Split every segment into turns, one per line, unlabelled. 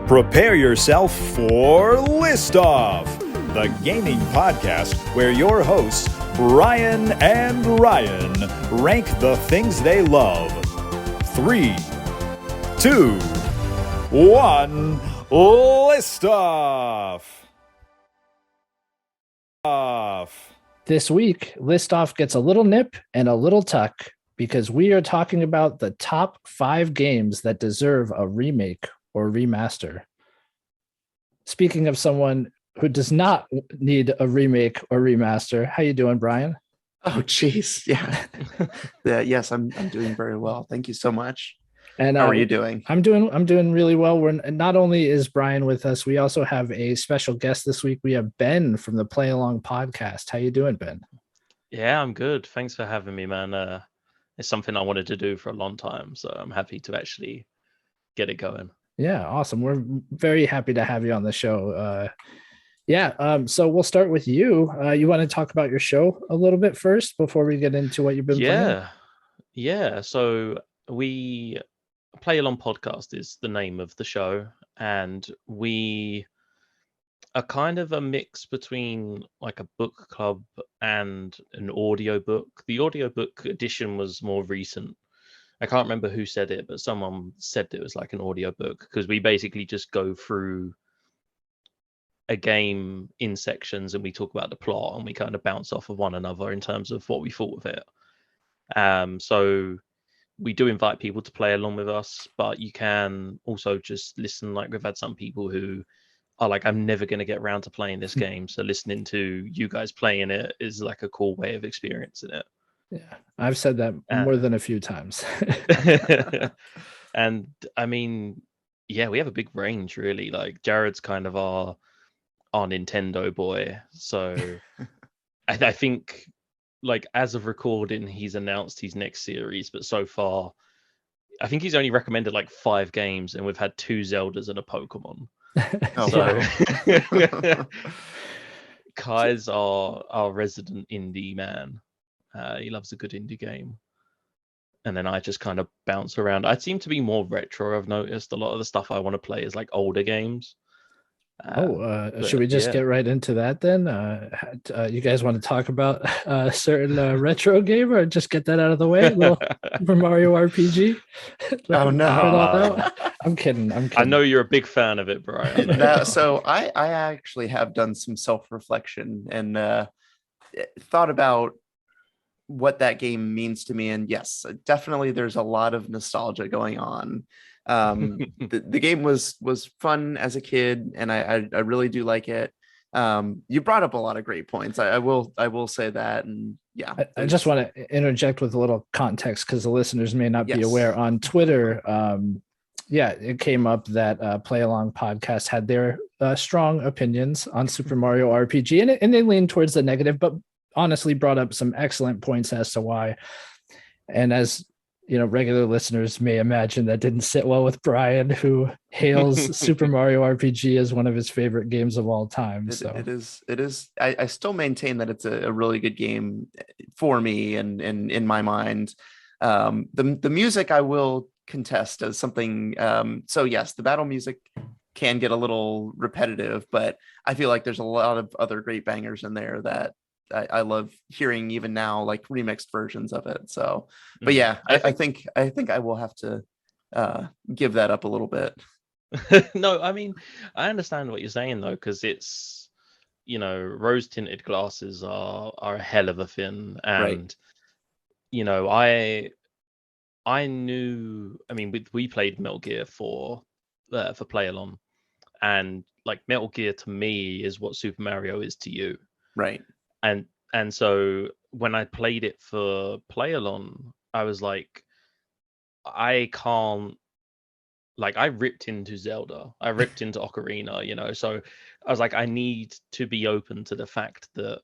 Prepare yourself for List Off, the gaming podcast where your hosts, Brian and Ryan, rank the things they love. 3, 2, 1, List Off!
This week, List Off gets a little nip and a little tuck because we are talking about the top 5 games that deserve a remake or remaster. Speaking of someone who does not need a remake or remaster, how you doing, Brian?
Oh, geez, yeah. Yes, I'm doing very well. Thank you so much.
And
how are you doing?
I'm doing really well. We're not only is Brian with us, we also have a special guest this week. We have Ben from the Playalong Podcast. How you doing, Ben?
Yeah, I'm good. Thanks for having me, man. It's something I wanted to do for a long time, so I'm happy to actually get it going.
Yeah, awesome. We're very happy to have you on the show. So we'll start with you. You want to talk about your show a little bit first before we get into what you've been playing?
Yeah. So Playalong Podcast is the name of the show, and we are kind of a mix between like a book club and an audiobook. The audiobook edition was more recent. I can't remember who said it, but someone said it was like an audiobook because we basically just go through a game in sections and we talk about the plot and we kind of bounce off of one another in terms of what we thought of it. So we do invite people to play along with us, but you can also just listen. Like we've had some people who are like, I'm never going to get around to playing this game. So listening to you guys playing it is like a cool way of experiencing it.
Yeah, I've said that more than a few times.
And I mean, yeah, we have a big range, really. Like Jared's kind of our Nintendo boy. So I think, like, as of recording, he's announced his next series, but so far, I think he's only recommended like 5 games, and we've had 2 Zeldas and a Pokemon. So Kai's our resident indie man. He loves a good indie game. And then I just kind of bounce around. I seem to be more retro. I've noticed a lot of the stuff I want to play is like older games.
Should we just get right into that then? You guys want to talk about a certain retro game or just get that out of the way? A little Super Mario RPG?
Oh, no.
I'm kidding.
I know you're a big fan of it, Brian.
So I actually have done some self-reflection and thought about what that game means to me. And yes, definitely there's a lot of nostalgia going on. The game was fun as a kid, and I really do like it. You brought up a lot of great points. I will say that. And yeah,
I just want to interject with a little context because the listeners may not be aware. On Twitter, it came up that Playalong Podcast had their strong opinions on Super Mario RPG, and they leaned towards the negative, but honestly brought up some excellent points as to why. And as you know, regular listeners may imagine that didn't sit well with Brian, who hails Super Mario RPG as one of his favorite games of all time.
It is. I still maintain that it's a really good game for me and in my mind. The music I will contest as something. So yes, the battle music can get a little repetitive, but I feel like there's a lot of other great bangers in there that I love hearing even now, like remixed versions of it. So, but yeah, I think I will have to give that up a little bit.
No, I mean, I understand what you're saying though, because it's, you know, rose tinted glasses are a hell of a thing, and
right.
You know, I knew. I mean, we played Metal Gear for Playalong, and like Metal Gear to me is what Super Mario is to you,
right?
And so when I played it for Playalong, I was like, I can't, like, I ripped into Zelda, I ripped into Ocarina, you know. So I was like, I need to be open to the fact that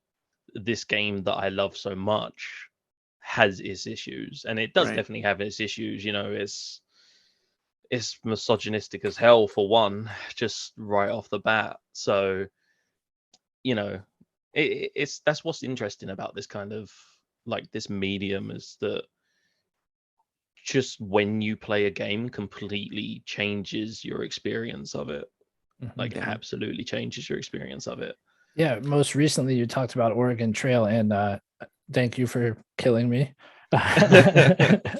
this game that I love so much has its issues, and it does definitely have its issues. You know, it's misogynistic as hell for one, just right off the bat. So, you know. It's that's what's interesting about this kind of like this medium is that just when you play a game completely changes your experience of it. Like absolutely changes your experience of it.
Yeah, most recently you talked about Oregon Trail, and thank you for killing me.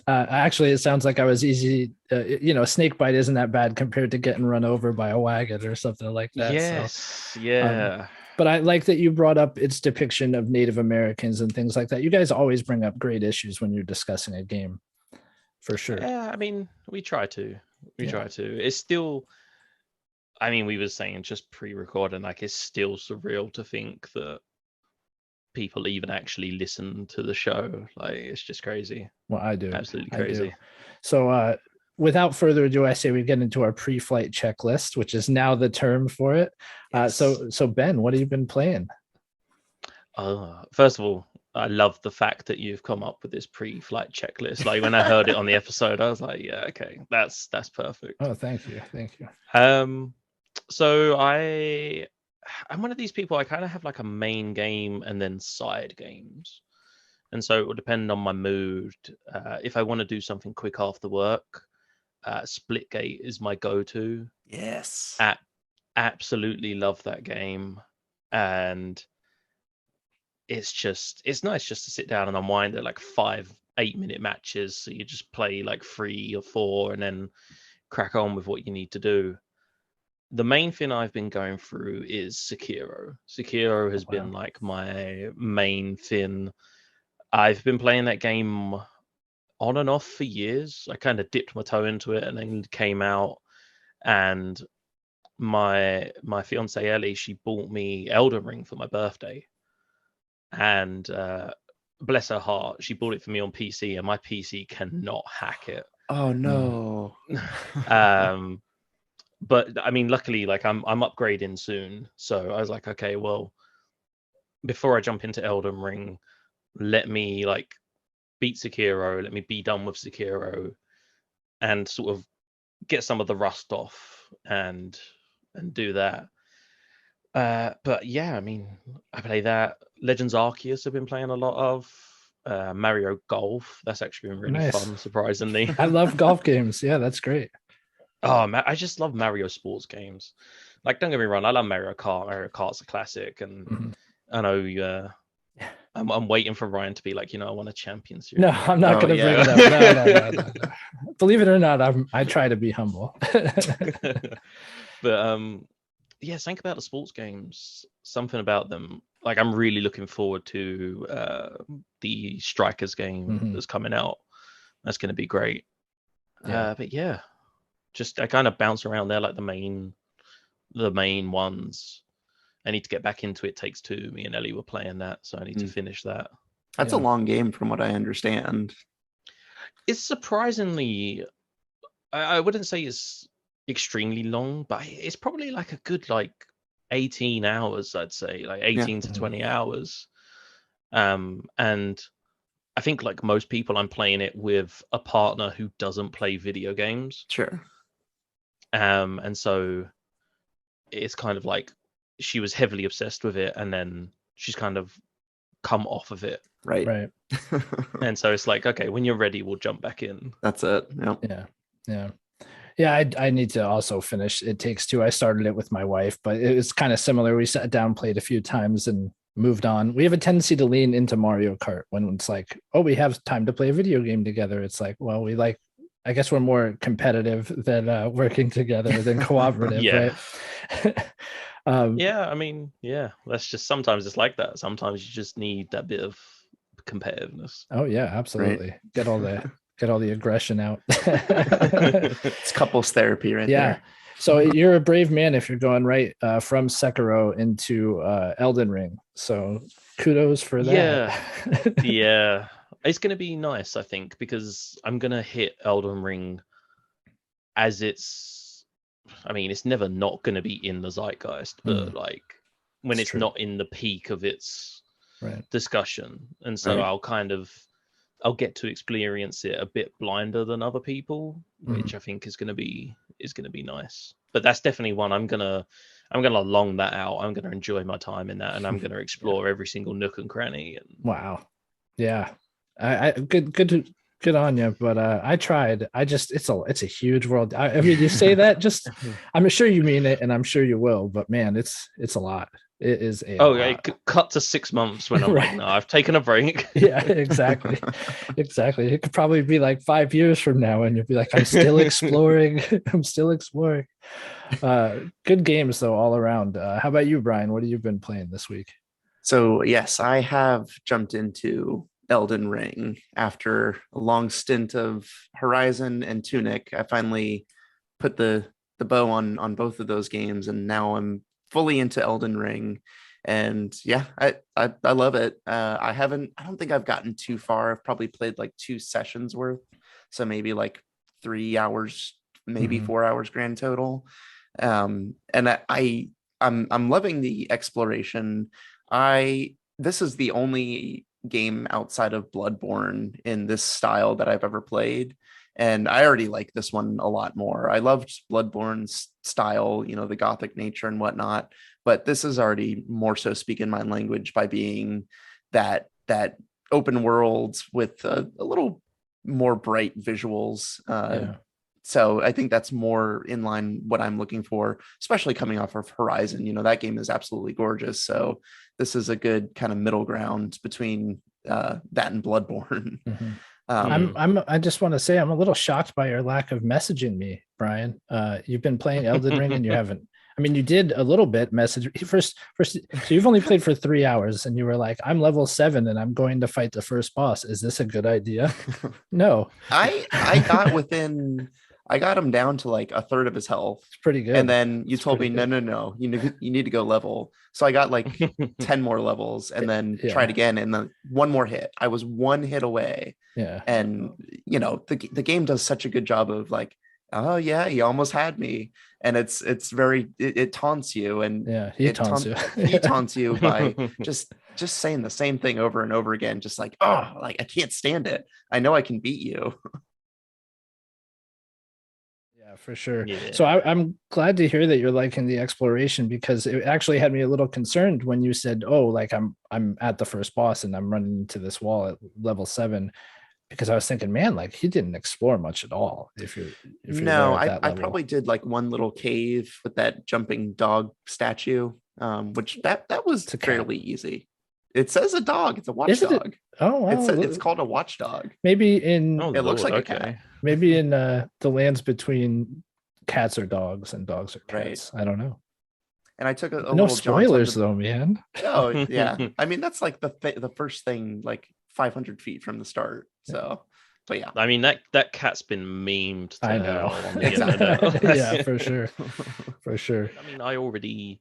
Actually, it sounds like I was easy. A snake bite isn't that bad compared to getting run over by a wagon or something like that.
Yes,
so,
yeah.
But I like that you brought up its depiction of Native Americans and things like that. You guys always bring up great issues when you're discussing a game, for sure.
Yeah, I mean, we try to. It's still. I mean, we were saying just pre-recording, like it's still surreal to think that people even actually listen to the show. Like it's just crazy.
Well, I do.
Absolutely crazy.
So without further ado, I say we get into our pre-flight checklist, which is now the term for it. Yes. So Ben, what have you been playing?
First of all, I love the fact that you've come up with this pre-flight checklist. Like when I heard it on the episode, I was like, yeah, okay, that's perfect.
Oh, thank you.
So I'm one of these people, I kind of have like a main game and then side games. And so it will depend on my mood. If I want to do something quick after work, Splitgate is my go-to.
Yes.
Absolutely love that game. And it's nice just to sit down and unwind at like 5-8 minute matches. So you just play like 3 or 4 and then crack on with what you need to do. The main thing I've been going through is Sekiro. Sekiro has been like my main thing. I've been playing that game on and off for years. I kind of dipped my toe into it and then came out, and my fiance Ellie, she bought me Elden Ring for my birthday, and bless her heart, she bought it for me on PC, and my PC cannot hack it.
Oh no.
But I mean, luckily, like I'm upgrading soon, so I was like, okay, well, before I jump into Elden Ring, let me like beat Sekiro, let me be done with Sekiro, and sort of get some of the rust off and do that. But yeah, I mean, I play that. Legends Arceus I've been playing a lot of. Mario Golf, that's actually been really fun, surprisingly.
I love golf games. Yeah, that's great.
Oh man, I just love Mario sports games. Like, don't get me wrong, I love Mario Kart. Mario Kart's a classic, and I know I'm waiting for Ryan to be like, I want a champion series.
No, I'm not going to bring it up. No. Believe it or not, I try to be humble.
But yeah, think about the sports games. Something about them. Like, I'm really looking forward to the Strikers game that's coming out. That's going to be great. But yeah, just I kind of bounce around there like the main ones. I need to get back into It Takes Two. Me and Ellie were playing that, so I need to finish that.
That's a long game from what I understand.
It's surprisingly, I wouldn't say it's extremely long, but it's probably like a good 18 hours, I'd say, like 18 to 20 hours. And I think like most people, I'm playing it with a partner who doesn't play video games.
Sure.
And so it's kind of like she was heavily obsessed with it, and then she's kind of come off of it.
Right.
And so it's like, okay, when you're ready, we'll jump back in.
That's it.
Yeah. I need to also finish It Takes Two. I started it with my wife, but it was kind of similar. We sat down, played a few times, and moved on. We have a tendency to lean into Mario Kart when it's like, oh, we have time to play a video game together. It's like, well, I guess we're more competitive than working together than cooperative, right?
Yeah,
I mean, that's just, sometimes it's like that. Sometimes you just need that bit of competitiveness.
Oh yeah, absolutely. Right. Get all the aggression out.
It's couples therapy right there.
So you're a brave man if you're going right from Sekiro into Elden Ring. So kudos for that.
Yeah. It's going to be nice, I think, because I'm going to hit Elden Ring as it's never not going to be in the zeitgeist, but when it's not in the peak of its discussion. And so I'll get to experience it a bit blinder than other people, which I think is going to be nice. But that's definitely one I'm gonna long that out. I'm gonna enjoy my time in that, and I'm gonna explore every single nook and cranny.
Wow, yeah, I good Good on you, but I tried. It's a huge world. I mean, you say that, just I'm sure you mean it, and I'm sure you will. But man, it's a lot. It is a lot.
It cut to 6 months when I'm
Right.
like, no, I've taken a break.
Yeah, exactly. It could probably be like 5 years from now, and you'll be like, I'm still exploring. I'm still exploring. Good games though, all around. How about you, Brian? What have you been playing this week?
So yes, I have jumped into Elden Ring after a long stint of Horizon and Tunic. I finally put the bow on both of those games, and now I'm fully into Elden Ring. And yeah, I love it. I don't think I've gotten too far. I've probably played like 2 sessions worth, so maybe like 3 hours, maybe 4 hours grand total. And I'm loving the exploration. This is the only game outside of Bloodborne in this style that I've ever played, and I already like this one a lot more. I loved Bloodborne's style, the gothic nature and whatnot, but this is already more so speaking my language by being that open world with a little more bright visuals. So I think that's more in line what I'm looking for, especially coming off of Horizon. That game is absolutely gorgeous. So this is a good kind of middle ground between that and Bloodborne.
I just want to say I'm a little shocked by your lack of messaging me, Brian. You've been playing Elden Ring and you haven't. I mean, you did a little bit message first. So you've only played for 3 hours, and you were like, "I'm level 7 and I'm going to fight the first boss. Is this a good idea?" No,
I got him down to like a third of his health.
It's pretty good.
And then you told me, no, you need to go level. So I got like 10 more levels and then tried again. And then one more hit. I was 1 hit away.
Yeah.
And, the game does such a good job of like, oh yeah, you almost had me. And it taunts you. And
he taunts you.
He taunts you by just saying the same thing over and over again. Just like, oh, like I can't stand it. I know I can beat you.
For sure. Yeah. So I'm glad to hear that you're liking the exploration, because it actually had me a little concerned when you said, "Oh, like I'm at the first boss and I'm running into this wall at level 7," because I was thinking, man, like he didn't explore much at all. If you're
I probably did like one little cave with that jumping dog statue, which that was fairly easy. It says a dog. It's a watchdog.
Oh, wow.
It's called a watchdog.
Maybe in
it looks like a cat.
Maybe in the lands between cats or dogs and dogs or cats. Right. I don't know.
And I took a
no
little
spoilers though, man.
Oh yeah. I mean, that's like the first thing, like 500 feet from the start. So, but yeah.
I mean, that cat's been memed.
I know. Yeah, for sure. For sure.
I mean,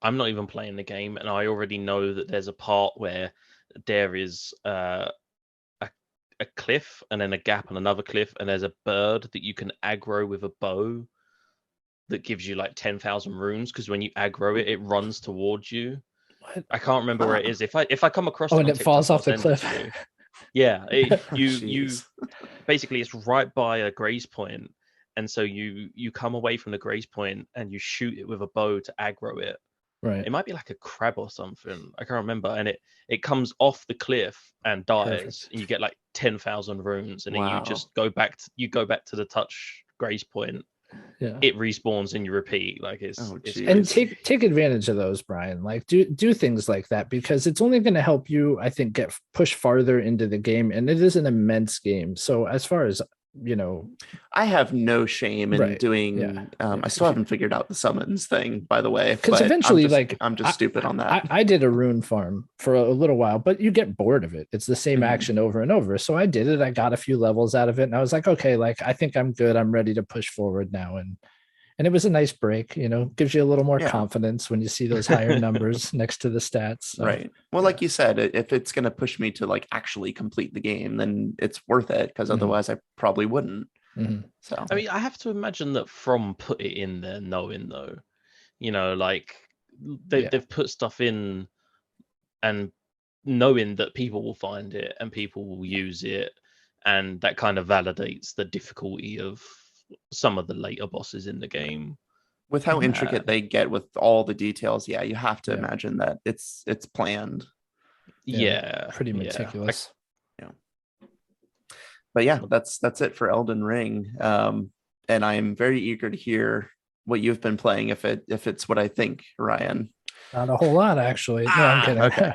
I'm not even playing the game, and I already know that there's a part where there is a cliff and then a gap and another cliff, and there's a bird that you can aggro with a bow that gives you like 10,000 runes, because when you aggro it, it runs towards you. What? I can't remember where it is. If I come across
and it falls off the cliff.
Yeah, you basically, it's right by a graze point, and so you come away from the graze point and you shoot it with a bow to aggro it.
Right.
It might be like a crab or something. I can't remember. And it comes off the cliff and dies. Perfect. And you get like 10,000 runes. And then you just go back to the touch graze point.
Yeah.
It respawns and you repeat. Like it's
and take advantage of those, Brian. Like do things like that, because it's only going to help you, I think, get pushed farther into the game. And it is an immense game. So as far as
I have no shame in doing I still haven't figured out the summons thing, by the way,
because eventually
I'm just stupid on that.
I did a rune farm for a little while, but you get bored of it. It's the same action over and over. So I did it. I got a few levels out of it, and I was like, okay, like I think I'm good. I'm ready to push forward now. And it was a nice break, gives you a little more confidence when you see those higher numbers next to the stats. So,
right. Well, like you said, if it's going to push me to like actually complete the game, then it's worth it, because otherwise I probably wouldn't. So
I mean, I have to imagine that From put it in there knowing, though, like they've put stuff in and knowing that people will find it and people will use it, and that kind of validates the difficulty of some of the later bosses in the game.
With how intricate they get with all the details, you have to imagine that it's planned.
Pretty meticulous.
But yeah, that's it for Elden Ring. And I'm very eager to hear what you've been playing, if it's what I think, Ryan.
Not a whole lot, actually. No, I'm kidding.
Okay.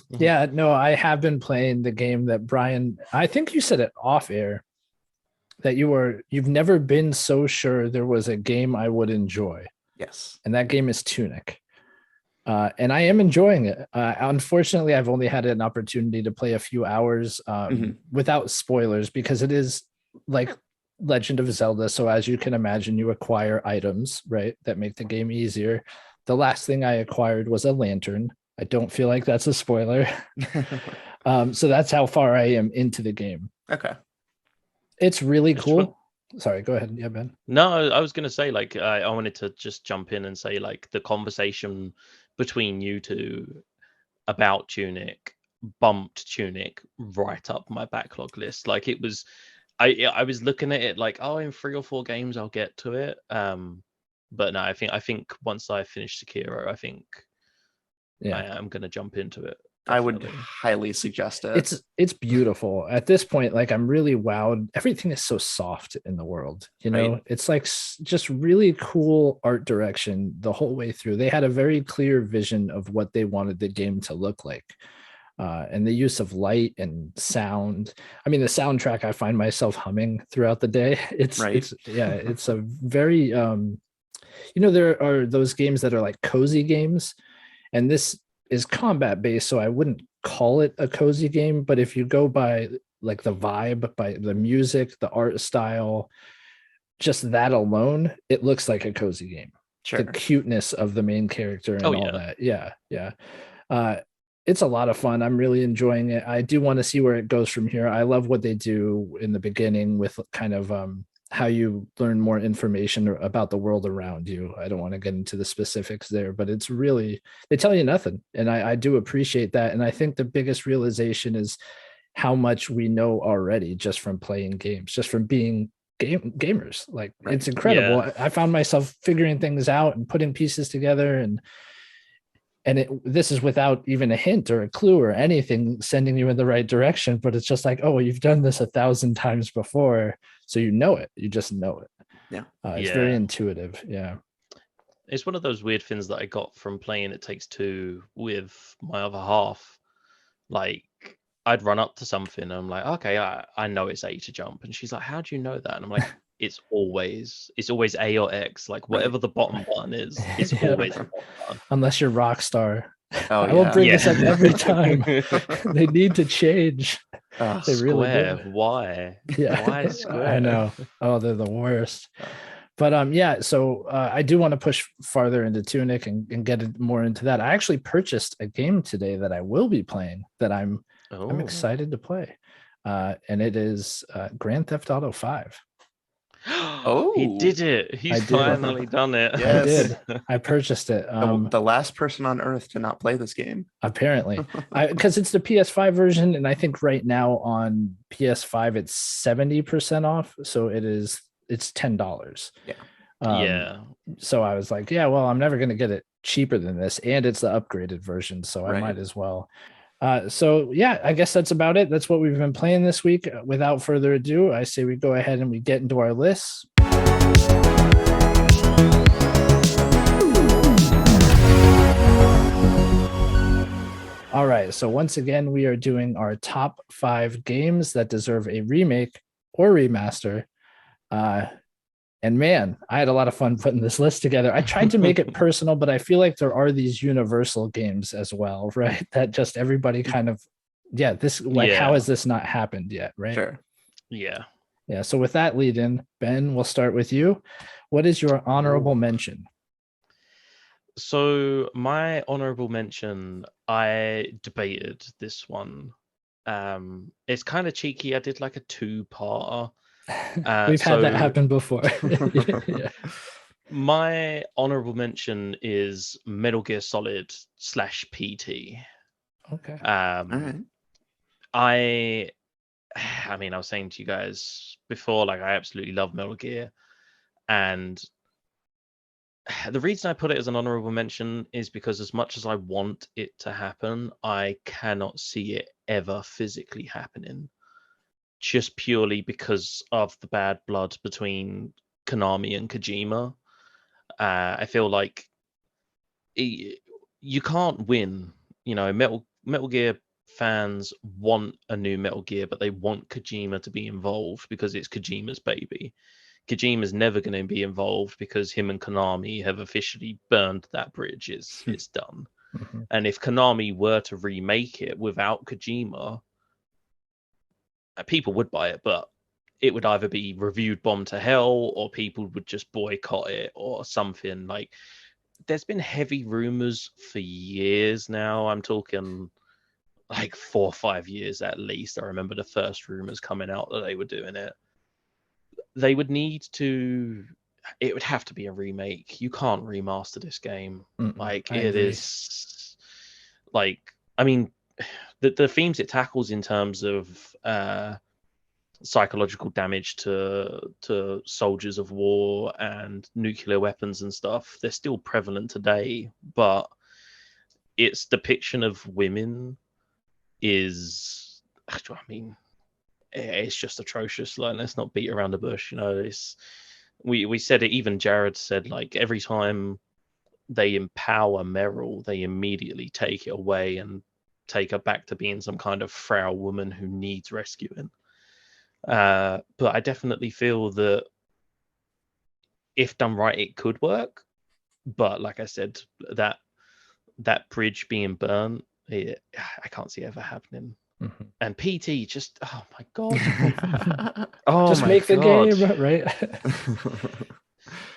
Yeah, no, I have been playing the game that Brian, I think you said it off air, that you've never been so sure there was a game I would enjoy.
Yes.
And that game is Tunic. And I am enjoying it. Unfortunately, I've only had an opportunity to play a few hours without spoilers, because it is like Legend of Zelda. So as you can imagine, you acquire items, right, that make the game easier. The last thing I acquired was a lantern. I don't feel like that's a spoiler. So that's how far I am into the game.
Okay.
It's really cool. Sorry, go ahead. Yeah, Ben.
No, I was going to say, like, I wanted to just jump in and say, like, the conversation between you two about Tunic bumped Tunic right up my backlog list. Like, it was, I was looking at it like, oh, in 3 or 4 games I'll get to it. But no, I think once I finish Sekiro, I think I am going to jump into it. Definitely.
I would highly suggest it.
It's beautiful at this point. Like, I'm really wowed. Everything is so soft in the world, you know. Right. It's like just really cool art direction the whole way through. They had a very clear vision of what they wanted the game to look like, and the use of light and sound. I mean, the soundtrack, I find myself humming throughout the day. It's a very there are those games that are like cozy games, and this is combat based, so I wouldn't call it a cozy game. But if you go by like the vibe, by the music, the art style, just that alone, it looks like a cozy game. Sure. The cuteness of the main character and all that. Yeah. It's a lot of fun. I'm really enjoying it. I do want to see where it goes from here. I love what they do in the beginning with kind of how you learn more information about the world around you. I don't want to get into the specifics there, but it's really, they tell you nothing. And I do appreciate that. And I think the biggest realization is how much we know already just from playing games, just from being gamers. Like, it's incredible. Yeah. I found myself figuring things out and putting pieces together, and this is without even a hint or a clue or anything sending you in the right direction, but it's just like, oh, well, you've done this 1,000 times before, so you know it. You just know it.
Yeah,
it's very intuitive. Yeah,
it's one of those weird things that I got from playing It Takes Two with my other half. Like, I'd run up to something and I'm like, okay, I know it's A to jump, and she's like, how do you know that? And I'm like, it's always A or X. Like, whatever the bottom button is, it's always the bottom button.
Unless you're Rockstar. I will bring this up every time. They need to change.
They really do. Why?
Yeah.
Why Square?
I know. Oh, they're the worst. But so I do want to push farther into Tunic and get more into that. I actually purchased a game today that I will be playing that I'm excited to play. And it is Grand Theft Auto 5.
Oh,
he did it. He's finally done it.
Yes.
I did. I purchased it.
The last person on earth to not play this game.
Apparently. Because it's the PS5 version, and I think right now on PS5 it's 70% off. So it's $10.
Yeah.
So I was like, yeah, well, I'm never going to get it cheaper than this. And it's the upgraded version, so I might as well. So yeah, I guess that's about it. That's what we've been playing this week. Without further ado, I say we go ahead and we get into our lists. All right. So once again, we are doing our top 5 games that deserve a remake or remaster. And man, I had a lot of fun putting this list together. I tried to make it personal, but I feel like there are these universal games as well, right? That just everybody kind of, how has this not happened yet, right?
Sure.
Yeah.
Yeah. So with that lead in, Ben, we'll start with you. What is your honorable mention?
So my honorable mention, I debated this one. It's kind of cheeky. I did like a 2-parter.
We've had that happen before. Yeah.
My honorable mention is Metal Gear Solid /PT.
Okay.
All right.
I mean, I was saying to you guys before, like, I absolutely love Metal Gear, and the reason I put it as an honorable mention is because as much as I want it to happen, I cannot see it ever physically happening. just purely because of the bad blood between Konami and Kojima. I feel like you can't win. You know, Metal Gear fans want a new Metal Gear, but they want Kojima to be involved because it's Kojima's baby. Kojima's never going to be involved because him and Konami have officially burned that bridge. It's done.
Mm-hmm.
And if Konami were to remake it without Kojima, people would buy it, but it would either be reviewed bomb to hell or people would just boycott it or something. Like, there's been heavy rumors for years now. I'm talking like 4 or 5 years at least. I remember the first rumors coming out that they were doing it. They would need to, it would have to be a remake. You can't remaster this game. Like, it is like, I mean, the themes it tackles in terms of psychological damage to soldiers of war and nuclear weapons and stuff, they're still prevalent today, but its depiction of women is, I mean, it's just atrocious. Like, let's not beat around the bush. You know, it's we said it. Even Jared said, like, every time they empower Meryl, they immediately take it away and take her back to being some kind of frail woman who needs rescuing. But I definitely feel that if done right, it could work. But like I said, that bridge being burnt, I can't see ever happening.
Mm-hmm.
And PT, just, oh my god,
just make the game, right?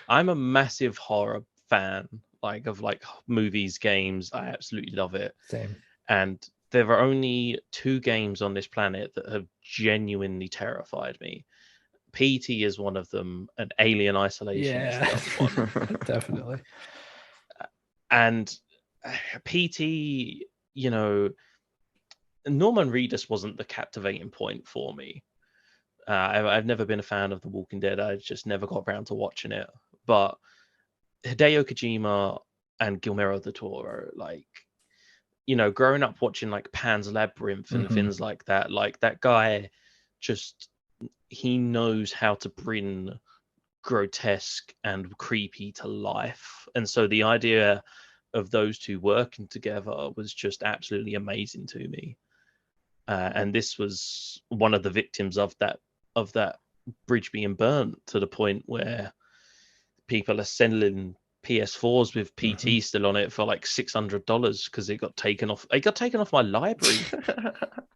I'm a massive horror fan, of movies, games. I absolutely love it.
Same.
And there are only 2 games on this planet that have genuinely terrified me. PT is one of them, and Alien Isolation is the other one.
Definitely.
And PT, you know, Norman Reedus wasn't the captivating point for me. I've never been a fan of The Walking Dead. I just never got around to watching it. But Hideo Kojima and Guillermo del Toro, like, you know, growing up watching like Pan's Labyrinth and things like that guy just, he knows how to bring grotesque and creepy to life. And so the idea of those two working together was just absolutely amazing to me. And this was one of the victims of that bridge being burnt, to the point where people are selling PS4s with PT still on it for like $600 because it got taken off. It got taken off my library.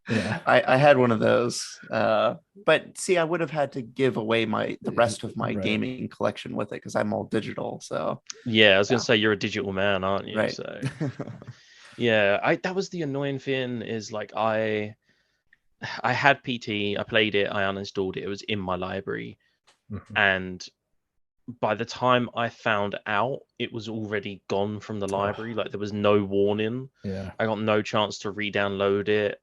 Yeah,
I had one of those, but see, I would have had to give away the rest of my gaming collection with it because I'm all digital. So
yeah, I was gonna say, you're a digital man, aren't you?
Right.
So yeah, that was the annoying thing, is like I had PT, I played it, I uninstalled it, it was in my library, and by the time I found out, it was already gone from the library. Like, there was no warning.
Yeah,
I got no chance to re-download it,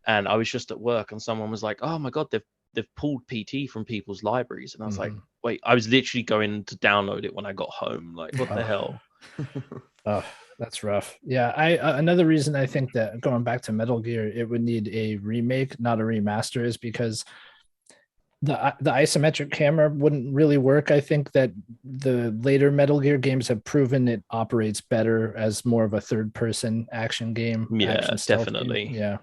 and I was just at work, and someone was like, "Oh my god, they've pulled PT from people's libraries," and I was like, "Wait!" I was literally going to download it when I got home. Like, what the hell?
Oh, that's rough. Yeah, another reason I think that, going back to Metal Gear, it would need a remake, not a remaster, is because the isometric camera wouldn't really work. I think that the later Metal Gear games have proven it operates better as more of a third-person action game.
Yeah, definitely.
Game. Yeah,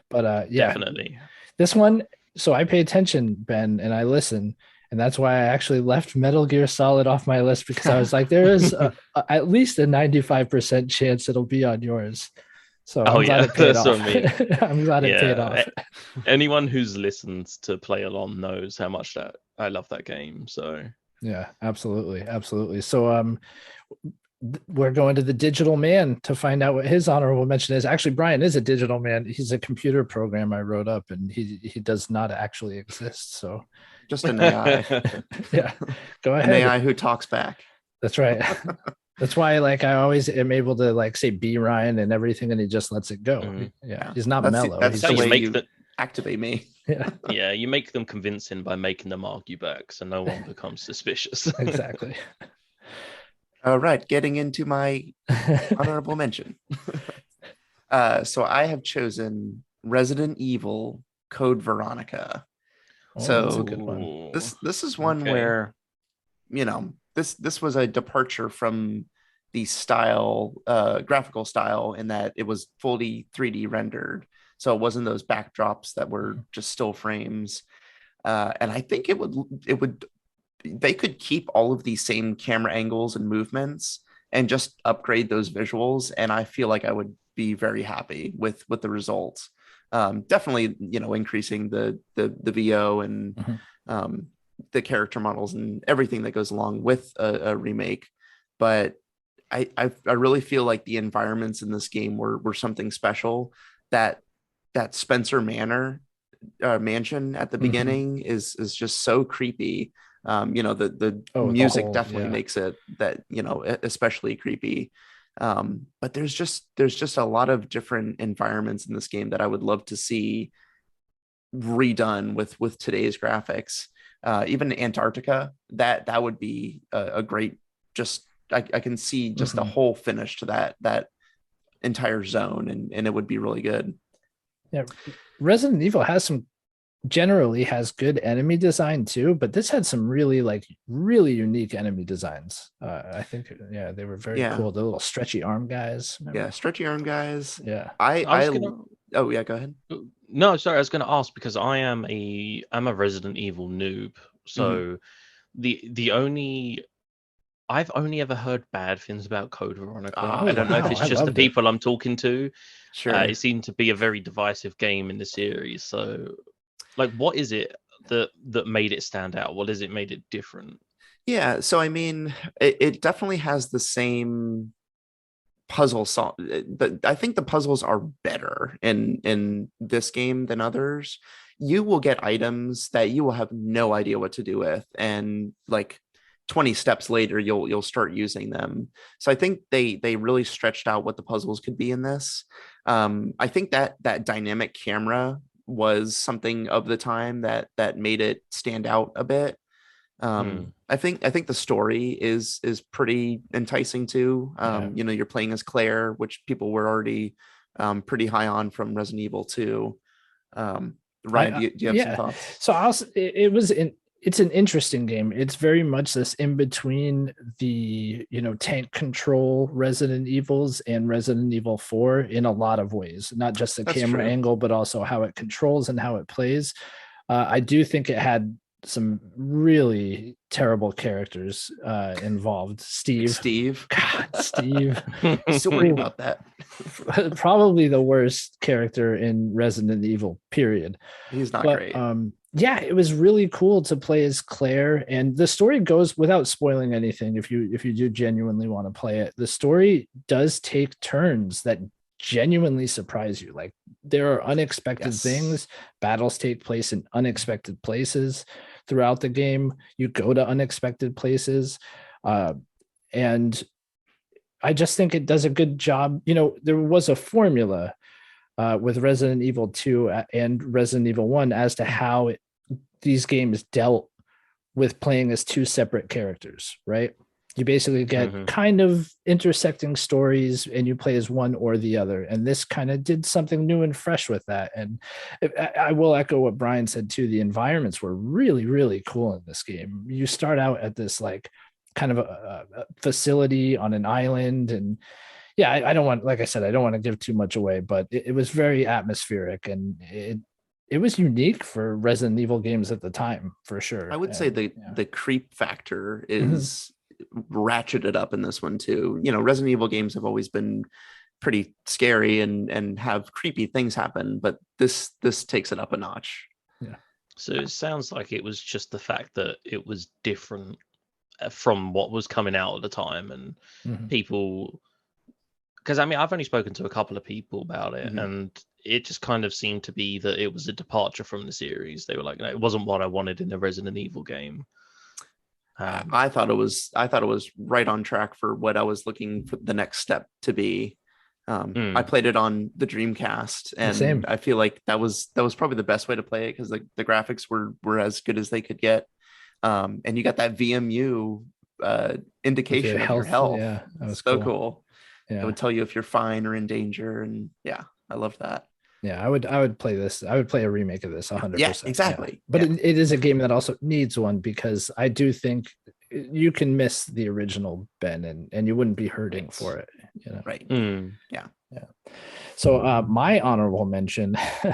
but
definitely.
This one, so I pay attention, Ben, and I listen. And that's why I actually left Metal Gear Solid off my list, because I was like, there is at least a 95% chance it'll be on yours. So I'm glad it paid off. I'm glad it paid off.
Anyone who's listened to Playalong knows how much that I love that game. So
yeah, absolutely. So we're going to the digital man to find out what his honorable mention is. Actually, Brian is a digital man. He's a computer program I wrote up, and he does not actually exist. So
just an AI.
Yeah, go ahead.
An AI who talks back.
That's right. That's why, like, I always am able to like say "B Ryan" and everything, and he just lets it go. Yeah, he's not mellow.
That's the way you activate me.
Yeah, you make them convincing by making them argue back, so no one becomes suspicious.
Exactly.
All right, getting into my honorable mention. So I have chosen Resident Evil Code Veronica.
Oh, that's a good one.
This is one where, you know, this was a departure from the style, graphical style, in that it was fully 3D rendered. So it wasn't those backdrops that were just still frames. And I think they could keep all of these same camera angles and movements and just upgrade those visuals. And I feel like I would be very happy with the results. Definitely, you know, increasing the VO and the character models and everything that goes along with a remake. But I really feel like the environments in this game were something special. That Spencer Manor mansion at the beginning is just so creepy. You know, the music definitely makes it that, you know, especially creepy. But there's just a lot of different environments in this game that I would love to see redone with today's graphics. Even Antarctica, that would be a great, just I can see just a whole finish to that entire zone, and it would be really good.
Yeah, Resident Evil generally has good enemy design too, but this had some really unique enemy designs. I think they were very cool. The little stretchy arm guys. Remember?
Yeah, stretchy arm guys.
Yeah.
Oh yeah, go ahead.
No, sorry, I was going to ask because I'm a Resident Evil noob. So I've only ever heard bad things about Code Veronica. I don't know if it's just the people I'm talking to.
Sure.
It seemed to be a very divisive game in the series. So, like, what is it that made it stand out? What is it made it different?
Yeah, so I mean, it definitely has the same puzzle solve. I think the puzzles are better in this game than others. You will get items that you will have no idea what to do with, and like 20 steps later you'll start using them. So I think they really stretched out what the puzzles could be in this. I think that dynamic camera was something of the time that made it stand out a bit. I think the story is pretty enticing too. You know, you're playing as Claire, which people were already pretty high on from Resident Evil 2. Ryan, do you have some thoughts?
So it's an interesting game. It's very much this in between the, you know, tank control Resident Evils and Resident Evil 4 in a lot of ways, not just the camera angle, but also how it controls and how it plays. I do think it had some really terrible characters involved. Steve. God, Steve.
Still worried about that.
Probably the worst character in Resident Evil, period.
He's not great.
Yeah, it was really cool to play as Claire, and the story goes, without spoiling anything, if you do genuinely want to play it, the story does take turns that genuinely surprise you. Like, there are unexpected things. Battles take place in unexpected places throughout the game. You go to unexpected places, and I just think it does a good job. You know, there was a formula with Resident Evil 2 and Resident Evil 1 as to how these games dealt with playing as two separate characters, right? You basically get kind of intersecting stories and you play as one or the other. And this kind of did something new and fresh with that. And I will echo what Brian said too. The environments were really, really cool in this game. You start out at this like kind of a facility on an island, and I don't want, like I said, I don't want to give too much away, but it was very atmospheric, and it was unique for Resident Evil games at the time, for sure.
I would say the creep factor is ratcheted up in this one too. You know, Resident Evil games have always been pretty scary and have creepy things happen, but this takes it up a notch.
Yeah.
So it sounds like it was just the fact that it was different from what was coming out at the time, and people, because I mean, I've only spoken to a couple of people about it, and it just kind of seemed to be that it was a departure from the series. They were like, no, it wasn't what I wanted in a Resident Evil game.
I thought it was right on track for what I was looking for the next step to be. I played it on the Dreamcast, and I feel like that was probably the best way to play it, because the graphics were as good as they could get. And you got that VMU indication of your health.
Yeah, that was
so cool.
Yeah.
It would tell you if you're fine or in danger, and I love that.
Yeah, I would play this. I would play a remake of this 100%.
Yeah, exactly.
Yeah. But
yeah.
it is a game that also needs one, because I do think you can miss the original Ben, and you wouldn't be hurting for it.
Right.
Yeah. So my honorable mention, you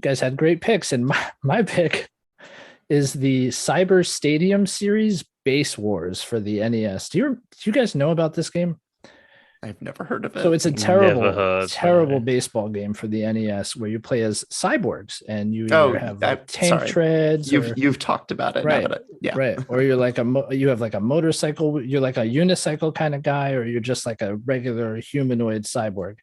guys had great picks, and my pick is the Cyber Stadium series Base Wars for the NES. Do you guys know about this game?
I've never heard of it.
So it's a terrible baseball game for the NES, where you play as cyborgs, and you either have like tank treads.
You've talked about it,
right? Right. Or you're like you have like a motorcycle. You're like a unicycle kind of guy, or you're just like a regular humanoid cyborg.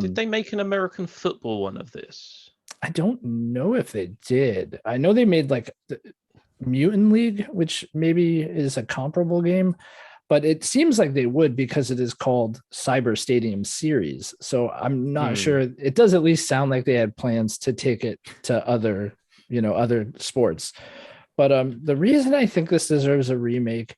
Did they make an American football one of this?
I don't know if they did. I know they made like the Mutant League, which maybe is a comparable game. But it seems like they would, because it is called Cyber Stadium Series. So I'm not sure. It does at least sound like they had plans to take it to other sports. But the reason I think this deserves a remake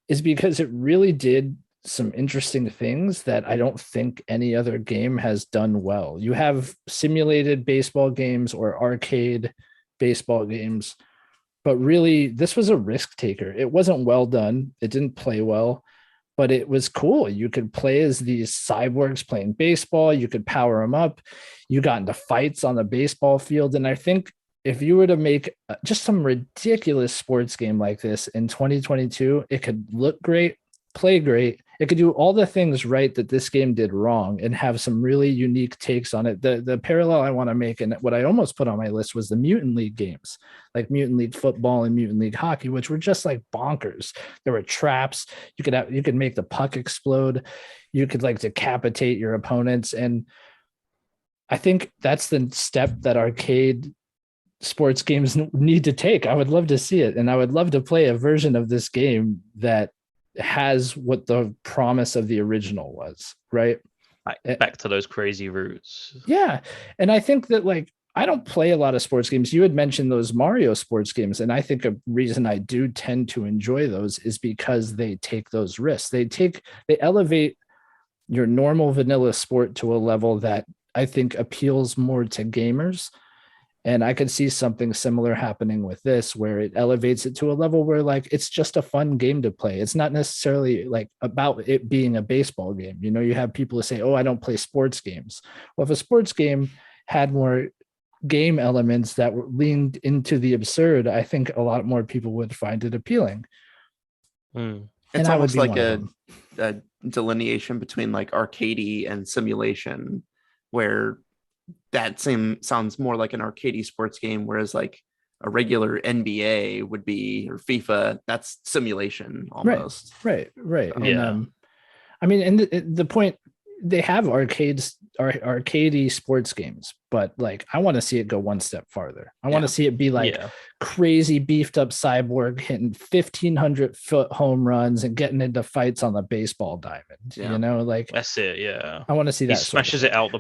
is because it really did some interesting things that I don't think any other game has done well. You have simulated baseball games or arcade baseball games, but really, this was a risk taker. It wasn't well done. It didn't play well, but it was cool. You could play as these cyborgs playing baseball. You could power them up. You got into fights on the baseball field. And I think if you were to make just some ridiculous sports game like this in 2022, it could look great, play great. It could do all the things right that this game did wrong, and have some really unique takes on it. The parallel I want to make, and what I almost put on my list, was the Mutant League games, like Mutant League football and Mutant League hockey, which were just like bonkers. There were traps. You could make the puck explode. You could like decapitate your opponents. And I think that's the step that arcade sports games need to take. I would love to see it. And I would love to play a version of this game that has what the promise of the original was, right?
Back to those crazy roots.
Yeah. And I think that, like, I don't play a lot of sports games. You had mentioned those Mario sports games, and I think a reason I do tend to enjoy those is because they take those risks. They elevate your normal vanilla sport to a level that I think appeals more to gamers. And I could see something similar happening with this, where it elevates it to a level where, like, it's just a fun game to play. It's not necessarily like about it being a baseball game. You have people who say, oh, I don't play sports games. Well, if a sports game had more game elements that were leaned into the absurd, I think a lot more people would find it appealing.
It's almost like a delineation between like arcadey and simulation, where that sounds more like an arcadey sports game, whereas like a regular NBA would be, or FIFA, that's simulation almost.
Right.
Yeah.
And I mean, and the point, they have arcadey sports games, but like, I want to see it go one step farther. I want to see it be like crazy beefed up cyborg hitting 1,500 foot home runs and getting into fights on the baseball diamond. Like,
that's it. Yeah,
I want to see that.
He smashes it out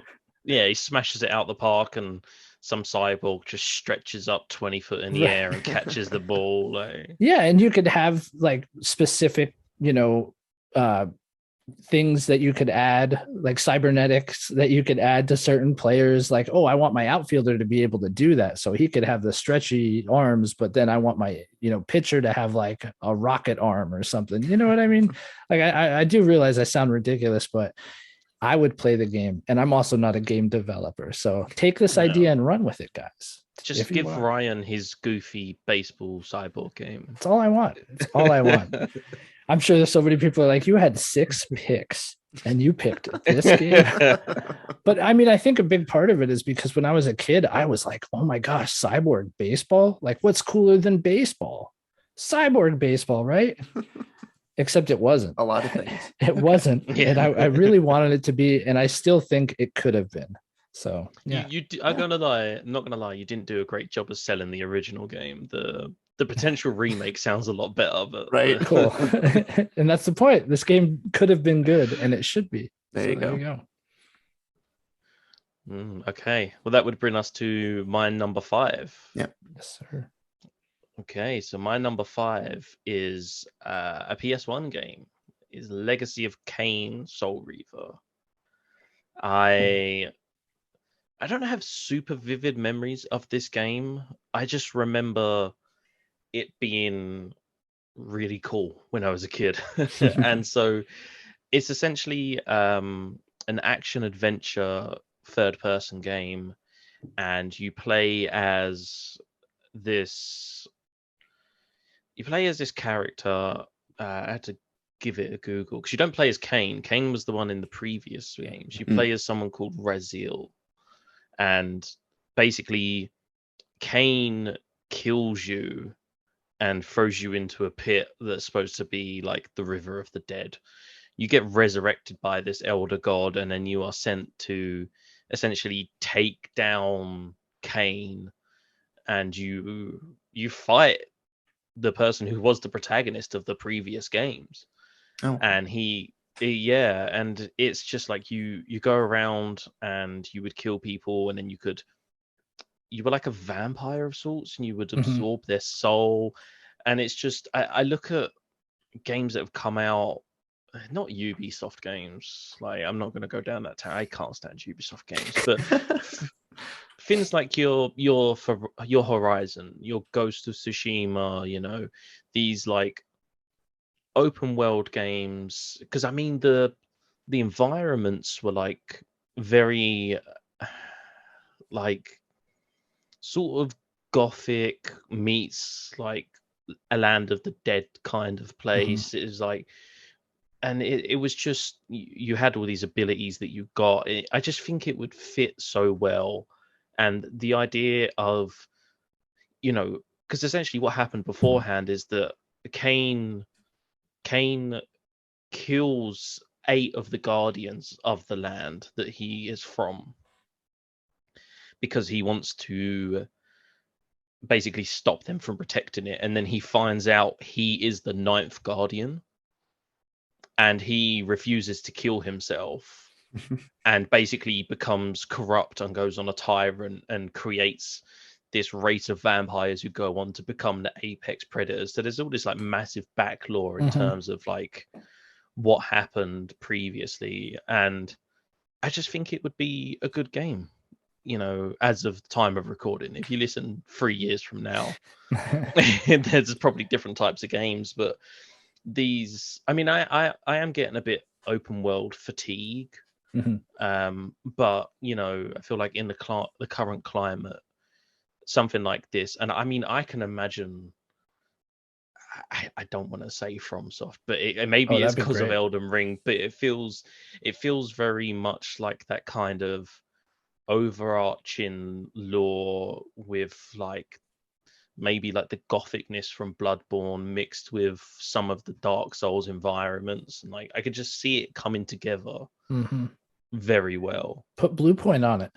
the park, and some cyborg just stretches up 20 foot in the air and catches the ball. Like,
yeah, and you could have like specific, things that you could add, like cybernetics that you could add to certain players. Like, oh, I want my outfielder to be able to do that, so he could have the stretchy arms, but then I want my pitcher to have like a rocket arm or something. You know what I mean? Like, I do realize I sound ridiculous, but I would play the game, and I'm also not a game developer. So take this idea and run with it, guys.
Just give Ryan his goofy baseball cyborg game.
That's all I want. It's all I want. I'm sure there's so many people are like, you had 6 picks and you picked this game. But I mean, I think a big part of it is because when I was a kid, I was like, oh my gosh, cyborg baseball? Like, what's cooler than baseball? Cyborg baseball, right? Except it wasn't.
A lot of things.
It wasn't. And I really wanted it to be, and I still think it could have been. So yeah.
I'm not gonna lie, you didn't do a great job of selling the original game. The potential remake sounds a lot better, but
right.
Cool. And that's the point. This game could have been good, and it should be.
There you go.
Okay. Well, that would bring us to my number 5.
Yep.
Yes, sir.
Okay, so my number 5 is a PS1 game. Is Legacy of Kain Soul Reaver. I I don't have super vivid memories of this game. I just remember it being really cool when I was a kid. And so it's essentially an action adventure third person game, and you play as this character. I had to give it a Google because you don't play as Kane. Kane was the one in the previous games. You play as someone called Razil, and basically Kane kills you and throws you into a pit that's supposed to be like the River of the Dead. You get resurrected by this elder god, and then you are sent to essentially take down Kane, and you fight the person who was the protagonist of the previous games. And and it's just like you go around and you would kill people, and then you were like a vampire of sorts, and you would absorb their soul. And it's just I look at games that have come out, not Ubisoft games, like I'm not going to go down that I can't stand Ubisoft games, but things like your Horizon, your Ghost of Tsushima, these like open world games, because I mean the environments were like very like sort of gothic meets like a Land of the Dead kind of place. It was like, and it was just, you had all these abilities that you got. I just think it would fit so well. And the idea of, because essentially what happened beforehand is that Cain kills 8 of the guardians of the land that he is from, because he wants to basically stop them from protecting it. And then he finds out he is the 9th guardian, and he refuses to kill himself and basically becomes corrupt and goes on a tyrant and creates this race of vampires who go on to become the apex predators. So there's all this like massive backlore in terms of like what happened previously. And I just think it would be a good game, as of time of recording. If you listen 3 years from now, there's probably different types of games, but these, I mean, I am getting a bit open world fatigue. But I feel like in the current climate, something like this, and I mean, I can imagine, I don't want to say FromSoft, but maybe it's because of Elden Ring, but it feels very much like that kind of overarching lore with like maybe like the gothicness from Bloodborne mixed with some of the Dark Souls environments, and like I could just see it coming together very well.
Put Blue Point on it.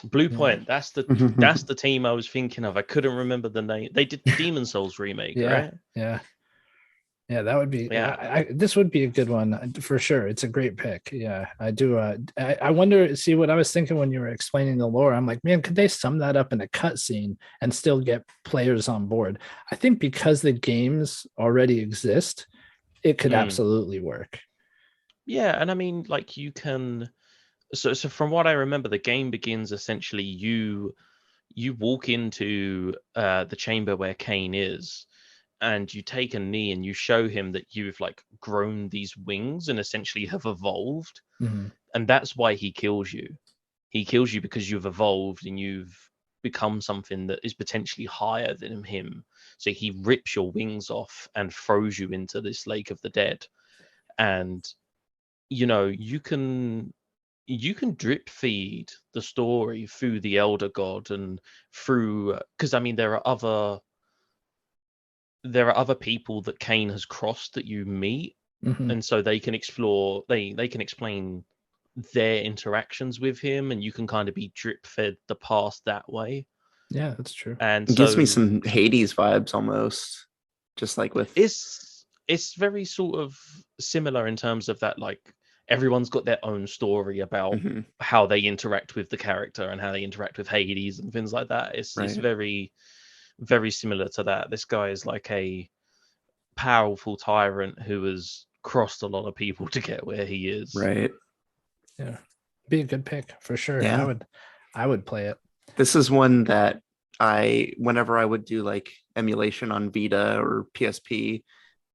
Blue Point, that's the team I was thinking of. I couldn't remember the name. They did the Demon Souls remake, right?
Yeah, that would be. Yeah, this would be a good one for sure. It's a great pick. Yeah, I do. I wonder. See, what I was thinking when you were explaining the lore, I'm like, man, could they sum that up in a cutscene and still get players on board? I think because the games already exist, it could absolutely work.
Yeah, and I mean, like you can. So from what I remember, the game begins essentially you walk into the chamber where Cain is, and you take a knee and you show him that you've like grown these wings and essentially have evolved. And that's why he kills you. He kills you because you've evolved and you've become something that is potentially higher than him. So he rips your wings off and throws you into this lake of the dead. And you can drip feed the story through the elder god and through, because I mean there are other people that Cain has crossed that you meet, and so they can explore, they can explain their interactions with him, and you can kind of be drip fed the past that way.
Yeah, that's true.
And it gives me some Hades vibes almost, just like with
it's very sort of similar in terms of that, like everyone's got their own story about how they interact with the character and how they interact with Hades and things like that. It's very, very similar to that. This guy is like a powerful tyrant who has crossed a lot of people to get where he is.
Right.
Yeah. Be a good pick for sure.
Yeah.
I would play it.
This is one that whenever I would do like emulation on Vita or PSP,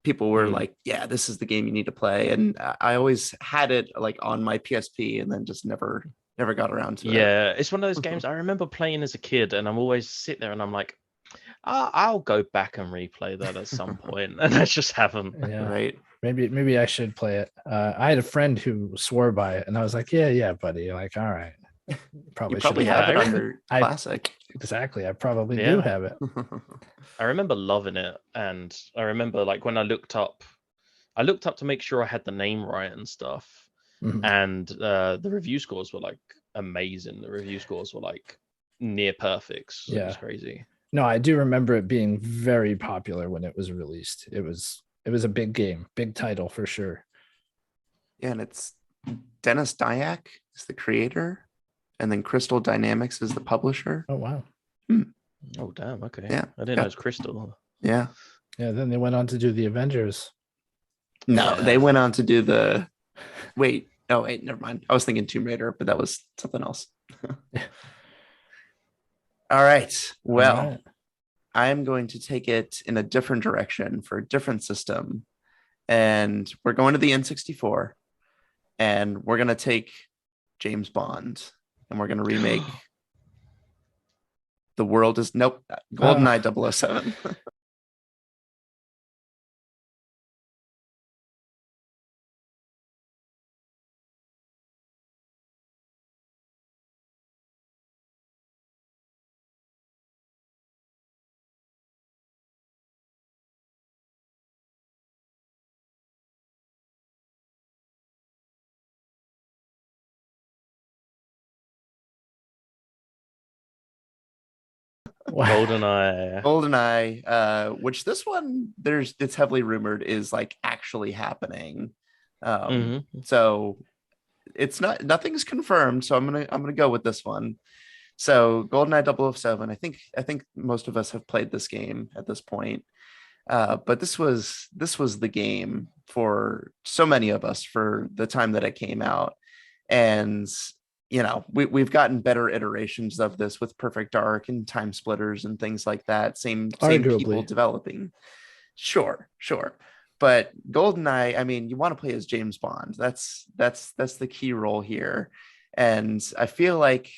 people were like, yeah, this is the game you need to play. And I always had it like on my PSP and then just never got around to it.
Yeah, it's one of those games I remember playing as a kid, and I'm always sit there and I'm like, I'll go back and replay that at some point, and I just haven't.
Yeah.
Right.
Maybe I should play it. I had a friend who swore by it, and I was like, yeah, buddy. Like, all right.
Probably have it under classic.
Exactly. I probably do have it.
I remember loving it, and I remember like when I looked up to make sure I had the name right and stuff. Mm-hmm. And the review scores were like amazing. The review scores were like near perfect. So it was crazy.
No, I do remember it being very popular when it was released. It was a big game, big title for sure.
Yeah, and it's Dennis Dyack is the creator. And then Crystal Dynamics is the publisher.
Oh, wow.
Oh, damn. Okay.
Yeah.
I didn't know it was Crystal.
Yeah.
Yeah. Then they went on to do the Avengers.
No, they went on to do the. Wait. Oh, wait. Never mind. I was thinking Tomb Raider, but that was something else. All right. Well, I'm going to take it in a different direction for a different system. And we're going to the N64. And we're going to take James Bond. And we're going to remake The World is Goldeneye 007. Goldeneye, which this one it's heavily rumored is like actually happening. So it's nothing's confirmed. So I'm gonna go with this one. So Goldeneye 007. I think most of us have played this game at this point. But this was the game for so many of us for the time that it came out. And we've gotten better iterations of this with Perfect Dark and Time Splitters and things like that. Same people developing. Sure. But Goldeneye, I mean, you want to play as James Bond. That's the key role here. And I feel like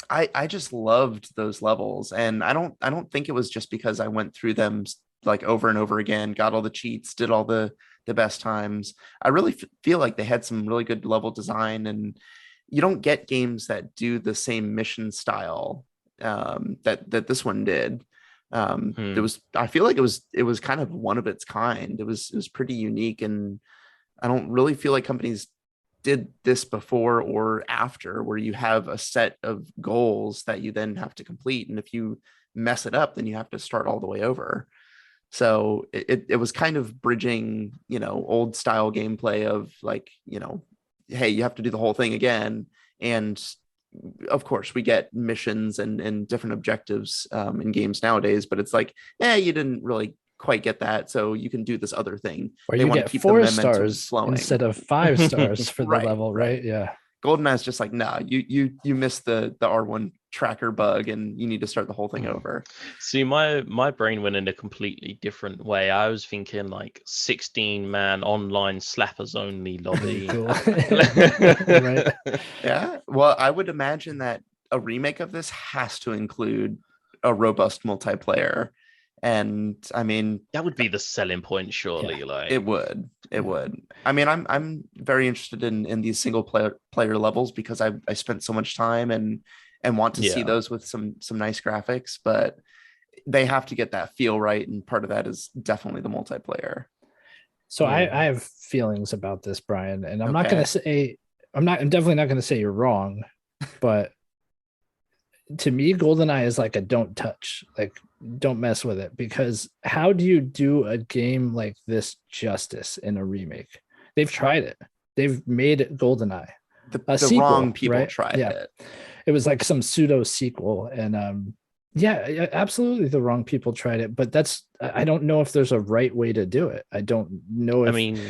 I just loved those levels. And I don't think it was just because I went through them like over and over again, got all the cheats, did all the best times. I really feel like they had some really good level design, and you don't get games that do the same mission style that this one did. I feel like it was kind of one of its kind. It was pretty unique, and I don't really feel like companies did this before or after, where you have a set of goals that you then have to complete, and if you mess it up, then you have to start all the way over. So it was kind of bridging, old style gameplay of like, hey, you have to do the whole thing again. And of course we get missions and different objectives in games nowadays, but it's like, you didn't really quite get that. So you can do this other thing.
Or you get 4 stars flowing instead of 5 stars for the level, right? Yeah.
GoldenEye is just like, nah, you missed the R1 tracker bug and you need to start the whole thing over.
See, my brain went in a completely different way. I was thinking like 16-man online slappers only lobby.
Right.
Yeah. Well, I would imagine that a remake of this has to include a robust multiplayer. And I mean,
that would be the selling point, surely. Like
it would. I mean, I'm very interested in these single player levels because I spent so much time and want to see those with some nice graphics, but they have to get that feel right, and part of that is definitely the multiplayer.
So I have feelings about this, Brian, and I'm not going to say I'm definitely not going to say you're wrong, but to me, GoldenEye is like a don't touch, like don't mess with it, because how do you do a game like this justice in a remake? They've tried it. They've made it GoldenEye.
The sequel, wrong people tried it.
It was like some pseudo sequel, and absolutely the wrong people tried it. But I don't know if there's a right way to do it. I don't know if.
I mean,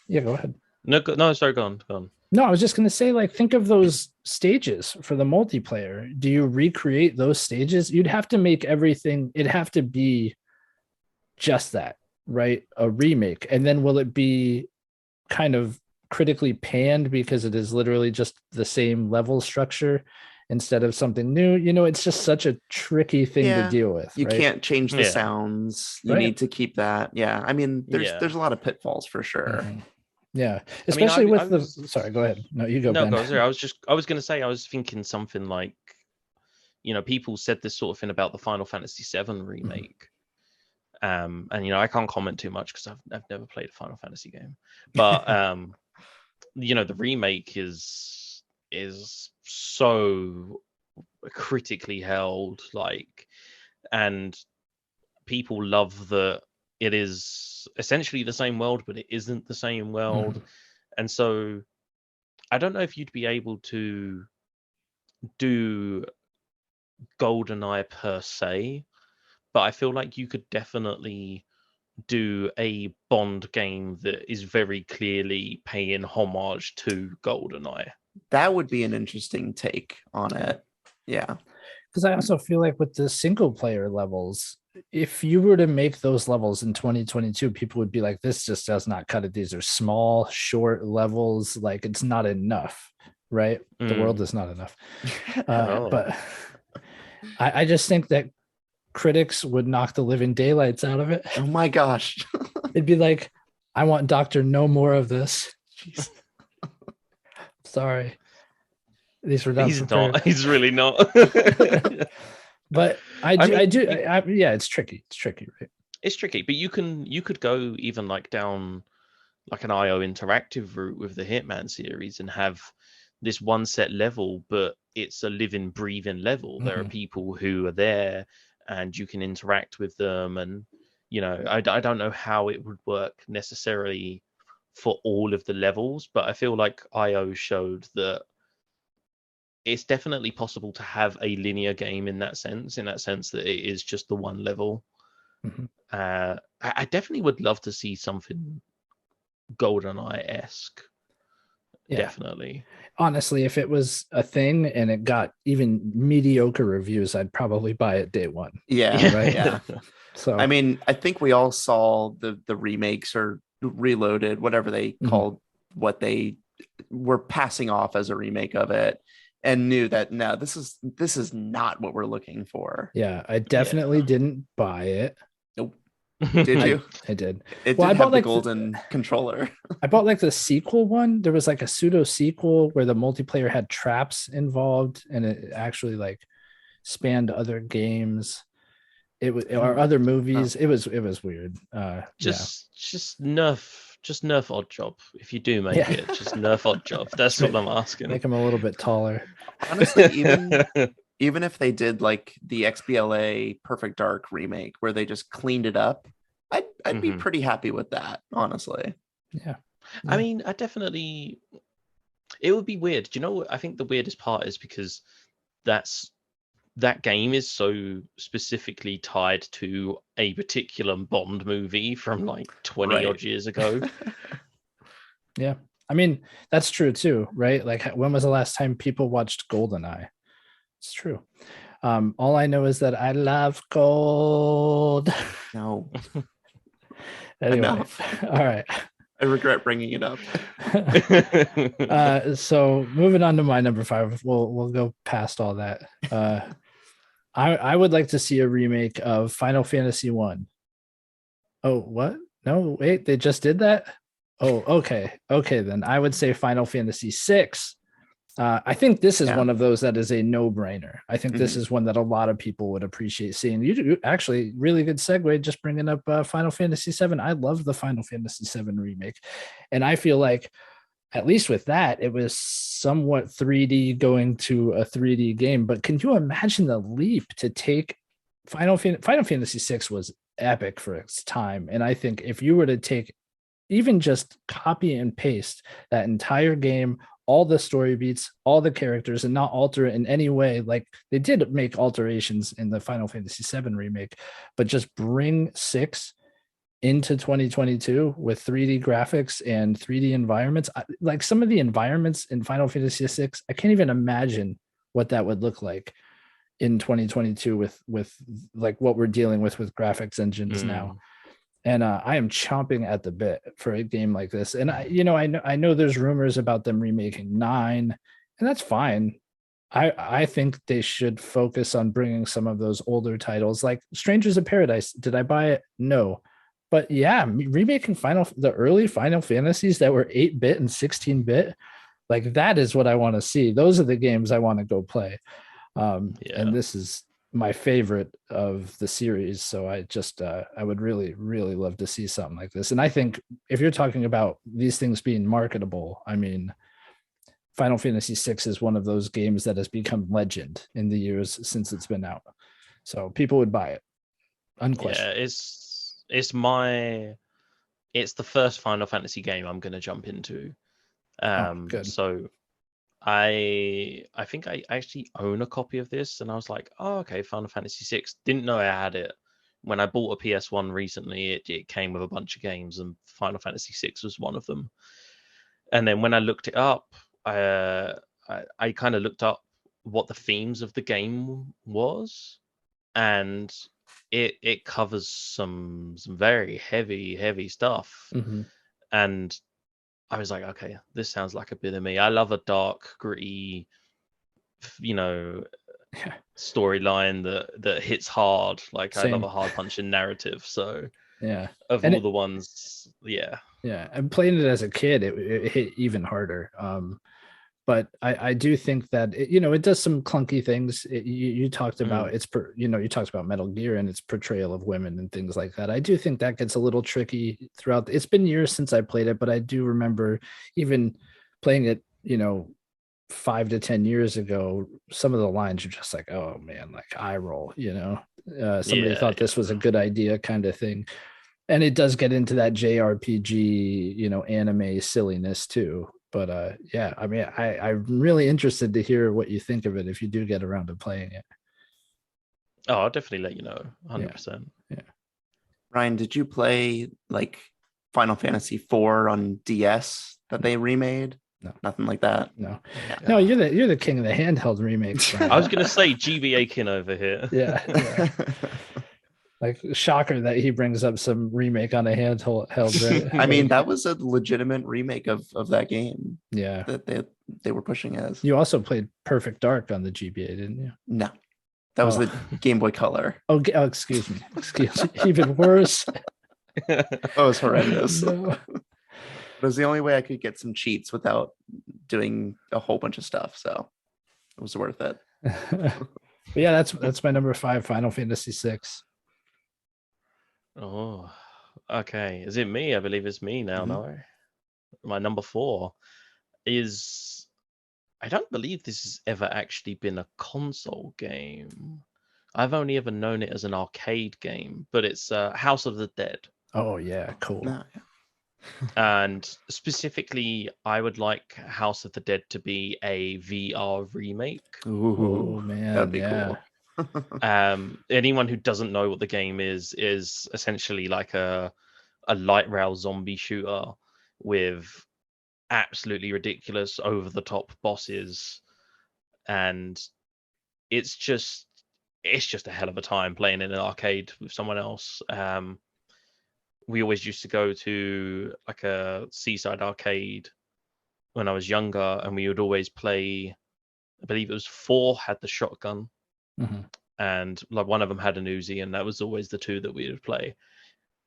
yeah, go ahead.
No, sorry, go on.
No, I was just going to say, like, think of those stages for the multiplayer. Do you recreate those stages? You'd have to make everything, it'd have to be just that, right? A remake. And then will it be kind of critically panned because it is literally just the same level structure instead of something new? You know, it's just such a tricky thing to deal with.
You
right?
can't change the sounds. You need to keep that. Yeah. I mean, there's a lot of pitfalls for sure.
Mm-hmm. Yeah, especially with the. Sorry, go ahead. No, you go.
No,
Ben.
go there. I was going to say, I was thinking something like, you know, people said this sort of thing about the Final Fantasy VII remake, and you know, I can't comment too much because I've never played a Final Fantasy game, but you know, the remake is so critically held, like, and people love that it is essentially the same world, but it isn't the same world. And so I don't know if you'd be able to do GoldenEye per se, but I feel like you could definitely do a Bond game that is very clearly paying homage to GoldenEye.
That would be an interesting take on it. Yeah.
Because I also feel like with the single player levels, if you were to make those levels in 2022, people would be like, this just does not cut it. These are small, short levels. Like, it's not enough, right? The world is not enough. But I just think that critics would knock the living daylights out of it.
Oh my gosh.
It'd be like, I want Doctor no more of this. Jeez. Sorry. These were not prepared.
Not. He's really not.
But I do. Yeah, it's tricky. It's tricky, right?
It's tricky, but you could go even like down like an IO interactive route with the Hitman series and have this one set level, but it's a living, breathing level. There are people who are there, and you can interact with them. And you know, I don't know how it would work necessarily for all of the levels, but I feel like IO showed that it's definitely possible to have a linear game in that sense that it is just the one level. I definitely would love to see something GoldenEye-esque. Yeah. Definitely.
Honestly, if it was a thing and it got even mediocre reviews, I'd probably buy it day one.
Yeah.
Right.
Yeah.
So
I mean, I think we all saw the remakes or Reloaded, whatever they called what they were passing off as a remake of it, and knew that no, this is not what we're looking for.
Yeah, I definitely didn't buy it.
Nope. Did you?
I did.
It did have the golden controller.
I bought like the sequel one. There was like a pseudo sequel where the multiplayer had traps involved, and it actually like spanned other games. It was or other movies. It was weird.
Just nerf Odd Job. If you do make it, just nerf Odd Job. That's what I'm asking.
Make him a little bit taller.
Honestly, even if they did like the XBLA Perfect Dark remake where they just cleaned it up, I'd be pretty happy with that, honestly.
Yeah.
I mean, it would be weird. Do you know what I think the weirdest part is, because that game is so specifically tied to a particular Bond movie from like 20 odd years ago.
Yeah. I mean, that's true too, right? Like, when was the last time people watched Goldeneye? It's true. All I know is that I love gold.
No.
Anyway, all right.
I regret bringing it up.
So moving on to my number 5, we'll go past all that. I would like to see a remake of Final Fantasy 1. Oh, what? No, wait, they just did that? Oh, okay. Okay, then I would say Final Fantasy 6. I think this is one of those that is a no-brainer. I think this is one that a lot of people would appreciate seeing. You do actually really good segue just bringing up Final Fantasy 7. I love the Final Fantasy 7 remake. And I feel like, at least with that, it was somewhat 3D going to a 3D game. But can you imagine the leap to take Final Fantasy 6 was epic for its time. And I think if you were to take even just copy and paste that entire game, all the story beats, all the characters, and not alter it in any way. Like, they did make alterations in the Final Fantasy VII remake, but just bring 6 into 2022 with 3D graphics and 3D environments. Like some of the environments in Final Fantasy VI, I can't even imagine what that would look like in 2022 with like what we're dealing with graphics engines now. And I am chomping at the bit for a game like this. And I know there's rumors about them remaking 9, and that's fine. I think they should focus on bringing some of those older titles, like Strangers of Paradise. Did I buy it? No. But yeah, remaking the early Final Fantasies that were 8-bit and 16-bit, like that is what I want to see. Those are the games I want to go play. And this is my favorite of the series. So I would really, really love to see something like this. And I think if you're talking about these things being marketable, I mean, Final Fantasy VI is one of those games that has become legend in the years since it's been out. So people would buy it. Unquestioned.
Yeah, it's the first Final Fantasy game I'm going to jump into.
Good.
So I think I actually own a copy of this, and I was like, oh, okay, Final Fantasy VI. Didn't know I had it. When I bought a PS1 recently, it came with a bunch of games, and Final Fantasy VI was one of them. And then when I looked it up, I kind of looked up what the themes of the game was, and it covers some very heavy stuff. And I was like, okay, this sounds like a bit of me. I love a dark, gritty, storyline that hits hard. Like Same. I love a hard punching narrative. So
yeah,
of all the ones, yeah.
And playing it as a kid, it hit even harder. But I do think that it does some clunky things. You talked about you talked about Metal Gear and its portrayal of women and things like that. I do think that gets a little tricky throughout. It's been years since I played it, but I do remember even playing it, 5 to 10 years ago. Some of the lines are just like, oh man, like eye roll. Somebody thought this was a good idea, kind of thing. And it does get into that JRPG, anime silliness too. But I mean, I'm really interested to hear what you think of it if you do get around to playing it.
Oh, I'll definitely let you know, 100%.
Yeah.
Ryan, did you play like Final Fantasy IV on DS that they remade?
No,
nothing like that.
No, no. You're the king of the handheld remakes.
I was gonna say GBA kin over here.
Yeah. Like shocker that he brings up some remake on a handheld.
I mean, that was a legitimate remake of that game.
Yeah,
that they were pushing as.
You also played Perfect Dark on the GBA, didn't you?
No, that was the Game Boy Color.
Oh, excuse me. Even worse.
It was horrendous.
No.
It was the only way I could get some cheats without doing a whole bunch of stuff, so it was worth it.
But yeah, that's my number 5, Final Fantasy VI.
Oh, okay. Is it me? I believe it's me now. No, my number 4 is. I don't believe this has ever actually been a console game. I've only ever known it as an arcade game, but it's House of the Dead.
Oh yeah, cool.
No, yeah.
And specifically, I would like House of the Dead to be a VR remake.
Ooh, man,
that'd be cool.
Anyone who doesn't know what the game is essentially like a light rail zombie shooter with absolutely ridiculous over the top bosses, and it's just a hell of a time playing in an arcade with someone else. We always used to go to like a seaside arcade when I was younger, and we would always play, I believe it was 4 had the shotgun. And like one of them had an Uzi, and that was always the 2 that we would play.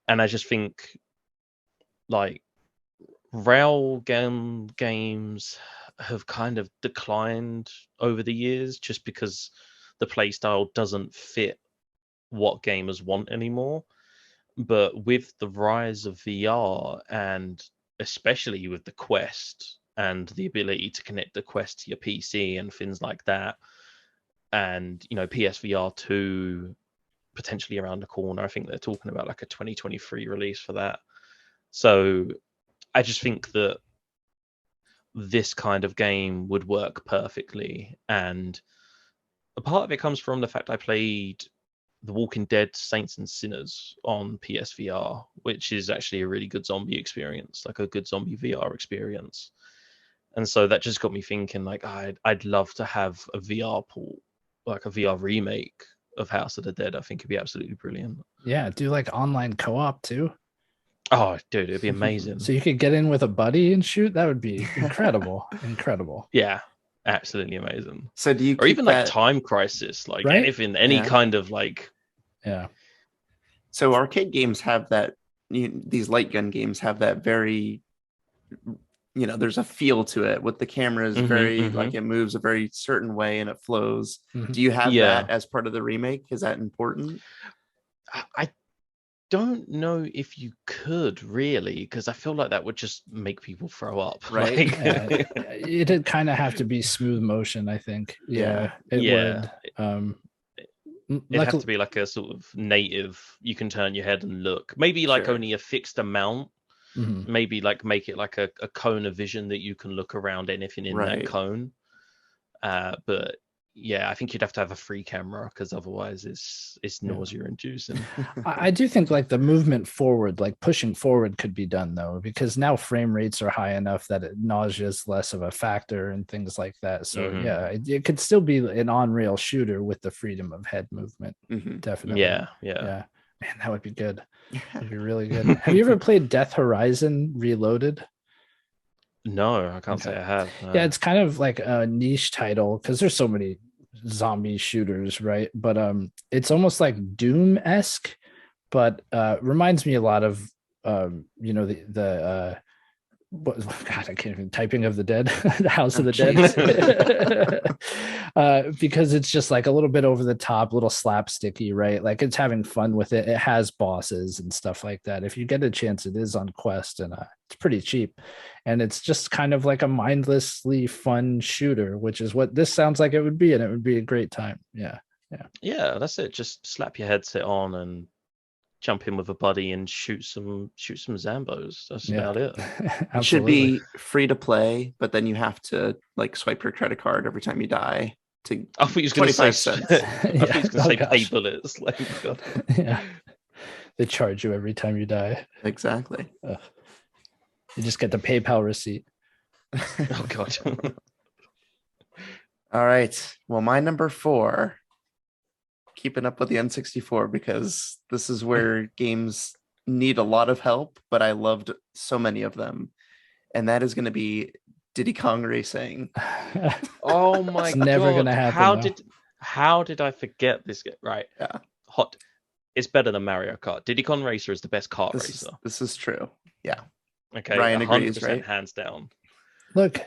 And I just think like railgun games have kind of declined over the years just because the play style doesn't fit what gamers want anymore. But with the rise of VR, and especially with the Quest and the ability to connect the Quest to your PC and things like that, and PSVR 2 potentially around the corner. I think they're talking about like a 2023 release for that. So I just think that this kind of game would work perfectly. And a part of it comes from the fact I played The Walking Dead Saints and Sinners on PSVR, which is actually a really good zombie experience, like a good zombie VR experience. And so that just got me thinking, like, I'd love to have a VR port, like a VR remake of House of the Dead. I think it'd be absolutely brilliant.
Yeah, do like online co-op too.
Oh, dude, it'd be amazing.
So you could get in with a buddy and shoot. That would be incredible. Incredible.
Yeah, absolutely amazing.
So do you
or even like Time Crisis, like
right?
anything, any kind of like.
Yeah.
So arcade games have that. These light gun games have that very. There's a feel to it with the cameras, like it moves a very certain way and it flows. Do you have that as part of the remake? Is that important?
I don't know if you could really, because I feel like that would just make people throw up.
Right.
It'd kind of have to be smooth motion, I think. It would.
It'd have to be like a sort of native, you can turn your head and look. Maybe like only a fixed amount. Maybe like make it like a cone of vision that you can look around anything in that cone. But yeah, I think you'd have to have a free camera, because otherwise it's nausea inducing.
I do think like the movement forward, like pushing forward, could be done though, because now frame rates are high enough that nausea is less of a factor and things like that. So it could still be an on-rail shooter with the freedom of head movement. Definitely.
Yeah.
Man, that would be good. That'd be really good. Have you ever played Death Horizon Reloaded?
No, I can't say I have. No.
Yeah, it's kind of like a niche title because there's so many zombie shooters, right? But it's almost like Doom-esque, but reminds me a lot of the God, I can't even typing of the dead, the House of the Dead, because it's just like a little bit over the top, a little slapsticky, right? Like it's having fun with it. It has bosses and stuff like that. If you get a chance, it is on Quest, and it's pretty cheap, and it's just kind of like a mindlessly fun shooter, which is what this sounds like it would be, and it would be a great time. Yeah,
that's it. Just slap your headset on and jump in with a buddy and shoot some Zambos. That's about it.
It should be free to play, but then you have to like swipe your credit card every time you die to.
I thought you was going to say cents. I thought you was going to say pay bullets. Like, God.
Yeah, they charge you every time you die.
Exactly.
You just get the PayPal receipt.
Oh God.
All right. Well, my number 4. Keeping up with the N64, because this is where games need a lot of help, but I loved so many of them, and that is going to be Diddy Kong Racing.
Oh my God!
Never going to happen.
How did I forget this? Right?
Yeah.
Hot. It's better than Mario Kart. Diddy Kong Racer is the best kart racer.
This is true. Yeah.
Okay.
Ryan agrees, right?
Hands down.
Look,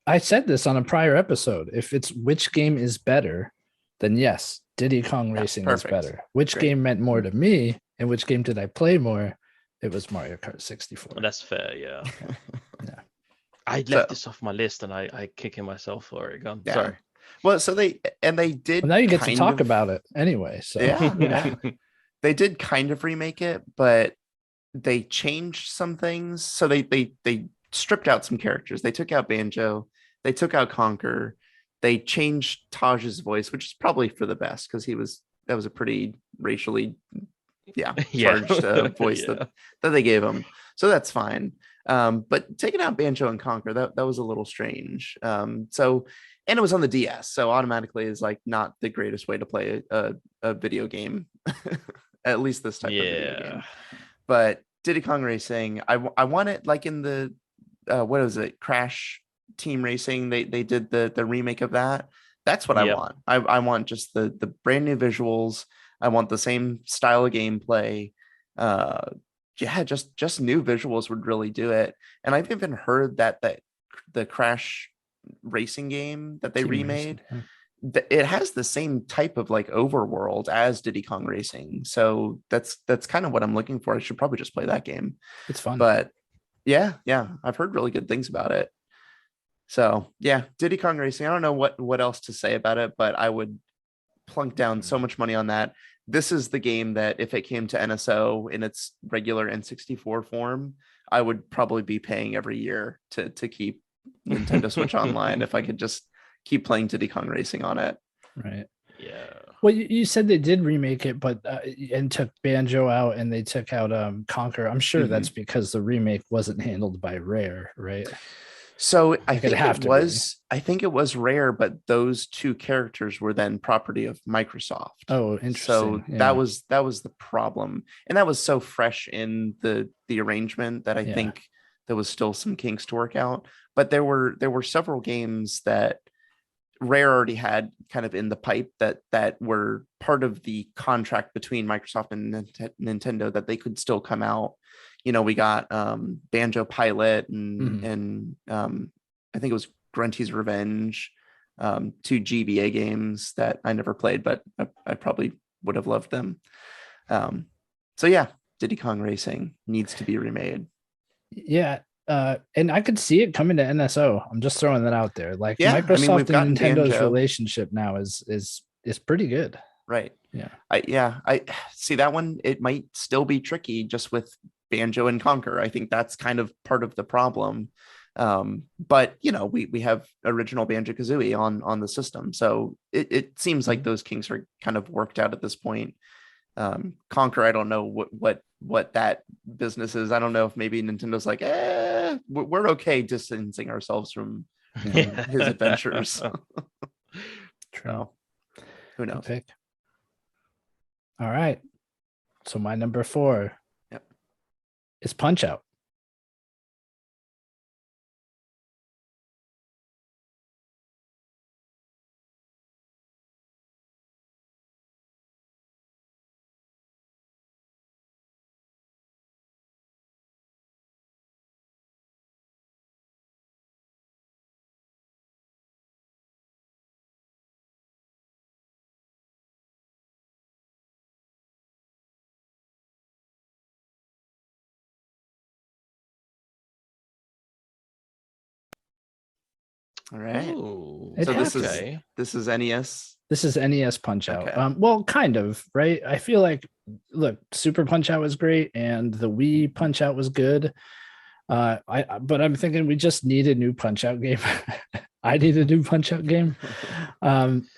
I said this on a prior episode. If it's which game is better, then yes, Diddy Kong Racing is better. Which game meant more to me, and which game did I play more? It was Mario Kart 64.
Well, that's fair, yeah. I left this off my list, and I kicking myself for it. Gone. Yeah. Sorry.
Well, so they did.
Well, now you get to talk about it anyway. So
yeah. They did kind of remake it, but they changed some things. So they stripped out some characters. They took out Banjo. They took out Conker. They changed Taj's voice, which is probably for the best, because that was a pretty racially charged voice that they gave him. So that's fine. But taking out Banjo and Conker, that was a little strange. And it was on the DS, so automatically is like not the greatest way to play a video game, at least this type of video game. But Diddy Kong Racing, I want it like in the what was it, Crash Team Racing, they did the remake of that. That's what I want. I want just the brand new visuals. I want the same style of gameplay. Just new visuals would really do it. And I've even heard that the Crash racing game that they remade, it has the same type of like overworld as Diddy Kong Racing. So that's kind of what I'm looking for. I should probably just play that game.
It's fun.
But yeah, I've heard really good things about it. So yeah, Diddy Kong Racing. I don't know what else to say about it, but I would plunk down so much money on that. This is the game that if it came to NSO in its regular N64 form, I would probably be paying every year to keep Nintendo Switch Online if I could just keep playing Diddy Kong Racing on it.
Right.
Yeah.
Well, you said they did remake it, but and took Banjo out, and they took out Conquer. I'm sure that's because the remake wasn't handled by Rare, right?
So I
Like,
think it was Rare, but those two characters were then property of Microsoft.
Oh, interesting.
So that was the problem, and that was so fresh in the arrangement that I think there was still some kinks to work out. But there were several games that Rare already had kind of in the pipe that were part of the contract between Microsoft and Nintendo that they could still come out. You know, we got Banjo Pilot and I think it was Grunty's Revenge, two GBA games that I never played, but I probably would have loved them. So yeah, Diddy Kong Racing needs to be remade.
Yeah. And I could see it coming to NSO. I'm just throwing that out there. Like, Microsoft and Nintendo's relationship now is pretty good.
Right.
Yeah.
I see that one. It might still be tricky just with Banjo and Conquer. I think that's kind of part of the problem. But you know, we have original Banjo-Kazooie on the system. So it seems like those kinks are kind of worked out at this point. Conquer, I don't know what that business is. I don't know if maybe Nintendo's like, we're okay distancing ourselves from his adventures.
True.
Who knows?
Pick. All right. So my number 4 is Punch-Out.
All right.
Ooh,
so this is NES.
This is NES Punch-Out.
Okay.
Well, kind of, right? I feel like, look, Super Punch-Out was great, and the Wii Punch-Out was good. But I'm thinking we just need a new Punch-Out game. I need a new Punch-Out game.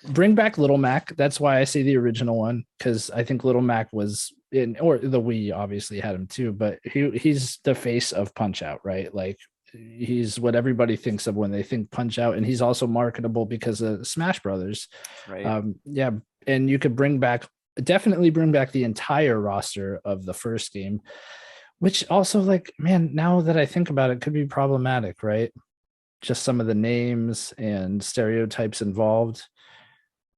Bring back Little Mac. That's why I say the original one, because I think Little Mac was in, or the Wii obviously had him too, but he's the face of Punch-Out, right? Like, he's what everybody thinks of when they think Punch-Out, and he's also marketable because of Smash Brothers.
Right.
And you could definitely bring back the entire roster of the first game, which also, like, man, now that I think about it, could be problematic, right? Just some of the names and stereotypes involved.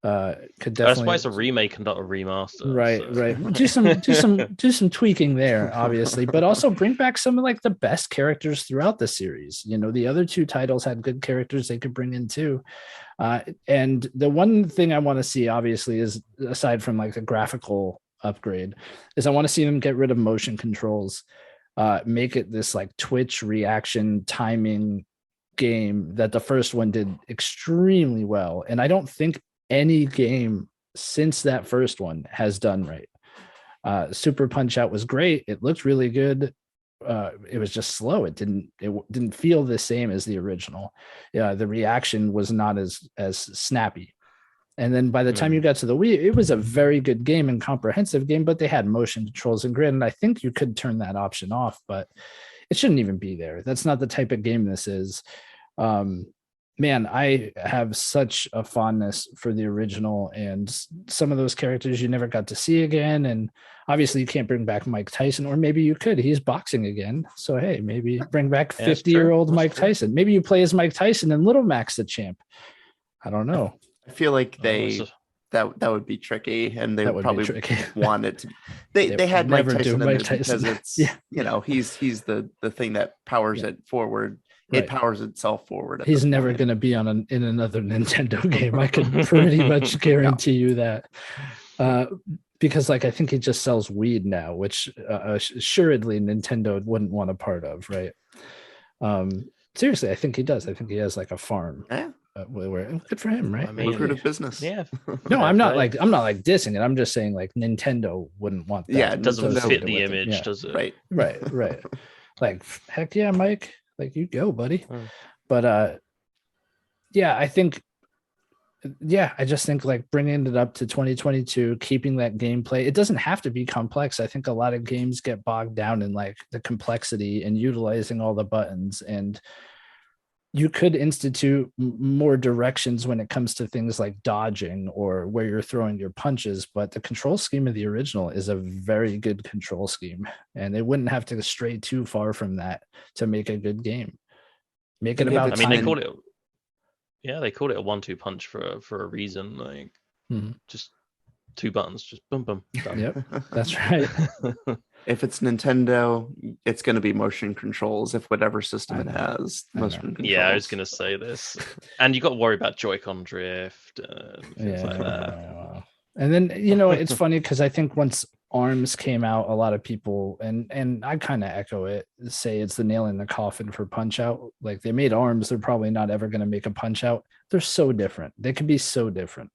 Could definitely.
That's why it's a remake and not a remaster.
Right, so. Right. Do some tweaking there, obviously, but also bring back some of, like, the best characters throughout the series. You know, the other two titles had good characters they could bring in too. And the one thing I want to see, obviously, is, aside from like the graphical upgrade, is I want to see them get rid of motion controls, make it this like Twitch reaction timing game that the first one did extremely well. And I don't think any game since that first one has done right. Super Punch-Out was great. It looked really good. It was just slow. It didn't feel the same as the original. The reaction was not as snappy. And then by the time you got to the Wii, it was a very good game and comprehensive game, but they had motion controls and grid. And I think you could turn that option off, but it shouldn't even be there. That's not the type of game this is. Man, I have such a fondness for the original, and some of those characters you never got to see again. And obviously you can't bring back Mike Tyson, or maybe you could. He's boxing again. So, hey, maybe bring back 50-year-old Mike Tyson. Maybe you play as Mike Tyson and Little Mac's the champ. I don't know.
I feel like that would be tricky, and they would probably want it to. They had Mike Tyson in this because it's you know, he's the thing that powers it forward. Right. It powers itself forward.
He's never going to be in another Nintendo game. I can pretty much guarantee you that. Because, like, I think he just sells weed now, which assuredly Nintendo wouldn't want a part of, right? Seriously, I think he does. I think he has like a farm.
Yeah.
Good for him, right?
I mean, lucrative business.
Yeah.
No, I'm not like dissing it. I'm just saying, like, Nintendo wouldn't want that.
Yeah,
it doesn't fit the image, does it?
Right. Like, heck yeah, Mike. Like, you go, buddy. But I think Yeah, I just think like bringing it up to 2022, keeping that gameplay, it doesn't have to be complex. I think a lot of games get bogged down in like the complexity and utilizing all the buttons, and you could institute more directions when it comes to things like dodging or where you're throwing your punches. But the control scheme of the original is a very good control scheme, and they wouldn't have to stray too far from that to make a good game. Make it about.
I mean, they called it. Yeah, they called it a 1-2 punch for a reason. Like, just 2 buttons, just boom, boom. Done.
Yep, that's right.
If it's Nintendo, it's going to be motion controls. If whatever system it has, motion controls.
Yeah, I was going to say this, and you got to worry about Joy-Con drift and things like that.
And then it's funny because I think once ARMS came out, a lot of people, and I kind of echo it, say it's the nail in the coffin for Punch-Out. Like, they made ARMS, they're probably not ever going to make a Punch-Out. They're so different. They could be so different.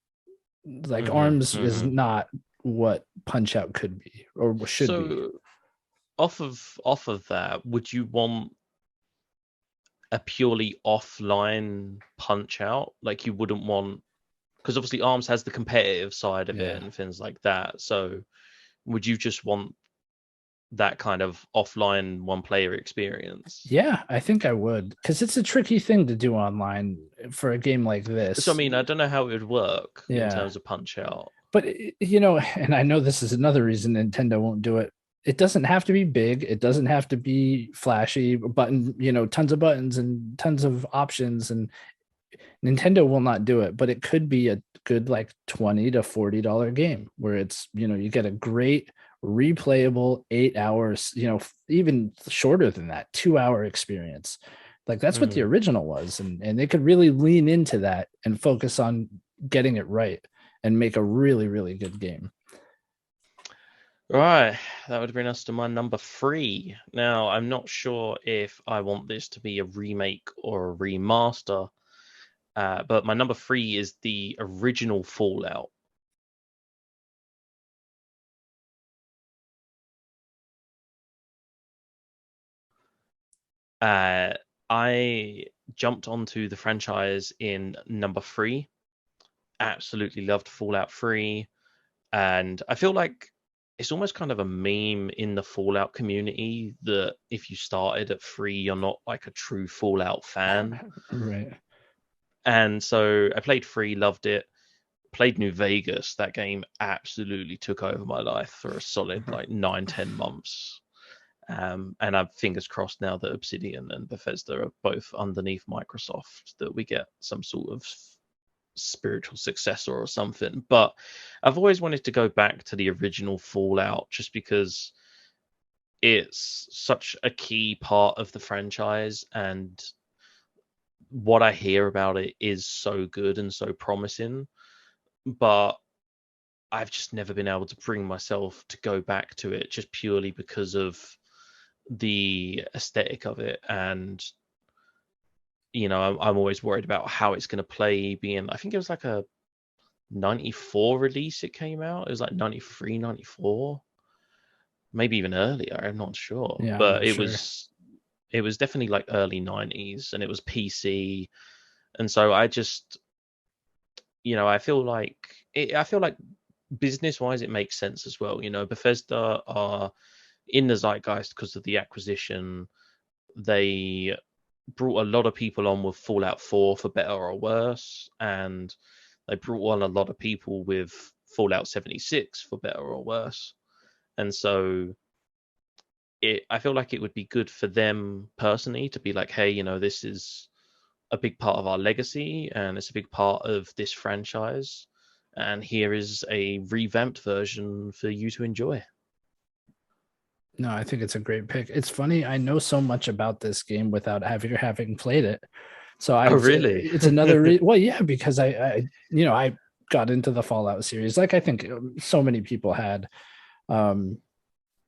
Like, ARMS is not what Punch-Out could be or should be.
Off of that, would you want a purely offline Punch-Out? Like, you wouldn't want, because obviously ARMS has the competitive side of it and things like that. So would you just want that kind of offline one-player experience?
Yeah, I think I would, because it's a tricky thing to do online for a game like this.
So, I mean, I don't know how it would work in terms of Punch-Out.
But, and I know this is another reason Nintendo won't do it. It doesn't have to be big. It doesn't have to be flashy, tons of buttons and tons of options. And Nintendo will not do it, but it could be a good like $20 to $40 game where it's, you get a great replayable 8 hours, even shorter than that, 2-hour experience. Like, that's what the original was. And they could really lean into that and focus on getting it right and make a really, really good game.
Right, that would bring us to my number 3. Now, I'm not sure if I want this to be a remake or a remaster, but my number 3 is the original Fallout. I jumped onto the franchise in number 3. Absolutely loved Fallout 3, and I feel like it's almost kind of a meme in the Fallout community that if you started at 3, you're not like a true Fallout fan.
Right.
And so I played 3, loved it. Played New Vegas. That game absolutely took over my life for a solid like 9-10 months. And I'm fingers crossed now that Obsidian and Bethesda are both underneath Microsoft, that we get some sort of spiritual successor or something. But I've always wanted to go back to the original Fallout just because it's such a key part of the franchise, and what I hear about it is so good and so promising, but I've just never been able to bring myself to go back to it just purely because of the aesthetic of it. And I'm always worried about how it's going to play, being, I think it was like a 94 release it came out. It was like 93, 94, maybe even earlier. I'm not sure. Yeah, but it was definitely like early 90s, and it was PC. And so I just, I feel like business wise, it makes sense as well. Bethesda are in the zeitgeist because of the acquisition. They brought a lot of people on with Fallout 4 for better or worse, and they brought on a lot of people with Fallout 76 for better or worse. And so I feel like it would be good for them personally to be like, hey, this is a big part of our legacy and it's a big part of this franchise, and here is a revamped version for you to enjoy.
No, I think it's a great pick. It's funny, I know so much about this game without having played it. So
really?
It's another well, yeah, because I got into the Fallout series like I think so many people had.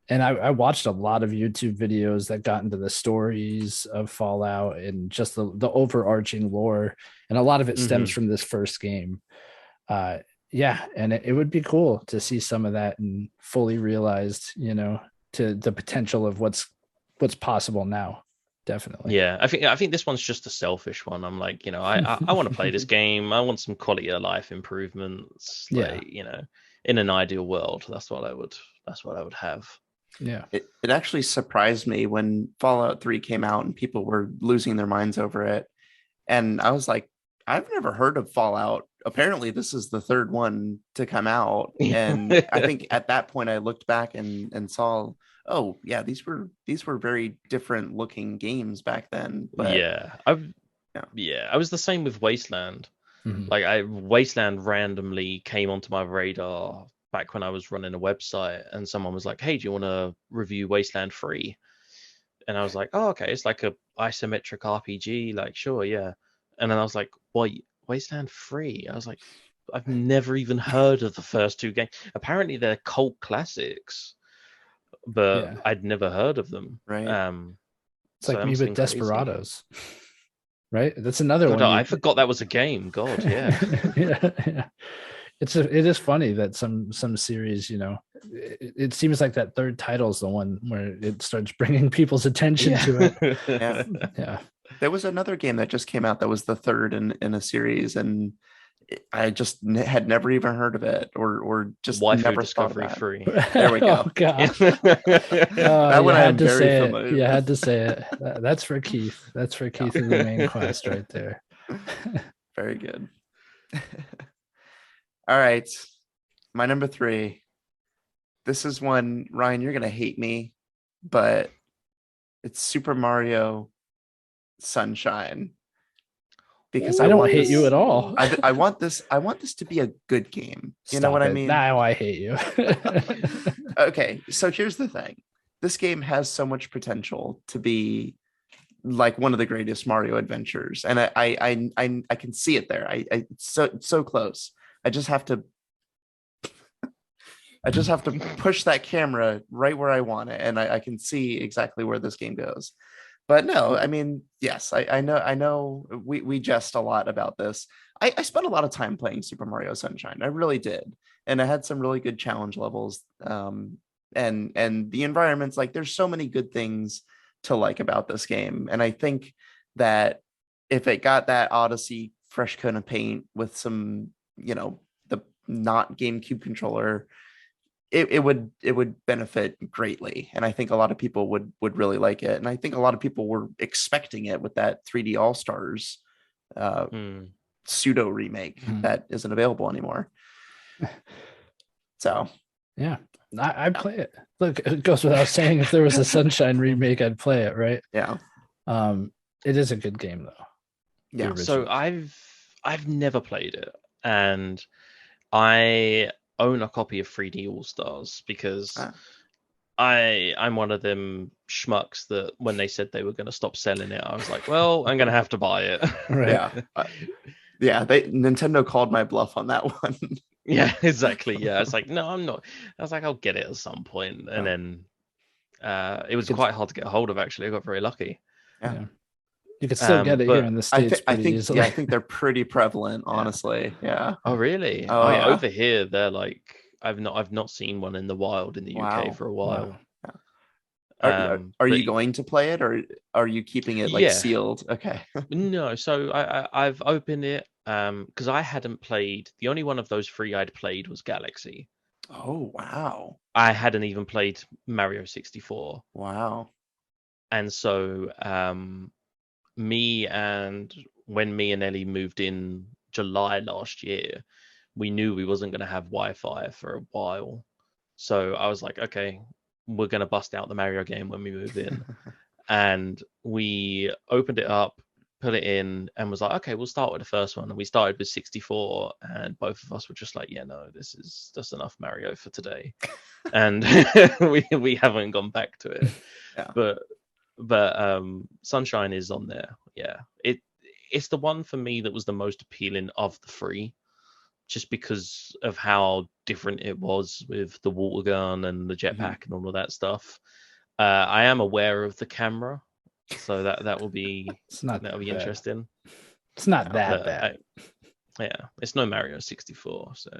And I watched a lot of YouTube videos that got into the stories of Fallout and just the overarching lore, and a lot of it stems from this first game. And it would be cool to see some of that and fully realized, to the potential of what's possible now. definitely.
Yeah, I think this one's just a selfish one. I'm like, I want to play this game. I want some quality of life improvements.
Yeah.
Like, in an ideal world, that's what I would have.
Yeah.
It actually surprised me when Fallout 3 came out and people were losing their minds over it. And I was like, I've never heard of Fallout. Apparently, this is the third one to come out. And I think at that point I looked back and saw, oh yeah, these were very different looking games back then. But
I was the same with Wasteland.
Mhm.
Like Wasteland randomly came onto my radar back when I was running a website, and someone was like, "Hey, do you want to review Wasteland 3?" And I was like, "Oh, okay, it's like a isometric RPG." Like, sure, yeah. And then I was like, "What? Wasteland 3?" I was like, "I've never even heard of the first two games. Apparently, they're cult classics, but I'd never heard of them."
Right.
It's like me with Desperados. Right, that's another one.
I forgot that was a game. God, yeah.
yeah. It is funny that some series, it seems like that third title is the one where it starts bringing people's attention to it.
Yeah. There was another game that just came out that was the third in a series, and I just had never even heard of it, or just never
Discovery
thought
Free.
There we go.
Oh, God.
That one I'm very familiar.
You had to say it. That's for Keith. That's for Keith in the main quest right there.
Very good. All right, my number 3. This is one, Ryan, you're gonna hate me, but it's Super Mario Sunshine. Because
I don't hate you at all.
I want this to be a good game. You know what I mean?
Now I hate you.
Okay, so here's the thing. This game has so much potential to be like one of the greatest Mario adventures, and I can see it there. It's so close. I just have to push that camera right where I want it, and I can see exactly where this game goes. But no, I mean, yes, I know we jest a lot about this. I spent a lot of time playing Super Mario Sunshine. I really did. And I had some really good challenge levels. And the environments, like there's so many good things to like about this game. And I think that if it got that Odyssey fresh coat of paint with some, the not GameCube controller, it would benefit greatly, and I think a lot of people would really like it, and I think a lot of people were expecting it with that 3D All Stars pseudo remake that isn't available anymore. So
yeah, I'd play it. Look, it goes without saying, if there was a Sunshine remake, I'd play it, right?
Yeah.
It is a good game though.
Yeah.
So I've never played it, and I own a copy of 3D All Stars because I'm one of them schmucks that when they said they were going to stop selling it, I was like, well, I'm going to have to buy it.
Right.
Yeah. Nintendo called my bluff on that one.
Yeah, exactly. Yeah, it's like, no, I'm not. I was like, I'll get it at some point, and then it was quite hard to get a hold of. Actually, I got very lucky.
Yeah. You can still get it here in the States easily.
I think they're pretty prevalent, honestly. Yeah.
Oh, really?
Oh, yeah.
Over here, they're like, I've not seen one in the wild in the UK for a while.
Wow. Are you going to play it, or are you keeping it sealed? Okay.
No, so I've opened it because I hadn't played. The only one of those 3 I'd played was Galaxy.
Oh, wow.
I hadn't even played Mario 64.
Wow.
And so when me and Ellie moved in July last year, we knew we wasn't going to have Wi-Fi for a while. So I was like, okay, we're going to bust out the Mario game when we move in. And we opened it up, put it in, and was like, okay, we'll start with the first one. And we started with 64, and both of us were just like, yeah, no, that's enough Mario for today. And we haven't gone back to it.
Yeah.
But Sunshine is on there. Yeah, it's the one for me that was the most appealing of the 3, just because of how different it was with the water gun and the jetpack and all of that stuff. I am aware of the camera, so that will be that'll be interesting.
It's not that bad.
Yeah, it's no Mario 64, so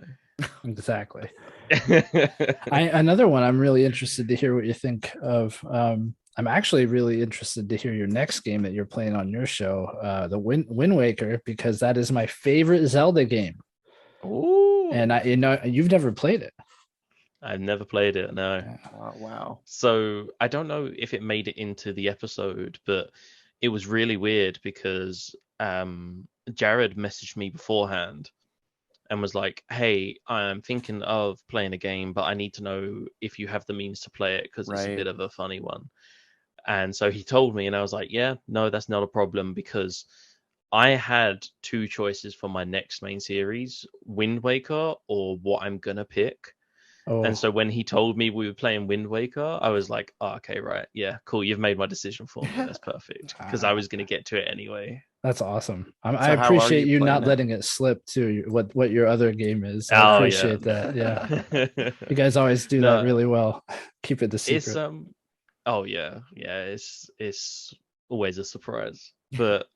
exactly. Another one I'm really interested to hear what you think of. I'm actually really interested to hear your next game that you're playing on your show, the Wind Waker, because that is my favorite Zelda game.
Oh,
and you've never played it.
I've never played it, no.
Oh, wow.
So I don't know if it made it into the episode, but it was really weird because Jared messaged me beforehand and was like, hey, I'm thinking of playing a game, but I need to know if you have the means to play it because it's a bit of a funny one. And so he told me, and I was like, yeah, no, that's not a problem, because I had two choices for my next main series, Wind Waker or what I'm going to pick. And so when he told me we were playing Wind Waker, I was like, oh, okay, right. Yeah, cool. You've made my decision for me. That's perfect. Because I was going to get to it anyway.
That's awesome. I appreciate you not letting it slip too, what your other game is. I appreciate that. Yeah. You guys always do that really well. Keep it the secret.
It's, oh, yeah. Yeah, it's always a surprise. But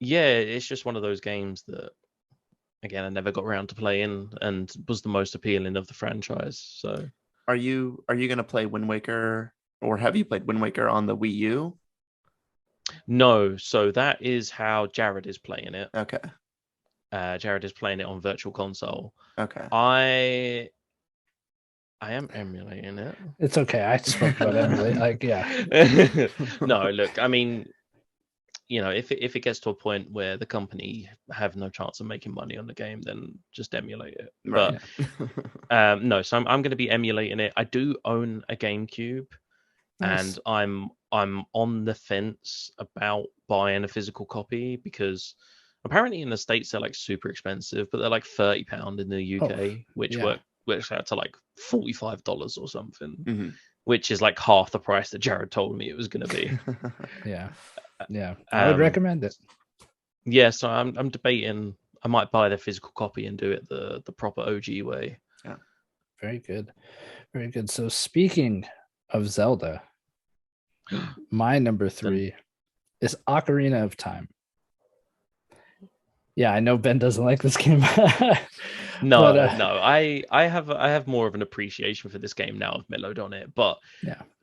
yeah, it's just one of those games that, again, I never got around to playing and was the most appealing of the franchise. So,
are you going to play Wind Waker, or have you played Wind Waker on the Wii U?
No, so that is how Jared is playing it.
Okay.
Jared is playing it on Virtual Console.
Okay.
I am emulating it.
It's okay. I spoke about emulate. Like, yeah.
No, look, I mean, if it gets to a point where the company have no chance of making money on the game, then just emulate it.
Right.
But no, so I'm going to be emulating it. I do own a GameCube, nice. And I'm on the fence about buying a physical copy because apparently in the States they're like super expensive, but they're like £30 in the UK, which works out to like $45 or something, which is like half the price that Jared told me it was going to be.
Yeah, I would recommend it.
Yeah, so I'm debating. I might buy the physical copy and do it the proper OG way.
Yeah,
very good, very good. So speaking of Zelda, my number 3 is Ocarina of Time. Yeah, I know Ben doesn't like this game.
No, I have more of an appreciation for this game now. I've mellowed on it, but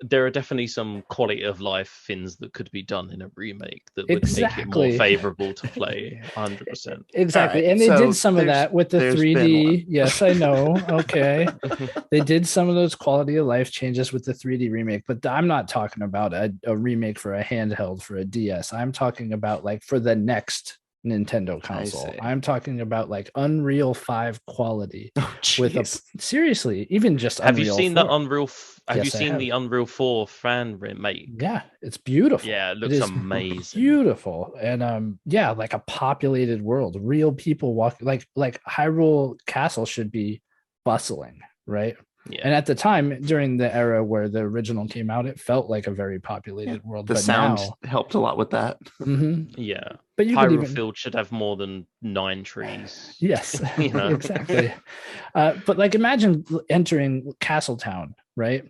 there are definitely some quality of life things that could be done in a remake that would make it more favorable to play. 100%.
Exactly, right. And they did some of that with the 3D. Yes, I know. Okay, they did some of those quality of life changes with the 3D remake, but I'm not talking about a remake for a handheld for a DS. I'm talking about like for the next Nintendo console. I'm talking about like Unreal 5 quality with seriously, even just
have
Unreal
you seen
4.
the Unreal have you seen the Unreal 4 fan remake?
Yeah, it's beautiful.
Yeah, it looks amazing.
Beautiful. And like a populated world, real people walking, like Hyrule Castle should be bustling, right? Yeah. And at the time, during the era where the original came out, it felt like a very populated world.
The sound helped a lot with that.
Yeah,
but
Hyrule Field should have more than 9 trees.
Yes, exactly. But like, imagine entering Castletown, right?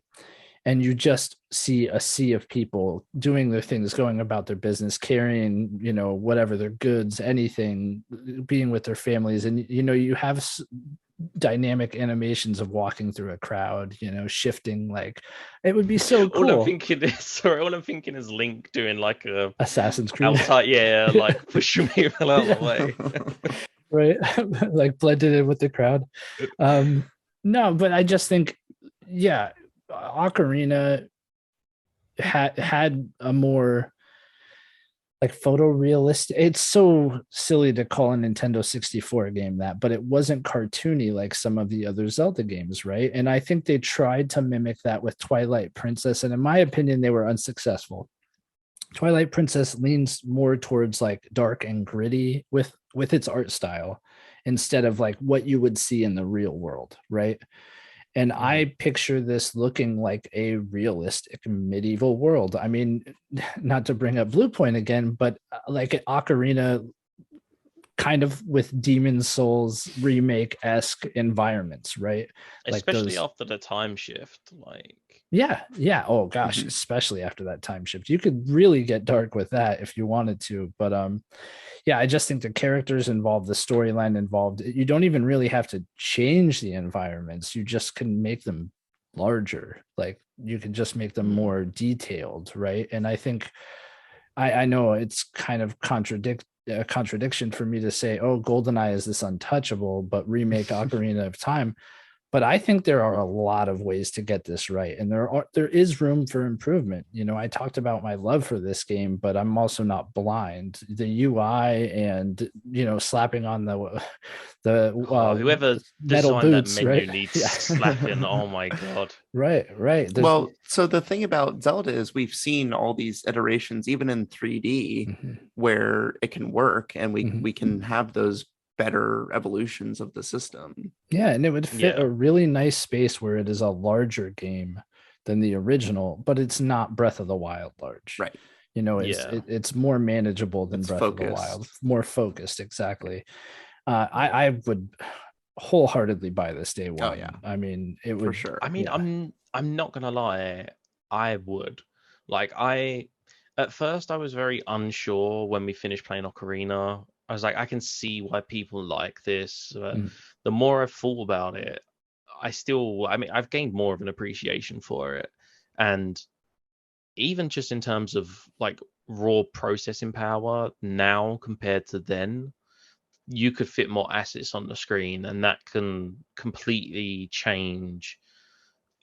And you just see a sea of people doing their things, going about their business, carrying, whatever their goods, anything, being with their families, and you have dynamic animations of walking through a crowd, shifting. Like, it would be so cool.
All I'm thinking is Link doing like a
Assassin's Creed
outside, like pushing people out of the way.
Right. Like blended in with the crowd. No, but I just think Ocarina had a more like photorealistic. It's so silly to call a Nintendo 64 game that, but it wasn't cartoony like some of the other Zelda games, right? And I think they tried to mimic that with Twilight Princess, and in my opinion, they were unsuccessful. Twilight Princess leans more towards like dark and gritty with its art style instead of like what you would see in the real world, right? And I picture this looking like a realistic medieval world. I mean, not to bring up Blue Point again, but like an Ocarina kind of with Demon Souls remake-esque environments, right?
Especially after the time shift.
Yeah. Oh gosh, especially after that time shift. You could really get dark with that if you wanted to. But I just think the characters involved, the storyline involved, you don't even really have to change the environments. You just can make them larger. Like you can just make them more detailed, right? And I think I know it's kind of a contradiction for me to say, oh, GoldenEye is this untouchable, but Remake Ocarina of Time. But I think there are a lot of ways to get this right, and there is room for improvement. You know, I talked about my love for this game, but I'm also not blind. The UI and, you know, slapping on the
whoever
metal
designed
boots,
that menu
right?
needs slapping. Oh my god!
Right.
Well, so the thing about Zelda is we've seen all these iterations, even in 3D, where it can work, and we can have those better evolutions of the system.
Yeah, and it would fit a really nice space where it is a larger game than the original, but it's not Breath of the Wild large.
Right.
You know, it's more manageable than Breath of the Wild, more focused. Exactly. I would wholeheartedly buy this day one.
Oh yeah.
I mean, it would
for sure.
I mean, I'm not gonna lie, I would. Like at first I was very unsure when we finished playing Ocarina. I was like, I can see why people like this. The more I've thought about it, I've gained more of an appreciation for it. And even just in terms of like raw processing power now compared to then, you could fit more assets on the screen, and that can completely change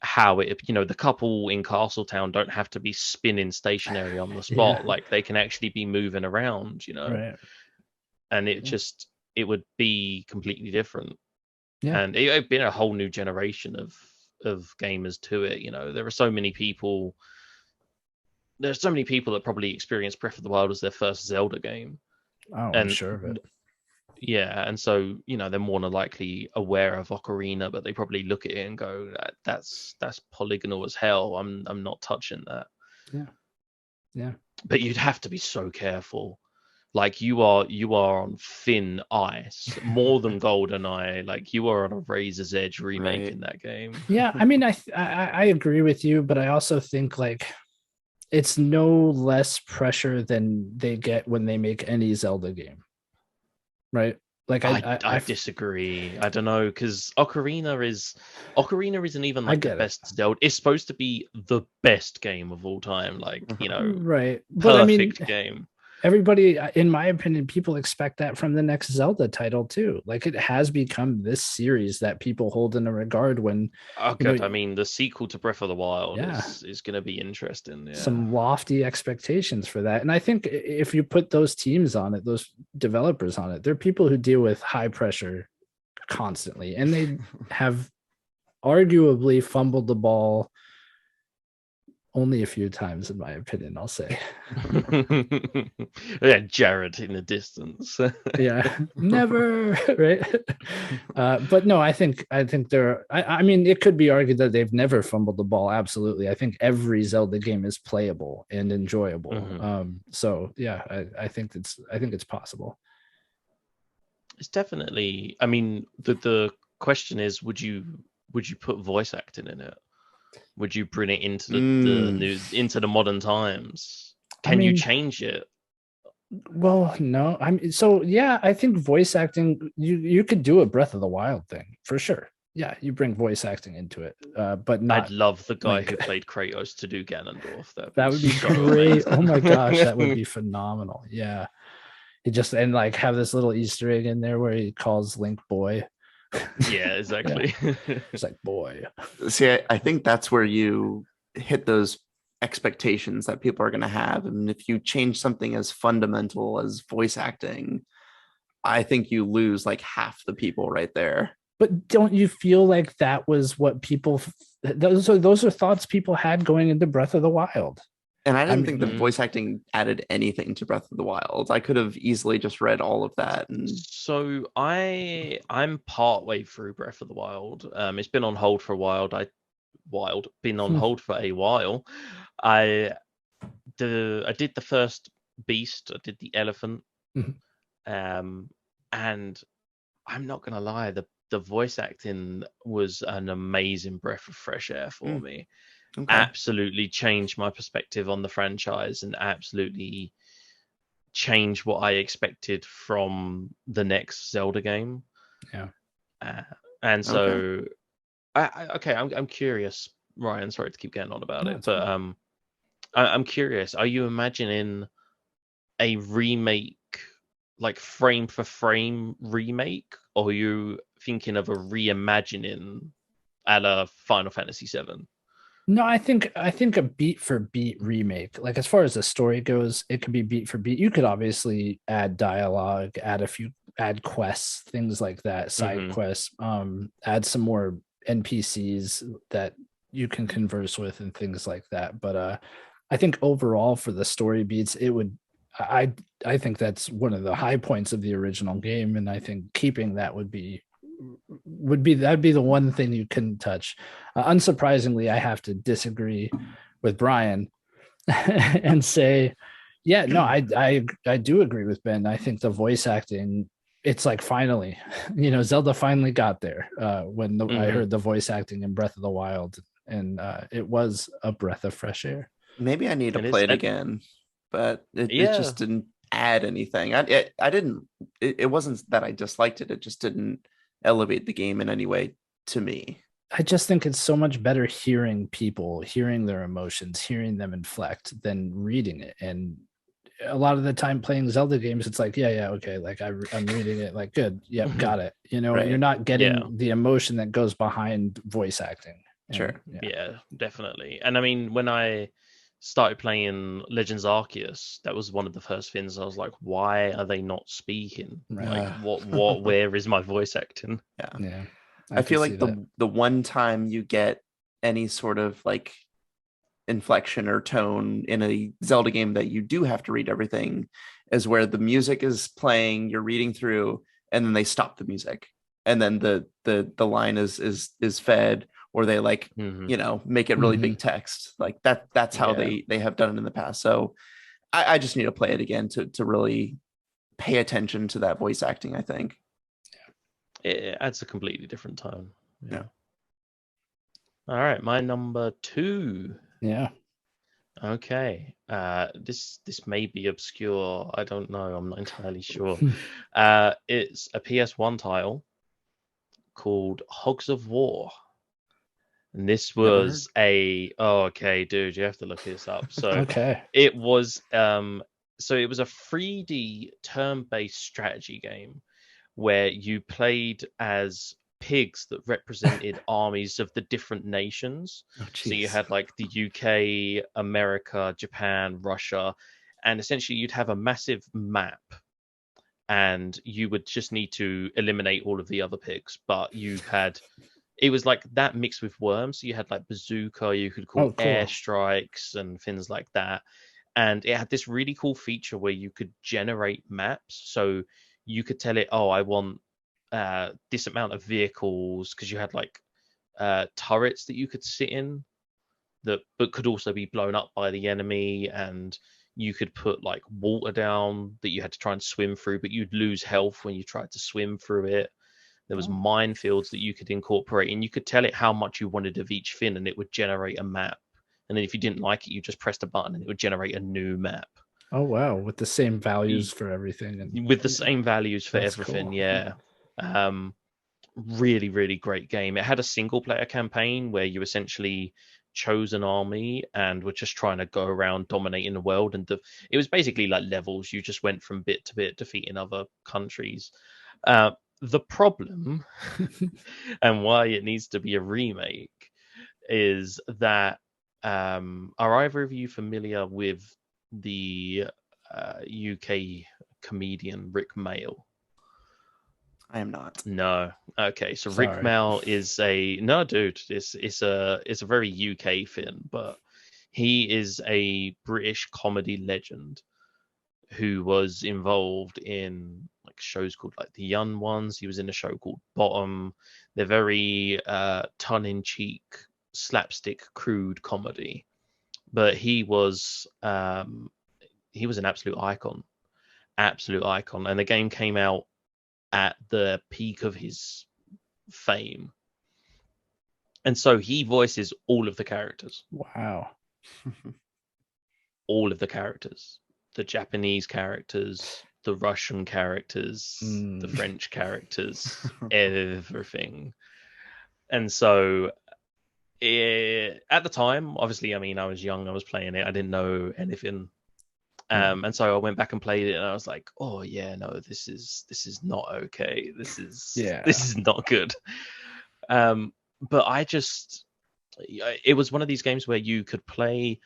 how it, you know, the couple in Castletown don't have to be spinning stationary on the spot. Like they can actually be moving around, you know.
Right.
And it would be completely different.
Yeah.
And it'd been a whole new generation of gamers to it. You know, there are so many people. There's so many people that probably experienced Breath of the Wild as their first Zelda game.
Oh, I'm sure of it.
Yeah, and so, you know, they're more than likely aware of Ocarina, but they probably look at it and go, "That's polygonal as hell. I'm not touching that."
Yeah.
But you'd have to be so careful. Like you are on thin ice, more than GoldenEye. Like you are on a razor's edge remaking that game.
Yeah, I mean, I agree with you, but I also think like it's no less pressure than they get when they make any Zelda game, right? Like
I disagree. I don't know, because Ocarina isn't even like the best Zelda. It's supposed to be the best game of all time, like, you know,
right?
But perfect game.
Everybody, in my opinion, people expect that from the next Zelda title too. Like it has become this series that people hold in a regard when.
Okay, you know, I mean, the sequel to Breath of the Wild is going to be interesting. Yeah.
Some lofty expectations for that, and I think if you put those teams on it, those developers on it, they're people who deal with high pressure constantly, and they have arguably fumbled the ball only a few times, in my opinion, I'll say.
Yeah, Jared in the distance.
Yeah, never, right? But no, I think I mean, it could be argued that they've never fumbled the ball. Absolutely. I think every Zelda game is playable and enjoyable. So yeah, I think it's possible.
It's definitely, I mean, the question is, would you put voice acting in it? Would you bring it into into the modern times? Can you change it?
Well, no. I mean, so yeah, I think voice acting, you could do a Breath of the Wild thing for sure. Yeah, you bring voice acting into it, but not.
I'd love the guy who played Kratos to do Ganondorf.
That would be so great. Oh my gosh, that would be phenomenal. Yeah, he just and like have this little Easter egg in there where he calls Link boy.
Yeah, exactly.
It's like, boy.
See, I think that's where you hit those expectations that people are going to have. And if you change something as fundamental as voice acting, I think you lose like half the people right there.
But don't you feel like that was what people, those are thoughts people had going into Breath of the Wild?
And I didn't think the voice acting added anything to Breath of the Wild. I could have easily just read all of that. And
so I'm partway through Breath of the Wild. It's been on hold for a while. Been on hold for a while. I did the first beast. I did the elephant. And I'm not gonna lie, the voice acting was an amazing breath of fresh air for me. Okay. Absolutely changed my perspective on the franchise and absolutely changed what I expected from the next Zelda game.
Yeah.
And so, I'm curious. Ryan, sorry to keep getting on about it,
it's
but I'm curious. Are you imagining a remake, like frame for frame remake, or are you thinking of a reimagining a la Final Fantasy VII?
No, I think a beat for beat remake. Like as far as the story goes, it could be beat for beat. You could obviously add dialogue, add quests, things like that, side quests, add some more NPCs that you can converse with and things like that. But I think overall for the story beats, it would I think that's one of the high points of the original game, and I think keeping that would be that'd be the one thing you couldn't touch. Unsurprisingly, I have to disagree with Brian and say, yeah, no, I do agree with Ben. I think the voice acting, it's like finally, Zelda finally got there when I heard the voice acting in Breath of the Wild, and it was a breath of fresh air.
Maybe I need to play it again, but it just didn't add anything. I didn't. It wasn't that I disliked it. It just didn't elevate the game in any way to me.
I just think it's so much better hearing people, hearing their emotions, hearing them inflect than reading it. And a lot of the time playing Zelda games, it's like, yeah, okay, like I'm reading it, like good, yep, got it. Right. You're not getting the emotion that goes behind voice acting.
Sure.
Yeah, definitely. And I mean, when I started playing Legends Arceus, that was one of the first things I was like, why are they not speaking? Like what where is my voice acting?
Yeah.
I feel like the one time you get any sort of like inflection or tone in a Zelda game that you do have to read everything is where the music is playing, you're reading through, and then they stop the music, and then the line is fed, or they like make it really big text. Like that's how they have done it in the past. So I just need to play it again to really pay attention to that voice acting, I think.
It adds a completely different tone. Yeah. All right, my number 2.
Yeah.
Okay. This may be obscure. I don't know. I'm not entirely sure. It's a PS1 title called Hogs of War. And this was okay, dude, you have to look this up. So it was it was a 3D turn-based strategy game where you played as pigs that represented armies of the different nations. So you had like the UK, America, Japan, Russia, and essentially you'd have a massive map and you would just need to eliminate all of the other pigs. But it was like that mixed with worms. So you had like bazooka, you could call airstrikes and things like that. And it had this really cool feature where you could generate maps. So you could tell it, I want this amount of vehicles, because you had like turrets that you could sit in but could also be blown up by the enemy, and you could put like water down that you had to try and swim through, but you'd lose health when you tried to swim through it. There was minefields that you could incorporate, and you could tell it how much you wanted of each thing, and it would generate a map. And then if you didn't like it, you just pressed a button and it would generate a new map.
Oh wow, with the same values for everything.
With the same values for everything, cool. Yeah. Really, really great game. It had a single player campaign where you essentially chose an army and were just trying to go around dominating the world. And it was basically like levels. You just went from bit to bit, defeating other countries. The problem and why it needs to be a remake is that are either of you familiar with the UK comedian Rick Mail?
I am not.
No. Okay, so sorry. Rick Mail is it's a very UK thing, but he is a British comedy legend who was involved in like shows called like The Young Ones. He was in a show called Bottom. They're very tongue-in-cheek, slapstick, crude comedy. But he was an absolute icon. And the game came out at the peak of his fame. And so he voices all of the characters.
Wow.
All of the characters. The Japanese characters, the Russian characters, the French characters, everything. And so At the time, obviously, I mean, I was young, I was playing it, I didn't know anything. And so I went back and played it, and I was like, "Oh yeah, no, this is not okay. This is not good." But it was one of these games where you could play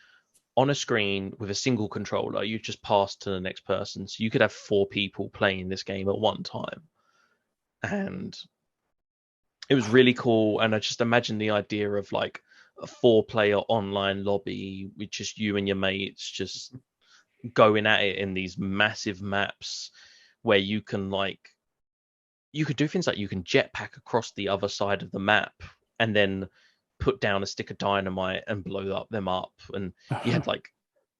on a screen with a single controller. You just pass to the next person, so you could have 4 people playing this game at one time, and it was really cool. And I just imagine the idea of like a 4-player online lobby with just you and your mates just going at it in these massive maps where you could do things like you can jetpack across the other side of the map and then put down a stick of dynamite and blow them up. And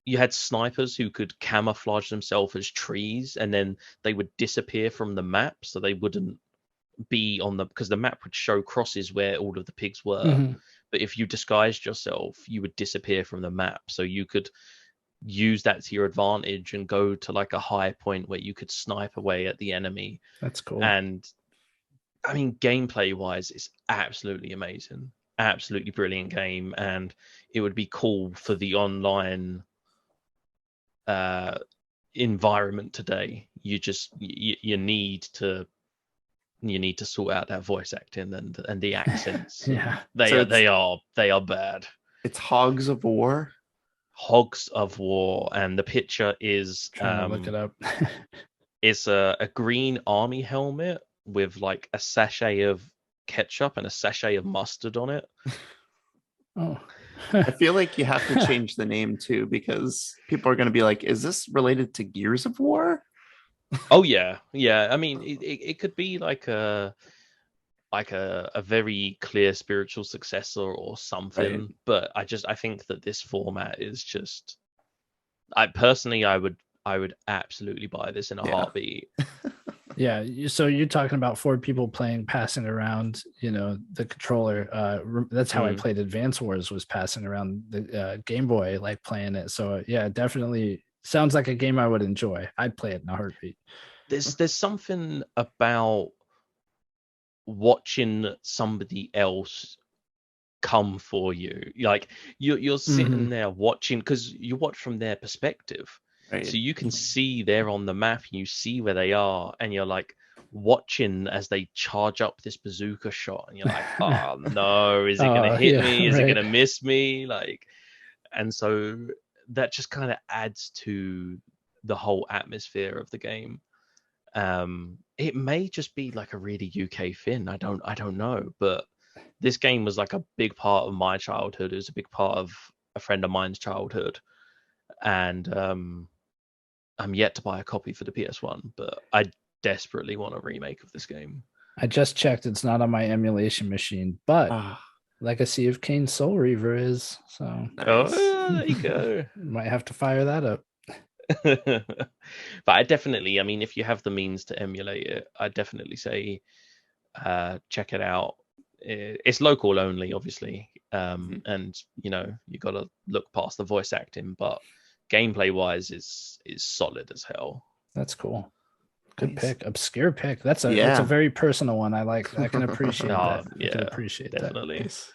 you had snipers who could camouflage themselves as trees, and then they would disappear from the map, so they wouldn't be because the map would show crosses where all of the pigs were. But if you disguised yourself, you would disappear from the map, so you could use that to your advantage and go to like a high point where you could snipe away at the enemy.
That's cool.
And I mean, gameplay wise, it's absolutely amazing, absolutely brilliant game. And it would be cool for the online environment today. You need to sort out that voice acting and the accents. They are bad.
It's Hogs of War.
Hogs of War, and the picture is
trying to look it up.
It's a green army helmet with like a sachet of ketchup and a sachet of mustard on it.
Oh.
I feel like you have to change the name too, because people are going to be like, is this related to Gears of War?
Oh yeah. I mean, it could be like a very clear spiritual successor or something, right. But I think that this format is just, I would absolutely buy this in a heartbeat.
Yeah, so you're talking about 4 people passing around, the controller. That's how I played Advance Wars, was passing around the Game Boy, like playing it. So yeah, definitely sounds like a game I would enjoy. I'd play it in a heartbeat.
There's something about watching somebody else come for you, like you're sitting there watching, because you watch from their perspective, right? So you can see they're on the map and you see where they are, and you're like watching as they charge up this bazooka shot, and you're like, oh no, is it gonna hit me? Is it gonna miss me? Like, and so that just kind of adds to the whole atmosphere of the game. It may just be like a really UK thing. I don't know, but this game was like a big part of my childhood. It was a big part of a friend of mine's childhood, and I'm yet to buy a copy for the PS1, but I desperately want a remake of this game.
I just checked; it's not on my emulation machine, but Legacy of Kain Soul Reaver is. So
nice.
There you go.
Might have to fire that up.
But I definitely, I mean, if you have the means to emulate it, I definitely say check it out. It's local only, obviously, and you got to look past the voice acting, but gameplay wise is solid as hell.
That's cool. Good pick. Obscure pick. That's a very personal one. I can appreciate that.
Yeah,
I can appreciate
definitely.
That. Nice.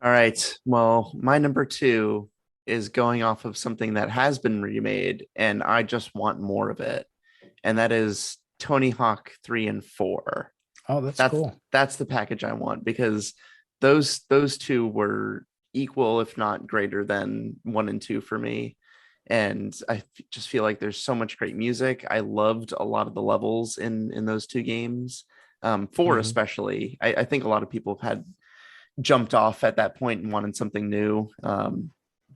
All right, well, my number 2 is going off of something that has been remade, and I just want more of it. And that is Tony Hawk 3 and 4.
Oh, that's cool.
That's the package I want, because those 2 were equal, if not greater than 1 and 2 for me. And I just feel like there's so much great music. I loved a lot of the levels in those 2 games. 4 especially. I think a lot of people had jumped off at that point and wanted something new.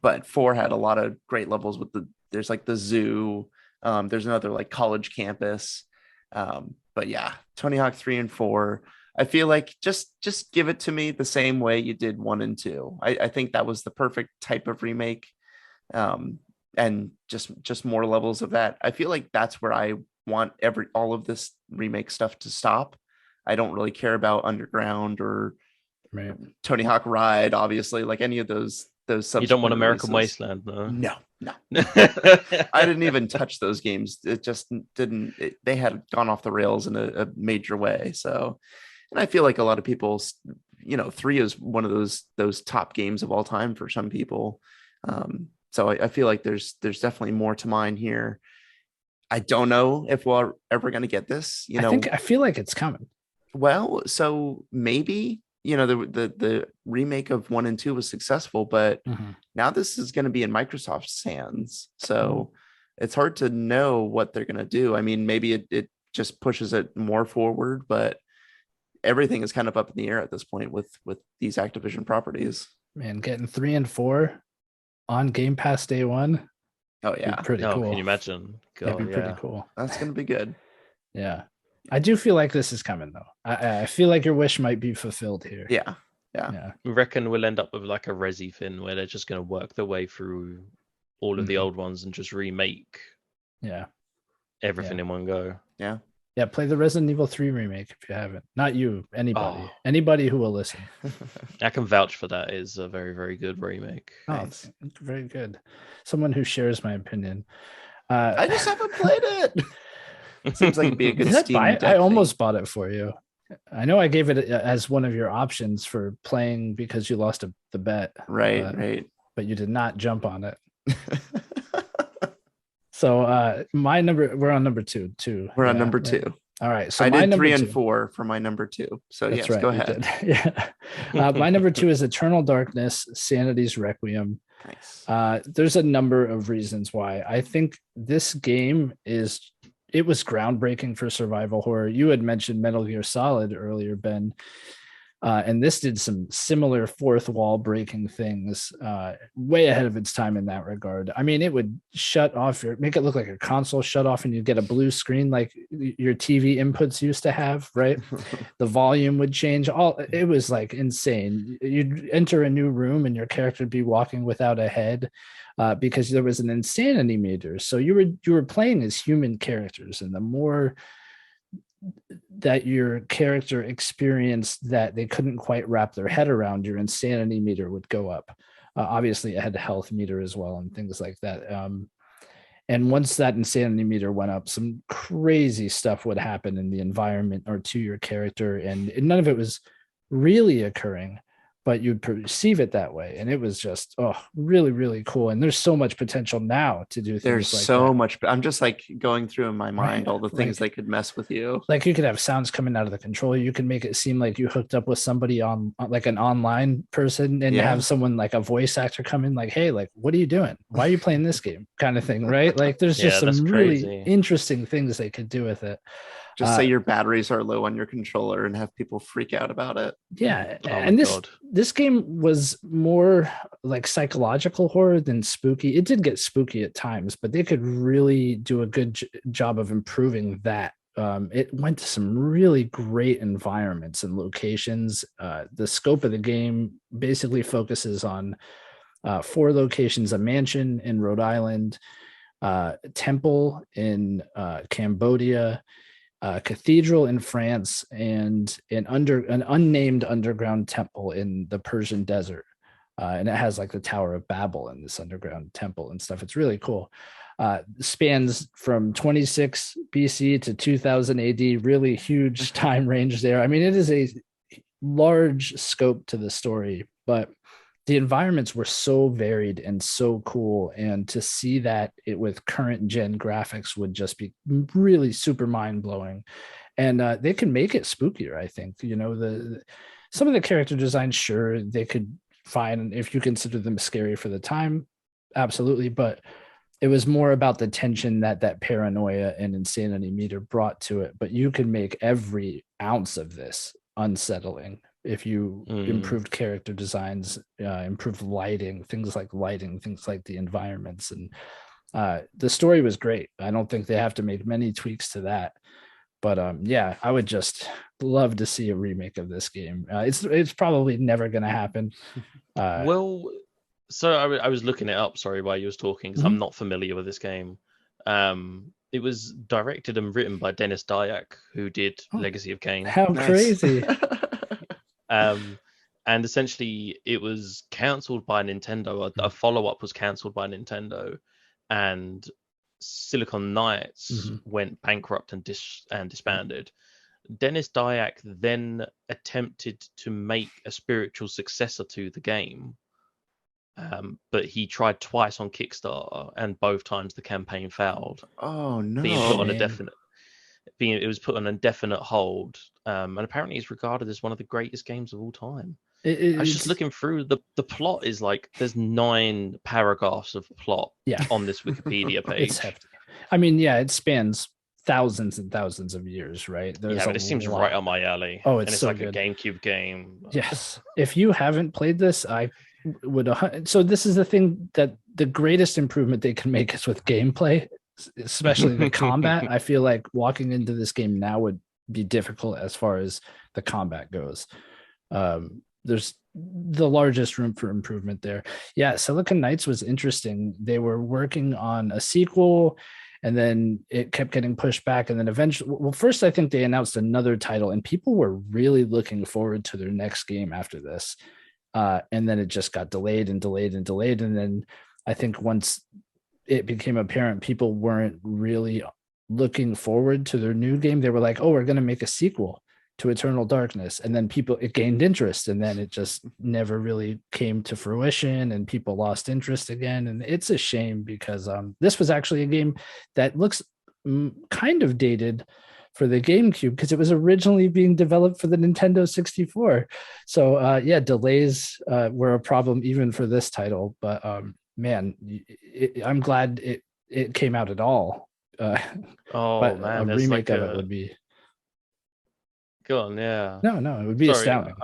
But 4 had a lot of great levels with there's like the zoo. There's another like college campus. But yeah, Tony Hawk 3 and 4. I feel like just give it to me the same way you did 1 and 2. I think that was the perfect type of remake. And just more levels of that. I feel like that's where I want all of this remake stuff to stop. I don't really care about Underground or Tony Hawk Ride, obviously, like any of those.
You don't want American Wasteland, though.
No. I didn't even touch those games. It just didn't. They had gone off the rails in a major way. So, and I feel like a lot of people 3 is one of those top games of all time for some people. So I feel like there's definitely more to mine here. I don't know if we're ever going to get this.
I feel like it's coming.
Well, so maybe, the remake of 1 and 2 was successful, but now this is going to be in Microsoft's hands. So it's hard to know what they're going to do. I mean, maybe it just pushes it more forward, but everything is kind of up in the air at this point with these Activision properties.
Man, getting 3 and 4 on Game Pass day one.
Oh yeah,
pretty cool.
Can you imagine?
That'd be pretty cool.
That's gonna be good.
Yeah, I do feel like this is coming though. I feel like your wish might be fulfilled here.
Yeah.
We reckon we'll end up with like a Resi thing where they're just going to work their way through all of the old ones and just remake. Everything in one go.
Yeah, play the Resident Evil 3 remake if you haven't. Not you, anybody who will listen.
I can vouch for that. It's a very, very good remake.
It's very good. Someone who shares my opinion.
I just haven't played it. Seems like it'd be a good Steam Deck
I almost bought it for you. I know I gave it as one of your options for playing because you lost the bet.
Right.
But you did not jump on it. So we're on number 2 too.
We're on number 2.
All right. So
I did 3 and 4 for my number 2. So
That's
yes,
right,
go ahead.
My number 2 is Eternal Darkness, Sanity's Requiem.
Nice.
There's a number of reasons why. I think this game it was groundbreaking for survival horror. You had mentioned Metal Gear Solid earlier, Ben. And this did some similar fourth wall breaking things, way ahead of its time in that regard. I mean, it would make it look like your console shut off and you get a blue screen like your TV inputs used to have, right? The volume would change. It was like insane. You'd enter a new room and your character would be walking without a head because there was an insanity meter. So you were playing as human characters, and the more that your character experienced that they couldn't quite wrap their head around, your insanity meter would go up. Obviously, it had a health meter as well and things like that. And once that insanity meter went up, some crazy stuff would happen in the environment or to your character, and none of it was really occurring, but you'd perceive it that way. And it was just, really, really cool. And there's so much potential now to do things
there's
like
so
that.
much. I'm just like going through in my mind all the things they could mess with you.
Like you could have sounds coming out of the controller. You can make it seem like you hooked up with somebody on like an online person, and have someone like a voice actor come in like, hey, like, what are you doing? Why are you playing this game? Kind of thing, right? Like there's just some really interesting things they could do with it.
Just say your batteries are low on your controller and have people freak out about it.
Yeah. And this game was more like psychological horror than spooky. It did get spooky at times, but they could really do a good job of improving that. It went to some really great environments and locations. The scope of the game basically focuses on 4 locations: a mansion in Rhode Island, a temple in Cambodia, a cathedral in France, and an unnamed underground temple in the Persian desert. And it has like the Tower of Babel in this underground temple and stuff. It's really cool. Spans from 26 BC to 2000 AD, really huge time range there. I mean, it is a large scope to the story, but the environments were so varied and so cool. And to see that with current gen graphics would just be really super mind blowing. And they can make it spookier, I think. Some of the character designs, sure, they could find if you consider them scary for the time, absolutely. But it was more about the tension that paranoia and insanity meter brought to it. But you can make every ounce of this unsettling if you improved character designs, improved lighting, things like the environments. And the story was great. I don't think they have to make many tweaks to that. But I would just love to see a remake of this game. It's probably never going to happen.
So I was looking it up, sorry, while you was talking, because I'm not familiar with this game. It was directed and written by Dennis Dyack, who did Legacy of Kain.
How crazy.
And essentially it was cancelled by Nintendo. A follow-up was cancelled by Nintendo, and Silicon Knights went bankrupt and disbanded. Dennis Dyack then attempted to make a spiritual successor to the game, but he tried twice on Kickstarter, and both times the campaign failed.
Oh no!
Being put on it was put on a definite hold, and apparently it's regarded as one of the greatest games of all time. I was just looking through the plot is like there's 9 paragraphs of plot on this Wikipedia page.
It's hefty. I mean, yeah, it spans thousands and thousands of years, right?
But it seems right on my alley.
Oh, it's
and it's
so
like
good.
A GameCube game.
Yes. If you haven't played this, I would. So this is the thing that the greatest improvement they can make is with gameplay, especially the combat. I feel like walking into this game now would be difficult as far as the combat goes. There's the largest room for improvement there. Yeah, Silicon Knights was interesting. They were working on a sequel, and then it kept getting pushed back. And then eventually, well, first I think they announced another title, and people were really looking forward to their next game after this. And then it just got delayed and delayed and delayed. And then I think once it became apparent people weren't really looking forward to their new game, they were like, oh, we're going to make a sequel to Eternal Darkness. And then it gained interest, and then it just never really came to fruition, and people lost interest again. And it's a shame because this was actually a game that looks kind of dated for the GameCube because it was originally being developed for the Nintendo 64. So delays were a problem even for this title. But man, I'm glad it came out at all. But
man,
a remake of it would be.
Go on, yeah.
No, it would be astounding.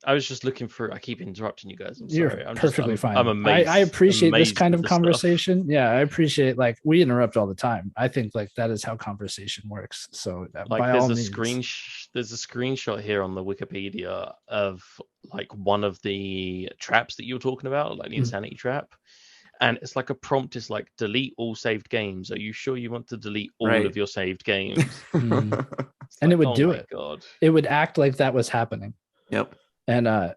I was just looking for. I keep interrupting you guys. I'm
You're
sorry. I'm
perfectly fine.
I'm amazed.
I appreciate this kind of
stuff.
conversation. Yeah, I appreciate we interrupt all the time. I think that is how conversation works. So
there's a screenshot here on the Wikipedia of one of the traps that you were talking about, like the Insanity trap. And it's like a prompt is like delete all saved games. Are you sure you want to delete all of your saved games?
And it would do it. God. It would act like that was happening.
Yep.
And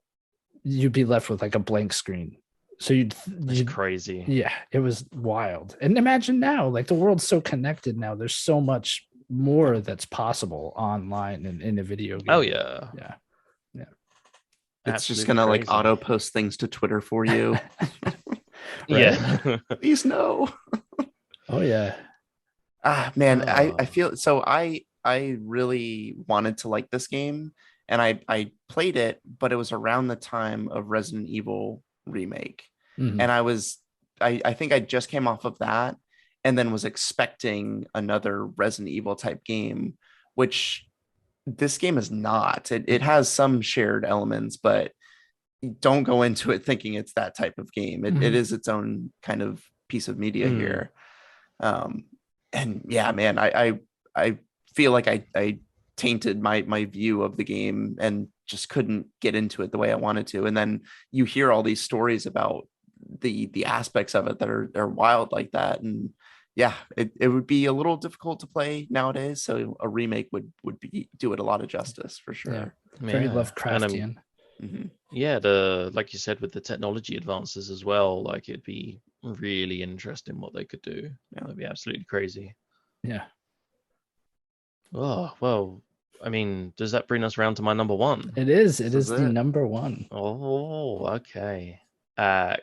you'd be left with a blank screen. So
you'd crazy.
Yeah, it was wild. And imagine now, the world's so connected now. There's so much more that's possible online and in a video game.
Oh yeah.
Yeah.
It's just gonna auto post things to Twitter for you.
Yeah.
Please no.
Oh yeah.
Man, I feel so I really wanted to like this game, and I played it, but it was around the time of Resident Evil Remake.
Mm-hmm.
And I think I just came off of that and then was expecting another Resident Evil type game, which this game is not. It has some shared elements, but don't go into it thinking it's that type of game. It is its own kind of piece of media here. And yeah, man, I feel like I tainted my view of the game and just couldn't get into it the way I wanted to. And then you hear all these stories about the aspects of it that are wild like that. And yeah, it would be a little difficult to play nowadays. So a remake would do it a lot of justice for sure.
Yeah. Very Lovecraftian.
Yeah, like you said, with the technology advances as well, it'd be really interesting what they could do. Yeah. That'd be absolutely crazy.
Yeah.
Oh, well, I mean, does that bring us around to my number one?
It is the number one.
Oh, okay.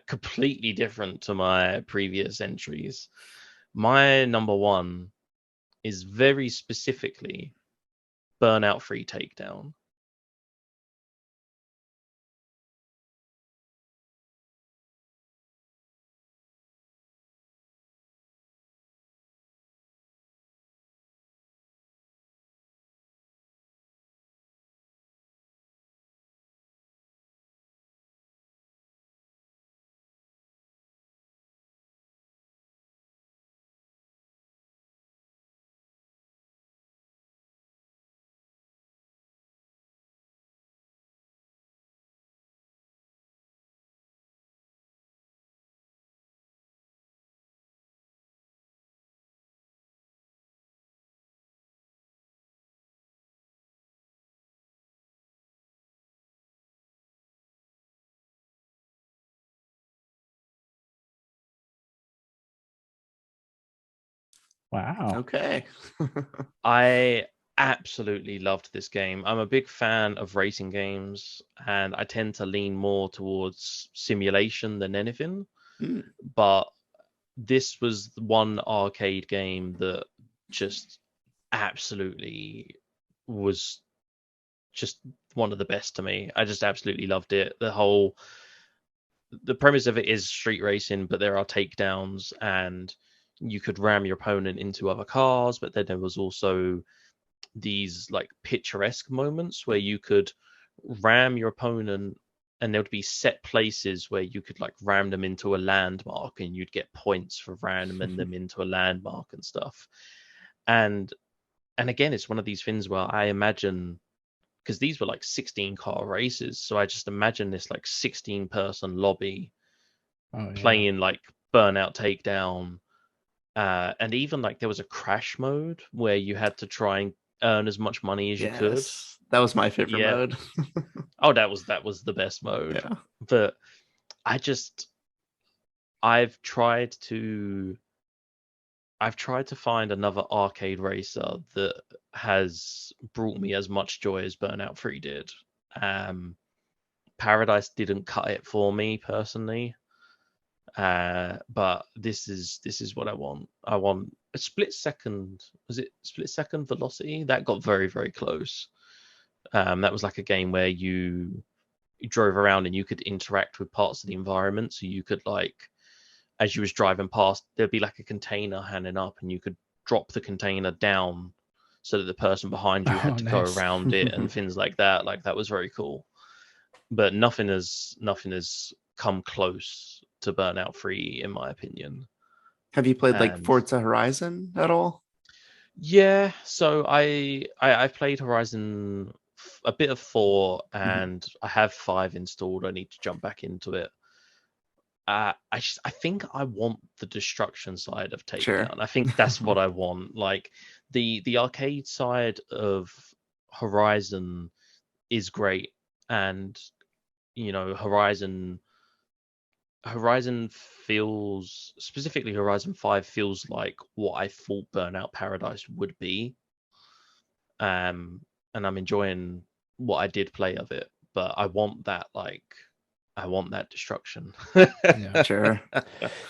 Completely different to my previous entries. My number one is very specifically Burnout 3 Takedown.
Wow.
Okay.
I absolutely loved this game. I'm a big fan of racing games, and I tend to lean more towards simulation than anything. But this was one arcade game that just absolutely was just one of the best to me. I just absolutely loved it. The premise of it is street racing, but there are takedowns, and you could ram your opponent into other cars, but then there was also these like picturesque moments where you could ram your opponent, and there would be set places where you could like ram them into a landmark, and you'd get points for ramming them into a landmark and stuff. And again, it's one of these things where I imagine, because these were like 16 car races, so I just imagine this like 16 person lobby playing like Burnout Takedown, and even like there was a crash mode where you had to try and earn as much money as you could.
That was my favorite mode.
Oh, that was the best mode. Yeah. But I've tried to find another arcade racer that has brought me as much joy as Burnout 3 did. Paradise didn't cut it for me personally. But this is what I want. I want a split second. Was it split second velocity? That got very, very close. That was like a game where you drove around and you could interact with parts of the environment. So you could, like, as you was driving past, there'd be like a container handing up, and you could drop the container down so that the person behind you had to go around it and things like that. Like, that was very cool. But nothing has come close to Burnout 3, in my opinion.
Have you played like Forza Horizon at all?
Yeah, so I played Horizon, a bit of 4, and I have 5 installed. I need to jump back into it. I think I want the destruction side of Takedown. Sure. I think that's what I want. Like the arcade side of Horizon is great, and you know, Horizon feels, specifically Horizon 5 feels like what I thought Burnout Paradise would be. And I'm enjoying what I did play of it, but I want that destruction.
Yeah, sure.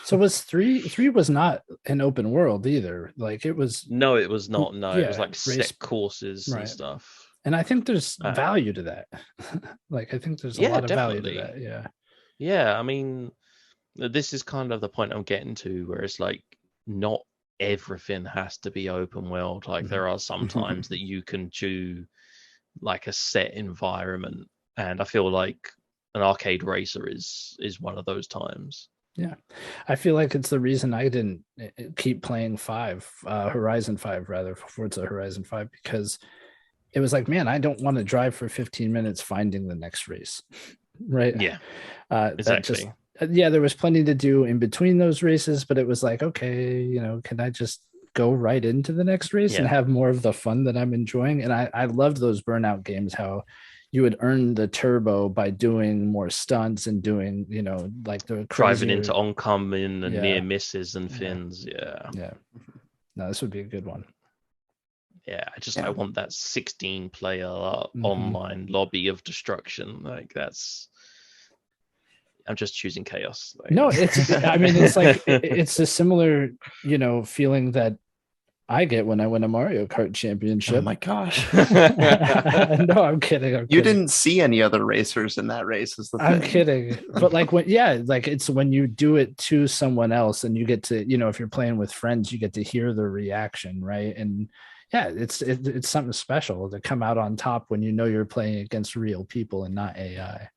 So was 3 was not an open world either. Like it was.
No, it was not. No, it was like set courses and stuff.
And I think there's value to that. Like I think there's a lot of value to that. Yeah.
Yeah, I mean, this is kind of the point I'm getting to, where it's like not everything has to be open world. Like there are some times that you can do like a set environment, and I feel like an arcade racer is one of those times.
Yeah, I feel like it's the reason I didn't keep playing Horizon 5 rather, Forza Horizon 5, because it was like, man, I don't want to drive for 15 minutes finding the next race. Right.
Yeah, exactly.
There was plenty to do in between those races, but it was like, okay, you know, can I just go right into the next race and have more of the fun that I'm enjoying? And I loved those Burnout games, how you would earn the turbo by doing more stunts and doing, you know, like the
driving into oncoming and near misses and things. Yeah.
No, this would be a good one.
Yeah, I want that 16 player online lobby of destruction. Like I'm just choosing chaos. Like,
no, it's like it's a similar, you know, feeling that I get when I win a Mario Kart championship.
Oh my gosh.
No, I'm kidding.
You didn't see any other racers in that race, is the thing.
I'm kidding. But like it's when you do it to someone else and you get to, you know, if you're playing with friends, you get to hear the reaction, right? And yeah, it's something special to come out on top when you know you're playing against real people and not AI.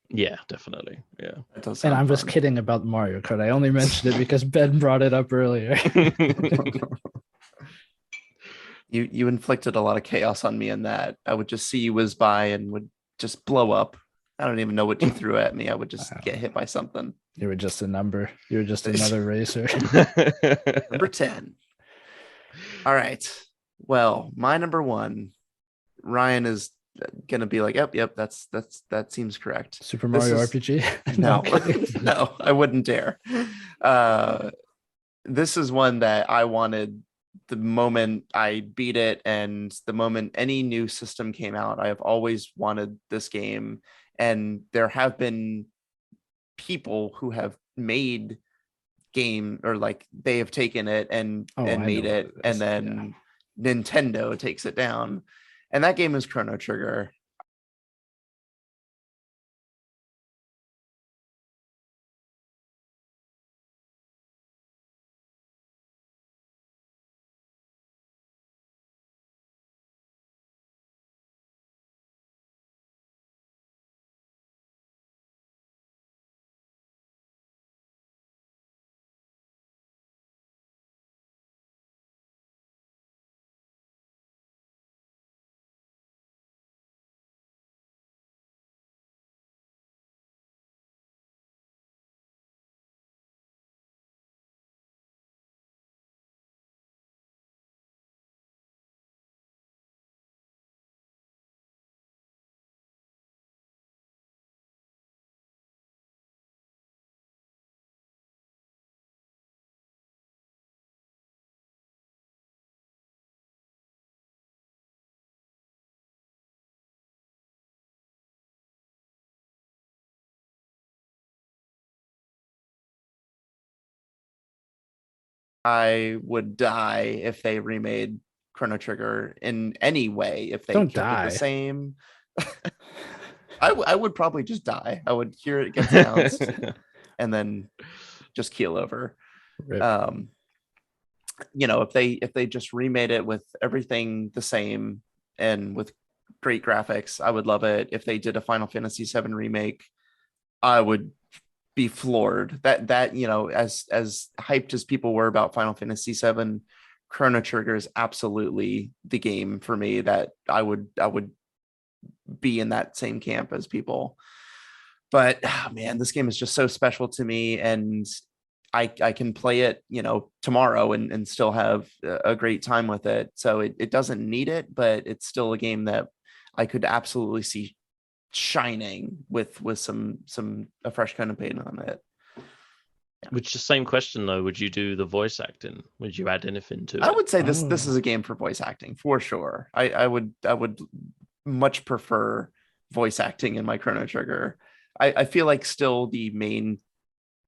Yeah, definitely. Yeah.
And I'm just kidding about Mario Kart. I only mentioned it because Ben brought it up earlier.
You inflicted a lot of chaos on me in that. I would just see you whiz by and would just blow up. I don't even know what you threw at me. I would just get hit by something.
You were just a number. You were just another racer.
Number 10. All right. Well, my number 1, Ryan gonna be like, yep, that seems correct.
Super Mario RPG.
No, I wouldn't dare. This is one that I wanted the moment I beat it and the moment any new system came out, I have always wanted this game. And there have been people who have made game, or like they have taken it and made it, and then Nintendo takes it down. And that game is Chrono Trigger. I would die if they remade Chrono Trigger in any way. If they kept it the same, I would probably just die. I would hear it gets announced and then just keel over. You know, if they just remade it with everything the same and with great graphics, I would love it. If they did a Final Fantasy VII remake, I would be floored. That you know, as hyped as people were about Final Fantasy VII, Chrono Trigger is absolutely the game for me that I would be in that same camp as people. But man, this game is just so special to me, and I can play it, you know, tomorrow and still have a great time with it. So it doesn't need it, but it's still a game that I could absolutely see shining with a fresh kind of paint on it.
Which the same question though, would you do the voice acting? Would you add anything to it?
I would say this is a game for voice acting for sure. I would much prefer voice acting in my Chrono Trigger. I feel like still the main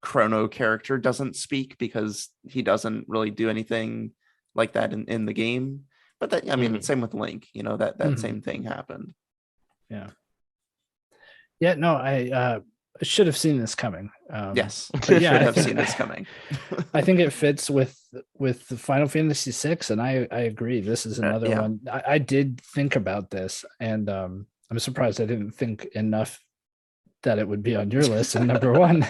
Chrono character doesn't speak because he doesn't really do anything like that in the game. But that, I mean, same with Link, you know, that same thing happened.
Yeah, no, I should have seen this coming.
Yes, but yeah, I should have seen this coming.
I think it fits with the Final Fantasy VI, and I agree. This is another one. I did think about this, and I'm surprised I didn't think enough that it would be on your list and number one.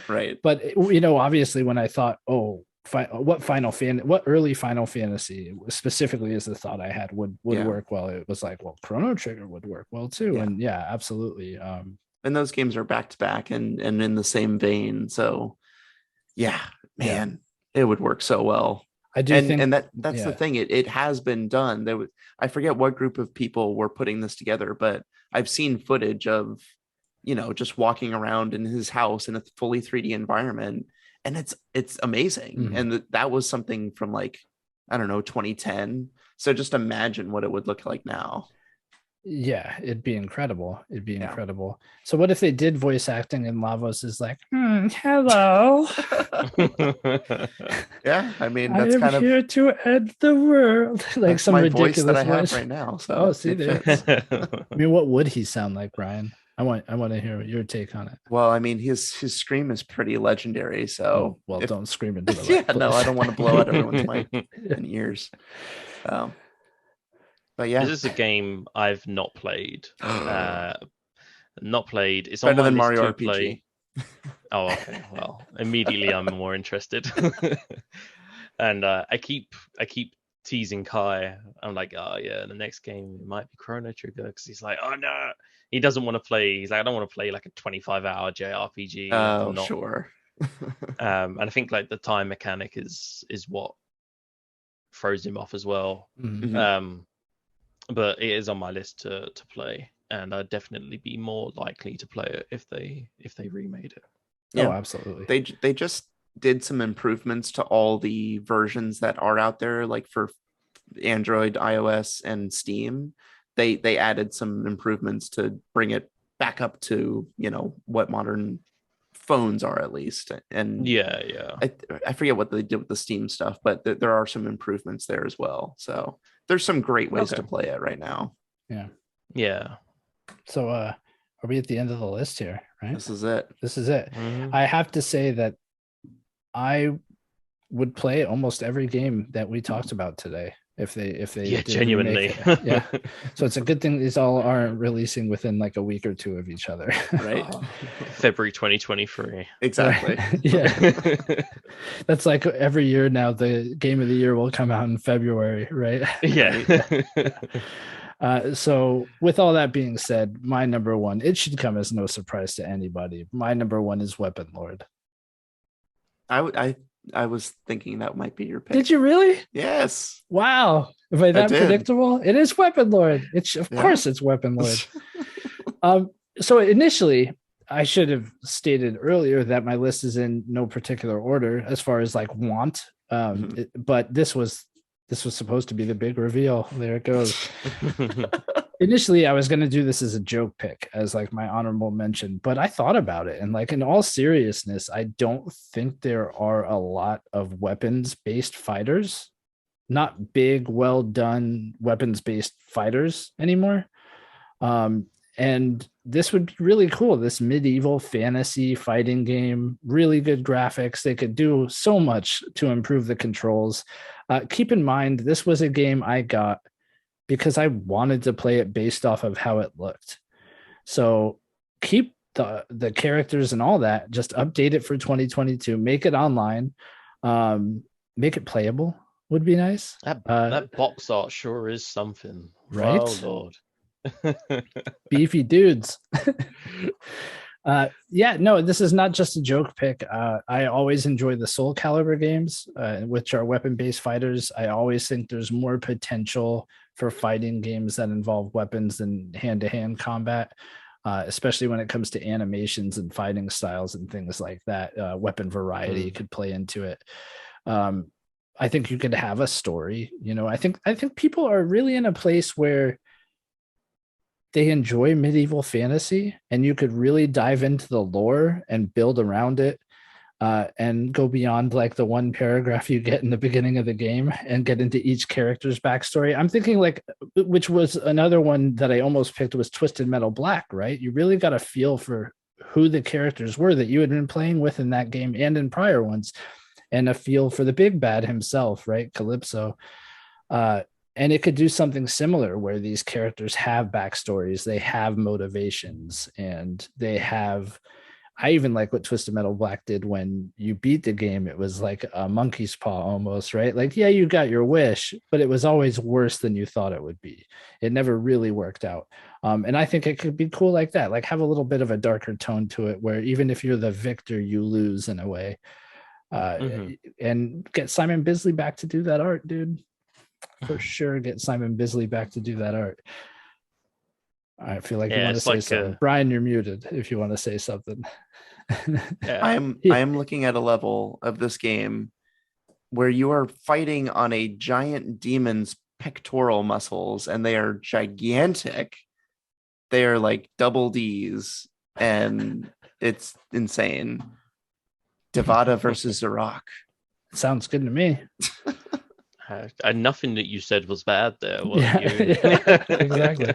Right.
But you know, obviously, when I thought, what early Final Fantasy specifically is the thought I had would work well. It was like, well, Chrono Trigger would work well too, and absolutely.
And those games are back to back and in the same vein, so man, it would work so well.
I do think,
and that's the thing. It has been done. I forget what group of people were putting this together, but I've seen footage of, you know, just walking around in his house in a fully 3D environment, and it's amazing. And that was something from like, I don't know, 2010. So just imagine what it would look like now.
Yeah, it'd be incredible. Incredible. So what if they did voice acting and Lavos is like, hello.
Yeah, I mean, that's
kind of here to end the world. Like some ridiculous
voice that I have right now. So
see there. I mean, what would he sound like, Brian? I want to hear your take on it.
Well, I mean, his scream is pretty legendary. So
don't scream into the
right no, I don't want to blow out everyone's mic and ears. But yeah,
this is a game I've not played. It's
better
on my
than
list
Mario
to
RPG.
Play. Oh, okay. Well, immediately I'm more interested. And I keep teasing Kai. I'm like, oh yeah, the next game might be Chrono Trigger, because he's like, oh no, he doesn't want to play. He's like, I don't want to play like a 25-hour JRPG.
Oh, sure.
And I think like the time mechanic is what throws him off as well. But it is on my list to play, and I'd definitely be more likely to play it if they remade it.
Yeah, absolutely.
They just did some improvements to all the versions that are out there, like for Android, iOS, and Steam. They added some improvements to bring it back up to, what modern phones are, at least. And I forget what they did with the Steam stuff, but there are some improvements there as well. So there's some great ways to play it right now.
Yeah. So are we at the end of the list here, right?
This is it.
Mm-hmm. I have to say that I would play almost every game that we talked about today if they
genuinely.
Yeah. So it's a good thing these all aren't releasing within like a week or two of each other.
Right.
February 2023.
Exactly.
Right. Yeah. That's like every year now the game of the year will come out in February, right?
Yeah.
So with all that being said, my number one, it should come as no surprise to anybody. My number one is Weapon Lord.
I was thinking that might be your pick.
Did you really?
Yes.
Wow. Am I that predictable? It is Weapon Lord. Of course it's Weapon Lord. So initially, I should have stated earlier that my list is in no particular order as far as like want. But this was supposed to be the big reveal. There it goes. Initially, I was going to do this as a joke pick, as like my honorable mention, but I thought about it. And like in all seriousness, I don't think there are a lot of weapons-based fighters, not big, well-done weapons-based fighters anymore. And this would be really cool. This medieval fantasy fighting game, really good graphics. They could do so much to improve the controls. Keep in mind, this was a game I got because I wanted to play it based off of how it looked. So keep the characters and all that, just update it for 2022, make it online, make it playable would be nice.
That box art sure is something.
Right?
Oh, Lord.
Beefy dudes. This is not just a joke pick. I always enjoy the Soul Calibur games, which are weapon-based fighters. I always think there's more potential for fighting games that involve weapons than hand-to-hand combat, especially when it comes to animations and fighting styles and things like that. Weapon variety could play into it. I think you could have a story. I think people are really in a place where they enjoy medieval fantasy, and you could really dive into the lore and build around it, and go beyond like the one paragraph you get in the beginning of the game and get into each character's backstory. I'm thinking like, which was another one that I almost picked, was Twisted Metal Black, right? You really got a feel for who the characters were that you had been playing with in that game and in prior ones, and a feel for the big bad himself, right? Calypso. And it could do something similar where these characters have backstories, they have motivations, and I even like what Twisted Metal Black did when you beat the game. It was like a monkey's paw almost, right? Like, yeah, you got your wish, but it was always worse than you thought it would be. It never really worked out. And I think it could be cool like that, like have a little bit of a darker tone to it, where even if you're the victor, you lose in a way. And get Simon Bisley back to do that art, dude. For sure, get Simon Bisley back to do that art. I feel like you want to say something. Brian, you're muted if you want to say something.
I am looking at a level of this game where you are fighting on a giant demon's pectoral muscles, and they are gigantic. They are like double D's, and it's insane. Devada versus Zorak.
Sounds good to me.
Nothing that you said was bad there.
Exactly.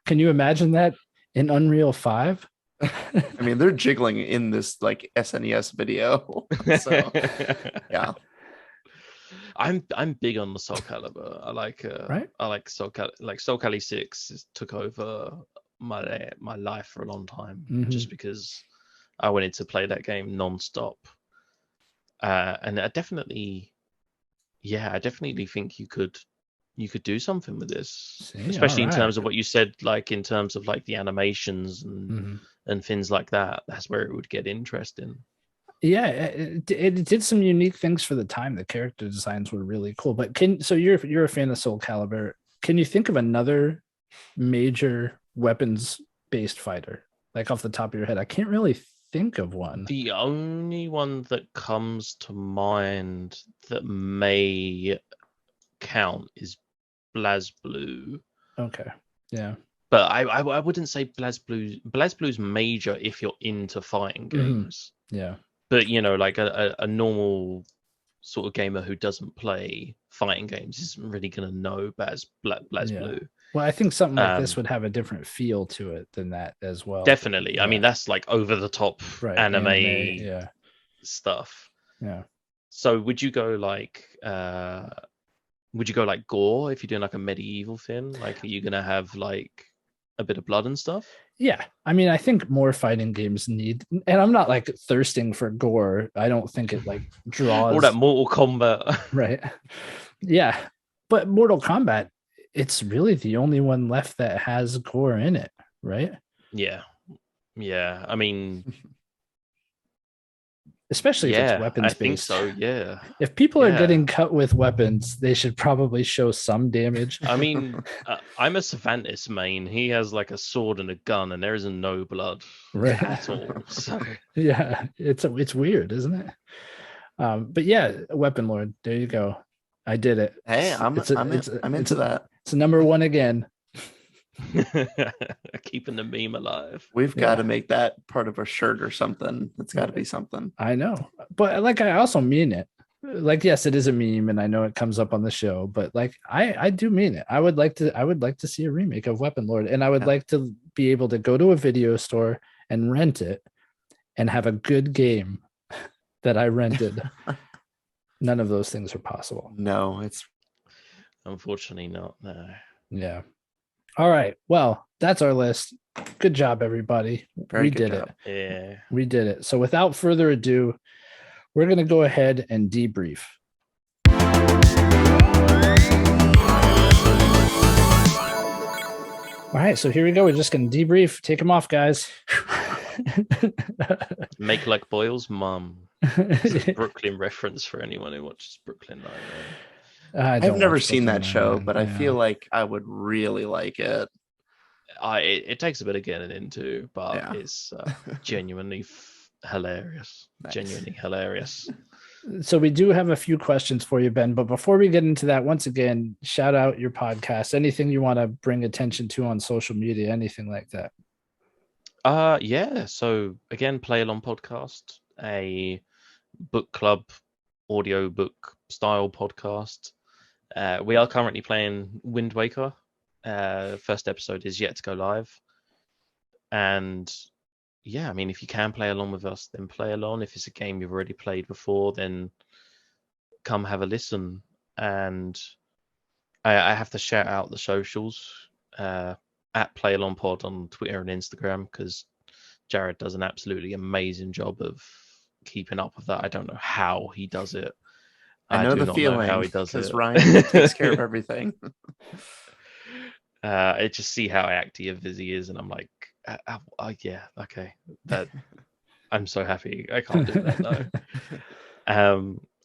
Can you imagine that in Unreal 5?
I mean, they're jiggling in this like SNES video. So yeah.
I'm big on the Soul Calibur. I like I like Soul Calibur 6 took over my life for a long time, just because I wanted to play that game non-stop. And I definitely think you could do something with this, especially in terms of what you said, like in terms of like the animations and things like that. That's where it would get interesting.
Yeah, it did some unique things for the time. The character designs were really cool. But you're a fan of Soul Calibur. Can you think of another major weapons based fighter, like off the top of your head? I can't really think of one.
The only one that comes to mind that may count is Blazblue.
Okay. Yeah.
But I wouldn't say Blazblue's major if you're into fighting games.
Yeah.
But like a normal sort of gamer who doesn't play fighting games isn't really gonna know Blazblue.
Yeah. Well, I think something like this would have a different feel to it than that as well.
Definitely.
Yeah.
I mean, that's like over the top anime stuff.
Yeah.
So would you go like gore if you're doing like a medieval thing? Like, are you gonna have like a bit of blood and stuff?
Yeah. I mean, I think more fighting games need, and I'm not like thirsting for gore. I don't think it like draws
all that Mortal Kombat.
Right. Yeah. But Mortal Kombat, it's really the only one left that has gore in it, right?
Yeah. I mean,
especially if it's weapons based.
I think so. Yeah.
If people are getting cut with weapons, they should probably show some damage.
I mean, I'm a Cervantes main. He has like a sword and a gun, and there is no blood at all. So
yeah, it's weird, isn't it? But yeah, Weapon Lord. There you go. I did it.
Hey, I'm into that.
It's number one again.
Keeping the meme alive.
We've got to make that part of a shirt or something. It's got to be something.
I know, but like I also mean it. Like, yes, it is a meme, and I know it comes up on the show, but like I do mean it. I would like to see a remake of Weapon Lord, and I would like to be able to go to a video store and rent it and have a good game that I rented. None of those things are possible.
No, it's
unfortunately not. No.
Yeah. All right. Well, that's our list. Good job, everybody. We did it.
Yeah.
We did it. So without further ado, we're going to go ahead and debrief. All right. So here we go. We're just going to debrief. Take them off, guys.
Make like Boyle's mum. It's a Brooklyn reference for anyone who watches Brooklyn Nine-Nine.
I've never seen that show, but I feel like I would really like it.
It takes a bit of getting into, but it's genuinely hilarious. Nice. Genuinely hilarious.
So we do have a few questions for you, Ben, but before we get into that, once again, shout out your podcast. Anything you want to bring attention to on social media, anything like that?
Yeah. So again, Playalong Podcast, a book club audio book style podcast. We are currently playing Wind Waker. First episode is yet to go live, and yeah, I mean, if you can play along with us, then play along. If it's a game you've already played before, then come have a listen. And I have to shout out the socials at Playalong Pod on Twitter and Instagram, because Jared does an absolutely amazing job of keeping up with that. I don't know how he does it.
I know the feeling
how he does it,
because Ryan takes care of everything.
I just see how active he is, and I'm like, yeah, okay, that I'm so happy. I can't do that though.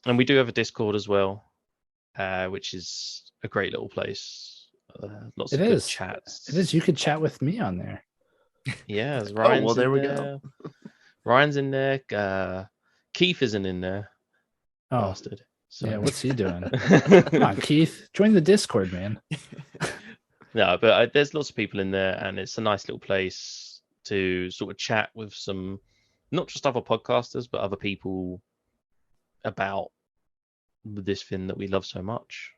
And we do have a Discord as well, which is a great little place. Lots of good chats.
It is. You could chat with me on there.
Yeah, Ryan's
there we
go. Ryan's in there. Keith isn't in there.
Oh,
bastard. So.
Yeah, what's he doing? Come on, Keith, join the Discord, man.
No, but there's lots of people in there, and it's a nice little place to sort of chat with some, not just other podcasters, but other people about this thing that we love so much.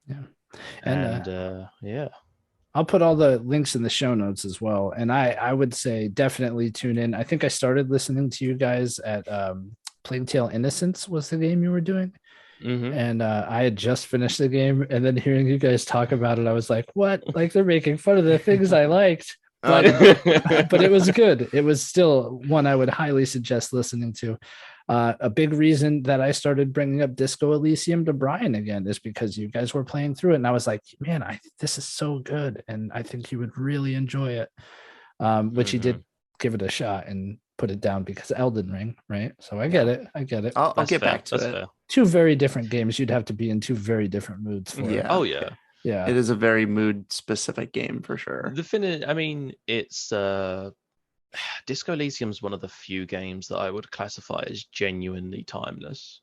Yeah.
And yeah.
I'll put all the links in the show notes as well. And I would say definitely tune in. I think I started listening to you guys at Plague Tale Innocence was the game you were doing.
Mm-hmm.
And I had just finished the game, and then hearing you guys talk about it, I was like, what? Like, they're making fun of the things I liked. But it was good. It was still one I would highly suggest listening to. A big reason that I started bringing up Disco Elysium to Brian again is because you guys were playing through it, and I was like, man, this is so good, and I think you would really enjoy it. Which he did give it a shot and put it down because Elden Ring, right? So I get it.
I'll get back to it.
Fair.
Two very different games. You'd have to be in two very different moods for it.
Oh yeah.
Yeah.
It is a very mood specific game for sure.
The thing is, I mean, it's Disco Elysium is one of the few games that I would classify as genuinely timeless.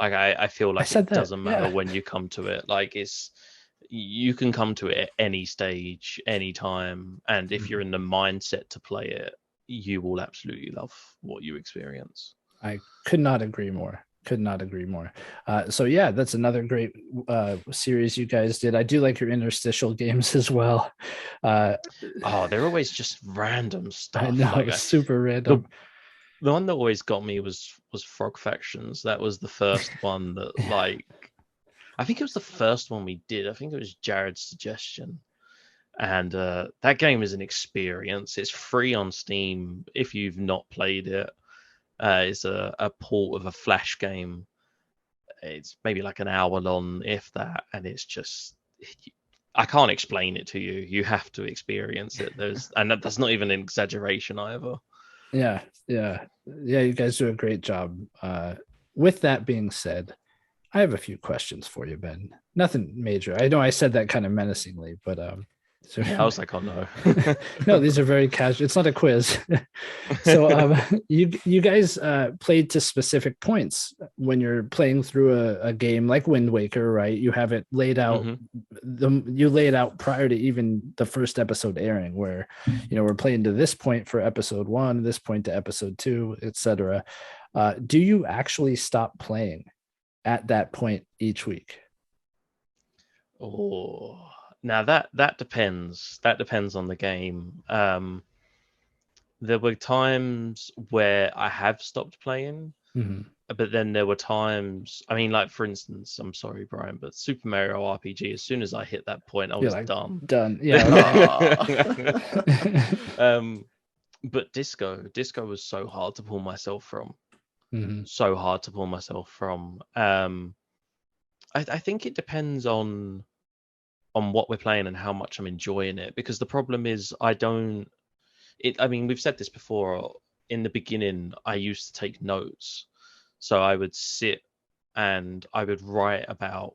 Like I feel like it doesn't matter when you come to it. Like you can come to it at any stage, any time, and if you're in the mindset to play it, you will absolutely love what you experience.
I could not agree more. So yeah, that's another great series you guys did. I do like your interstitial games as well.
They're always just random stuff.
I know, like, super random.
The one that always got me was Frog Factions. That was the first one that, like, I think it was the first one we did. I think it was Jared's suggestion. And that game is an experience. It's free on Steam if you've not played it. It's a port of a Flash game. It's maybe like an hour long, if that, and it's just, I can't explain it to you. You have to experience it. And that's not even an exaggeration either.
Yeah. You guys do a great job. With that being said, I have a few questions for you, Ben. Nothing major. I know I said that kind of menacingly, but
I was like, oh no.
No, these are very casual. It's not a quiz. So you guys played to specific points when you're playing through a game like Wind Waker, right? You have it laid out. You lay it out prior to even the first episode airing, where we're playing to this point for episode 1, this point to episode 2, etc. Do you actually stop playing at that point each week?
Oh, now that depends. That depends on the game. There were times where I have stopped playing, but then there were times, I mean, like, for instance, I'm sorry, Brian, but Super Mario RPG, as soon as I hit that point, I was like,
done. Yeah.
But Disco was so hard to pull myself from. I think it depends on what we're playing and how much I'm enjoying it, because the problem is I mean, we've said this before. In the beginning, I used to take notes, so I would sit and I would write about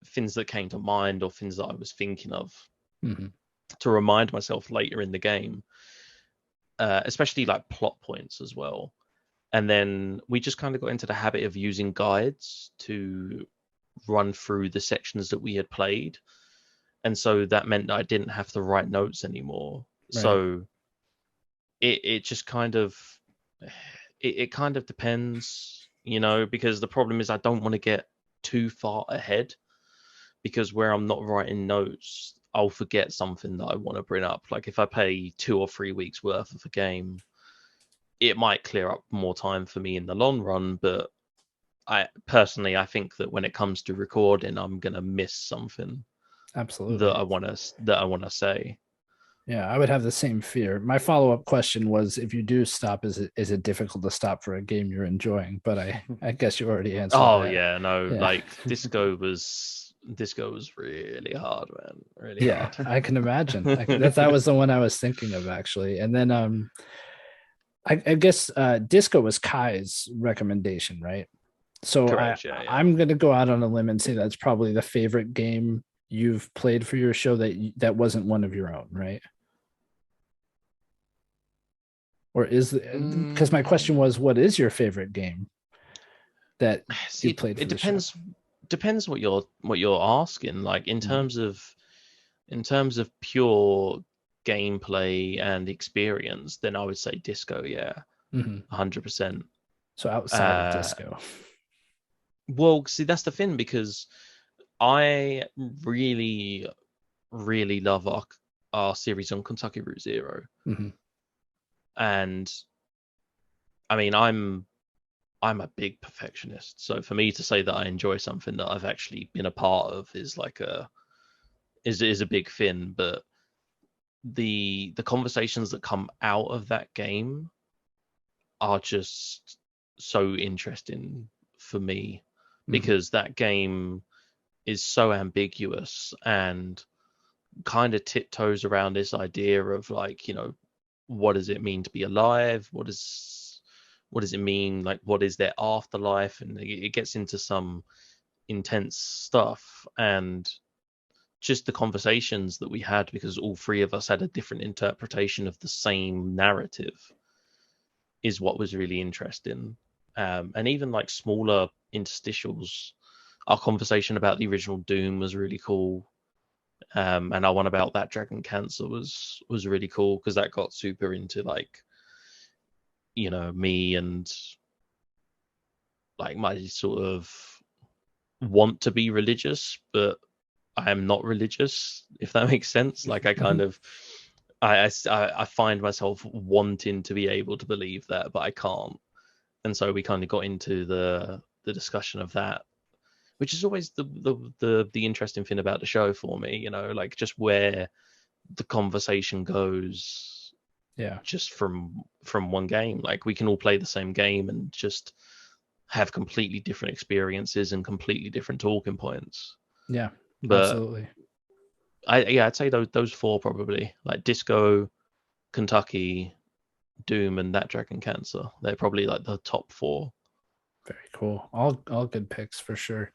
things that came to mind or things that I was thinking of to remind myself later in the game, especially like plot points as well. And then we just kind of got into the habit of using guides to run through the sections that we had played. And so that meant that I didn't have to write notes anymore. Right. So it just kind of, it kind of depends, because the problem is I don't want to get too far ahead, because where I'm not writing notes, I'll forget something that I want to bring up. Like if I play 2 or 3 weeks worth of a game, it might clear up more time for me in the long run, but I think that when it comes to recording, I'm going to miss something.
Absolutely.
That I want to say.
Yeah, I would have the same fear. My follow-up question was, if you do stop, is it difficult to stop for a game you're enjoying? But I guess you already answered that.
Yeah, no, yeah. Like Disco was really hard, man. Really hard.
I can imagine. That was the one I was thinking of, actually. And then I guess Disco was Kai's recommendation, right? So correct, I'm going to go out on a limb and say that's probably the favorite game you've played for your show that wasn't one of your own, right? Or because my question was, what is your favorite game that you played for
it depends what you're asking. Like in terms of pure gameplay and experience, then I would say Disco, 100%.
So outside of Disco.
Well, see, that's the thing, because I really, really love our series on Kentucky Route Zero. And I mean, I'm a big perfectionist. So for me to say that I enjoy something that I've actually been a part of is like is a big thing. But the conversations that come out of that game are just so interesting for me, because that game is so ambiguous and kind of tiptoes around this idea of, like, what does it mean to be alive? What does it mean? Like, what is their afterlife? And it gets into some intense stuff. And just the conversations that we had, because all three of us had a different interpretation of the same narrative, is what was really interesting. And even like smaller interstitials, our conversation about the original Doom was really cool. And our one about that Dragon Cancer was really cool, because that got super into like, you know, me and like my sort of want to be religious, but I am not religious, if that makes sense. Like I kind of, I find myself wanting to be able to believe that, but I can't. And so we kind of got into the discussion of that, which is always the interesting thing about the show for me, you know, like just where the conversation goes.
Yeah.
Just from one game. Like we can all play the same game and just have completely different experiences and completely different talking points.
Yeah.
But
absolutely.
I'd say those four probably, like Disco, Kentucky, Doom, and that Dragon Cancer. They're probably like the top four.
Very cool. All good picks for sure.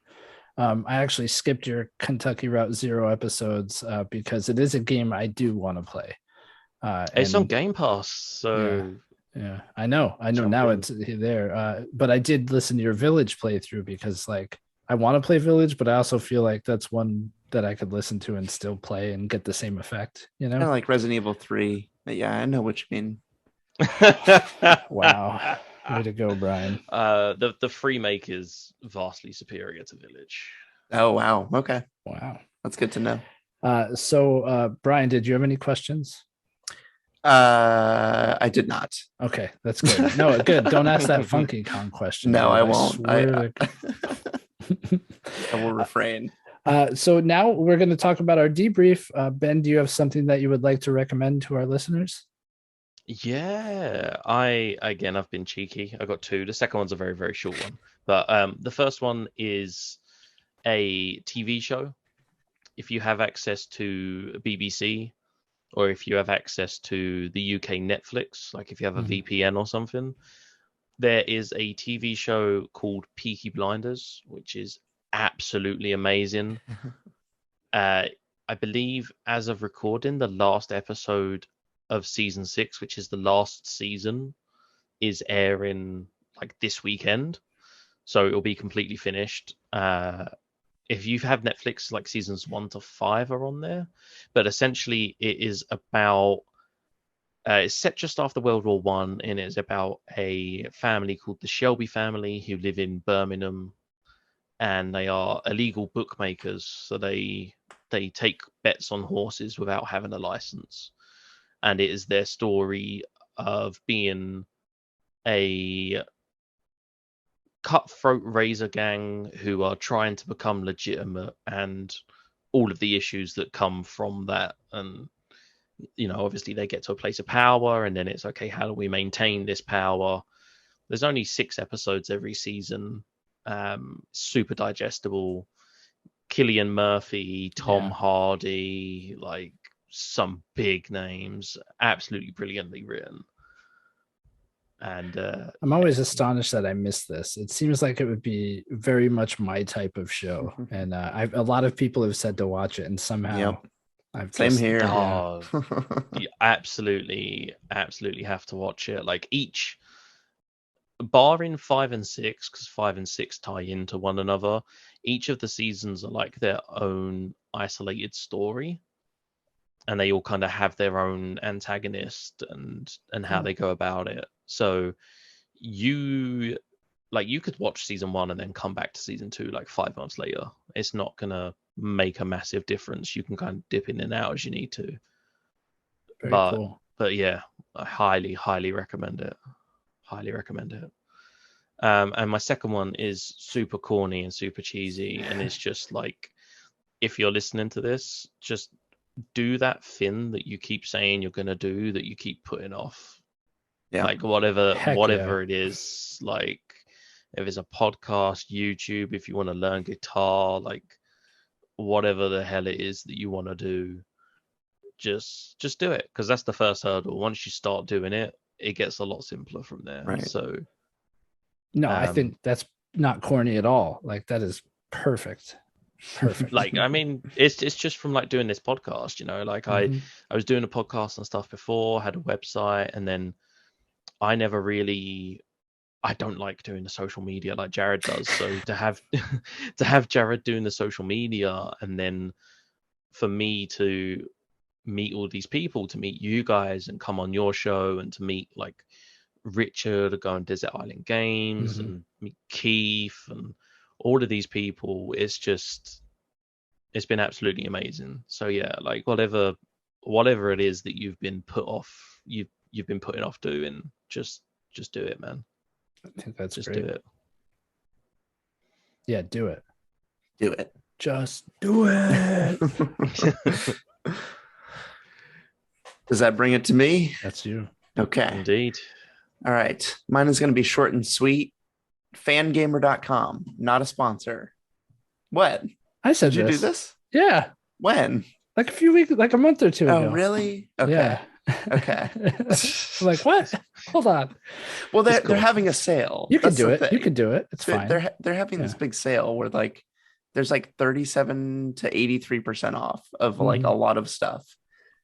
I actually skipped your Kentucky Route Zero episodes because it is a game I do want to play.
It's on Game Pass, so
yeah. I know now it's there. But I did listen to your Village playthrough, because like I want to play Village, but I also feel like that's one that I could listen to and still play and get the same effect, you know?
Kind of like Resident Evil 3. But yeah, I know what you mean.
Wow. Way to go, Brian.
The Remake is vastly superior to Village.
Oh, wow. Okay.
Wow.
That's good to know.
So Brian, did you have any questions?
I did not.
Okay, that's good. No, good. Don't ask that Funky Kong question.
No,
dude.
I won't. I will refrain.
So now we're going to talk about our debrief. Ben, do you have something that you would like to recommend to our listeners?
Yeah, I've been cheeky. I got two. The second one's a very, very short one. But the first one is a TV show. If you have access to BBC, or if you have access to the UK Netflix, like if you have a VPN or something, there is a TV show called Peaky Blinders, which is absolutely amazing. I believe as of recording, the last episode of season 6, which is the last season, is airing like this weekend, so it'll be completely finished. If you have Netflix, like seasons 1 to 5 are on there, but essentially it is about it's set just after World War One, and it's about a family called the Shelby family who live in Birmingham, and they are illegal bookmakers, so they take bets on horses without having a license. And it is their story of being a cutthroat razor gang who are trying to become legitimate, and all of the issues that come from that. And, you know, obviously they get to a place of power, and then it's okay, how do we maintain this power? There's only 6 episodes every season. Super digestible. Cillian Murphy, Tom Hardy, like some big names, absolutely brilliantly written. And
I'm always astonished that I missed this. It seems like it would be very much my type of show, and a lot of people have said to watch it, and somehow I've
same here.
You absolutely have to watch it. Like each, barring 5 and 6, because 5 and 6 tie into one another, each of the seasons are like their own isolated story, and they all kind of have their own antagonist and how they go about it. So you could watch season 1 and then come back to season 2 like 5 months later. It's not gonna make a massive difference. You can kind of dip in and out as you need to.
Very cool.
But yeah, I highly recommend it. Highly recommend it. And my second one is super corny and super cheesy, and it's just like, if you're listening to this, just do that thing that you keep saying you're gonna do, that you keep putting off. Like whatever it is, like if it's a podcast, YouTube, if you want to learn guitar, like whatever the hell it is that you want to do, just do it, because that's the first hurdle. Once you start doing it, it gets a lot simpler from there. Right. So
no, I think that's not corny at all. Like that is perfect. Perfect.
Like, I mean, it's just from like doing this podcast, you know, like I was doing a podcast and stuff before, had a website, and then I never really, I don't like doing the social media like Jared does. So to have Jared doing the social media, and then for me to meet all these people, to meet you guys and come on your show, and to meet like Richard, to go on Desert Island Games, and meet Keith and all of these people, it's been absolutely amazing. So yeah, like whatever it is that you've been putting off doing, just do it, man.
I think that's
just
great.
Do it.
Yeah, do it.
Do it.
Just do it.
Does that bring it to me?
That's you.
Okay.
Indeed.
All right. Mine is going to be short and sweet. Fangamer.com, not a sponsor. What?
I said
Did you do this?
Yeah.
When?
Like a few weeks, like a month or two ago.
Oh, really? Okay.
Yeah.
Okay.
Like, what? Hold on.
Well, they're having a sale.
You can do it. You can do it. It's fine.
They're having this big sale where like there's like 37 to 83% off of like a lot of stuff.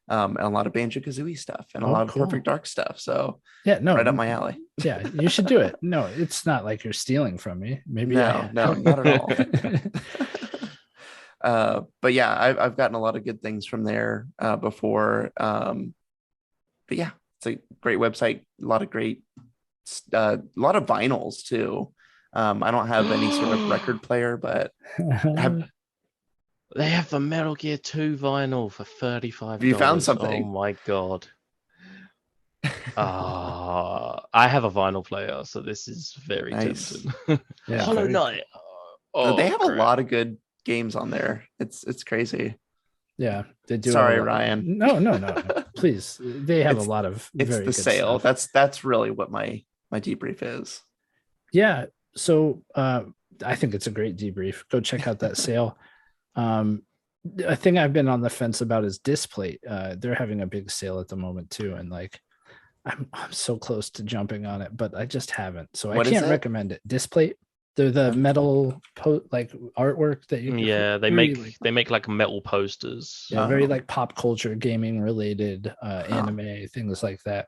And a lot of Banjo-Kazooie stuff and a lot of Perfect Dark stuff. So
yeah, no,
right up my alley.
Yeah, you should do it. No, it's not like you're stealing from me. Maybe
no, not at all. But yeah, I've gotten a lot of good things from there before. But yeah, it's a great website. A lot of vinyls too. I don't have any sort of record player, but
they have the Metal Gear 2 vinyl for $35.
You found something.
Oh my god. I have a vinyl player, so this is very tempting.
Yeah,
Hollow Knight.
They have a lot of good games on there. It's crazy.
Yeah, they do.
Sorry, Ryan.
No. Please, they have a lot of.
It's
very
the
good
sale.
stuff.
That's really what my debrief is.
Yeah. So I think it's a great debrief. Go check out that sale. A thing I've been on the fence about is Displate. They're having a big sale at the moment too, and like I'm so close to jumping on it, but I just haven't. So I can't recommend it. Displate. They're the metal like artwork that you.
Yeah, they make like metal posters.
Yeah, very like pop culture, gaming related, anime things like that.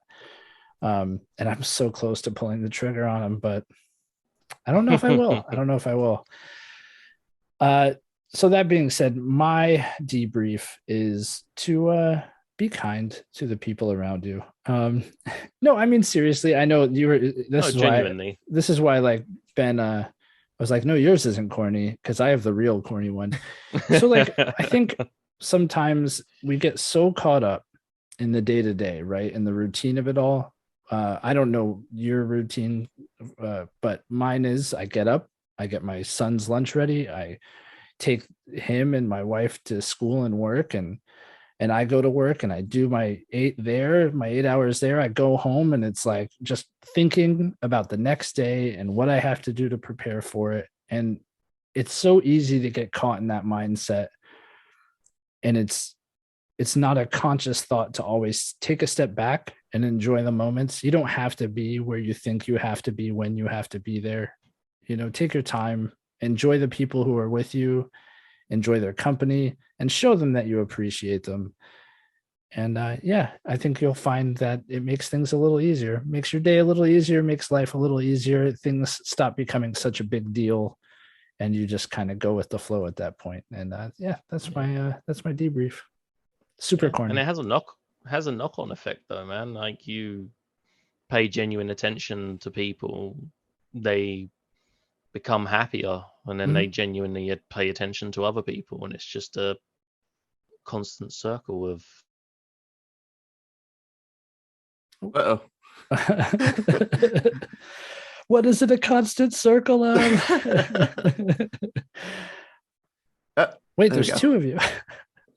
And I'm so close to pulling the trigger on them, but I don't know if I will. So that being said, my debrief is to be kind to the people around you. No, I mean seriously. I know you were.
Genuinely.
This is why, like Ben. I was like, no, yours isn't corny because I have the real corny one. So, like, I think sometimes we get so caught up in the day to day, right, in the routine of it all. I don't know your routine, but mine is: I get up, I get my son's lunch ready, I take him and my wife to school and work, and I go to work and I do my 8 hours there. I go home and it's like just thinking about the next day and what I have to do to prepare for it. And it's so easy to get caught in that mindset. And it's not a conscious thought to always take a step back and enjoy the moments. You don't have to be where you think you have to be when you have to be there. You know, take your time, enjoy the people who are with you, enjoy their company, and show them that you appreciate them. And I think you'll find that it makes things a little easier, makes your day a little easier, makes life a little easier. Things stop becoming such a big deal, and you just kind of go with the flow at that point. And that's my debrief. Super corny.
And it has a knock-on effect though, man. Like, you pay genuine attention to people, they become happier, and then they genuinely pay attention to other people, and it's just a constant circle of
what is it a constant circle of? Wait, there's 2 of you.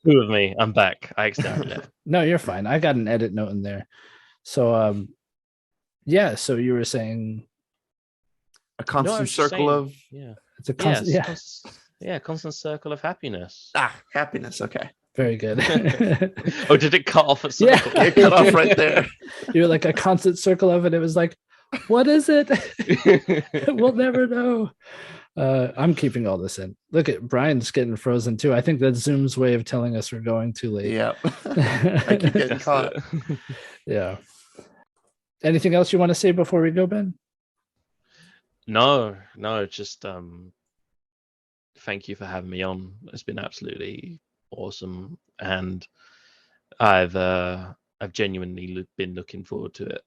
2 of me. I'm back. I accidentally left.
No, you're fine. I got an edit note in there. So so you were saying
a constant circle of
it's a constant
constant circle of happiness.
Happiness. Okay,
very good.
Oh, did it cut off at circle?
It cut off right there.
You're like a constant circle of it. It was like, what is it? We'll never know. I'm keeping all this in. Look at Brian's getting frozen too. I think that's Zoom's way of telling us we're going too late.
Yeah. I keep getting caught.
Yeah. Anything else you want to say before we go, Ben?
No, just thank you for having me on. It's been absolutely awesome, and I've genuinely been looking forward to it.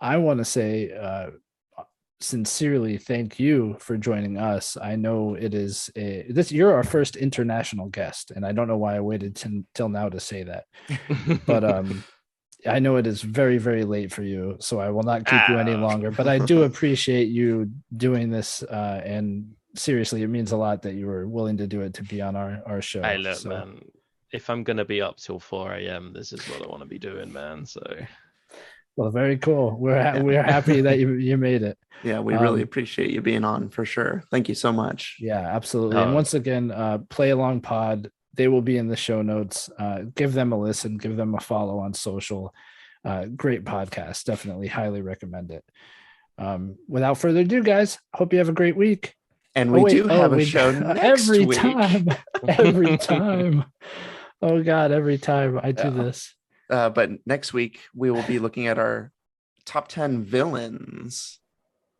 I want to say sincerely thank you for joining us. I know it is you're our first international guest, and I don't know why I waited till now to say that, but I know it is very, very late for you, so I will not keep you any longer, but I do appreciate you doing this, and seriously, it means a lot that you were willing to do it to be on our show.
Hey, look, man, if I'm going to be up till 4 a.m., this is what I want to be doing, man, so...
Well, very cool. We're happy that you made it.
Yeah, we really appreciate you being on for sure. Thank you so much.
Yeah, absolutely. And once again, Playalong Pod, they will be in the show notes. Give them a listen, give them a follow on social. Great podcast. Definitely highly recommend it. Without further ado, guys, hope you have a great week.
And we do have a show next
every
week.
Every time. Oh God, every time I do this.
But next week we will be looking at our top 10 villains,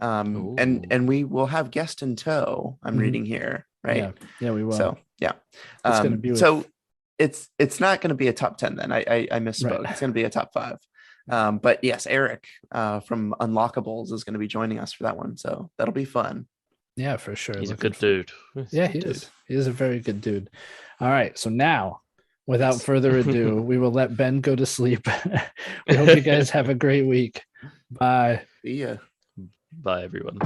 and we will have guest in tow. I'm reading here, right?
Yeah, we will.
So yeah,
it's gonna be
it's not going to be a top 10 then. I misspoke. Right. It's going to be a top 5. But yes, Eric from Unlockables is going to be joining us for that one, so that'll be fun.
Yeah, for sure.
He's a good dude.
Yeah, he is. He is a very good dude. All right, so now, without further ado, we will let Ben go to sleep. We hope you guys have a great week. Bye.
See ya.
Bye, everyone.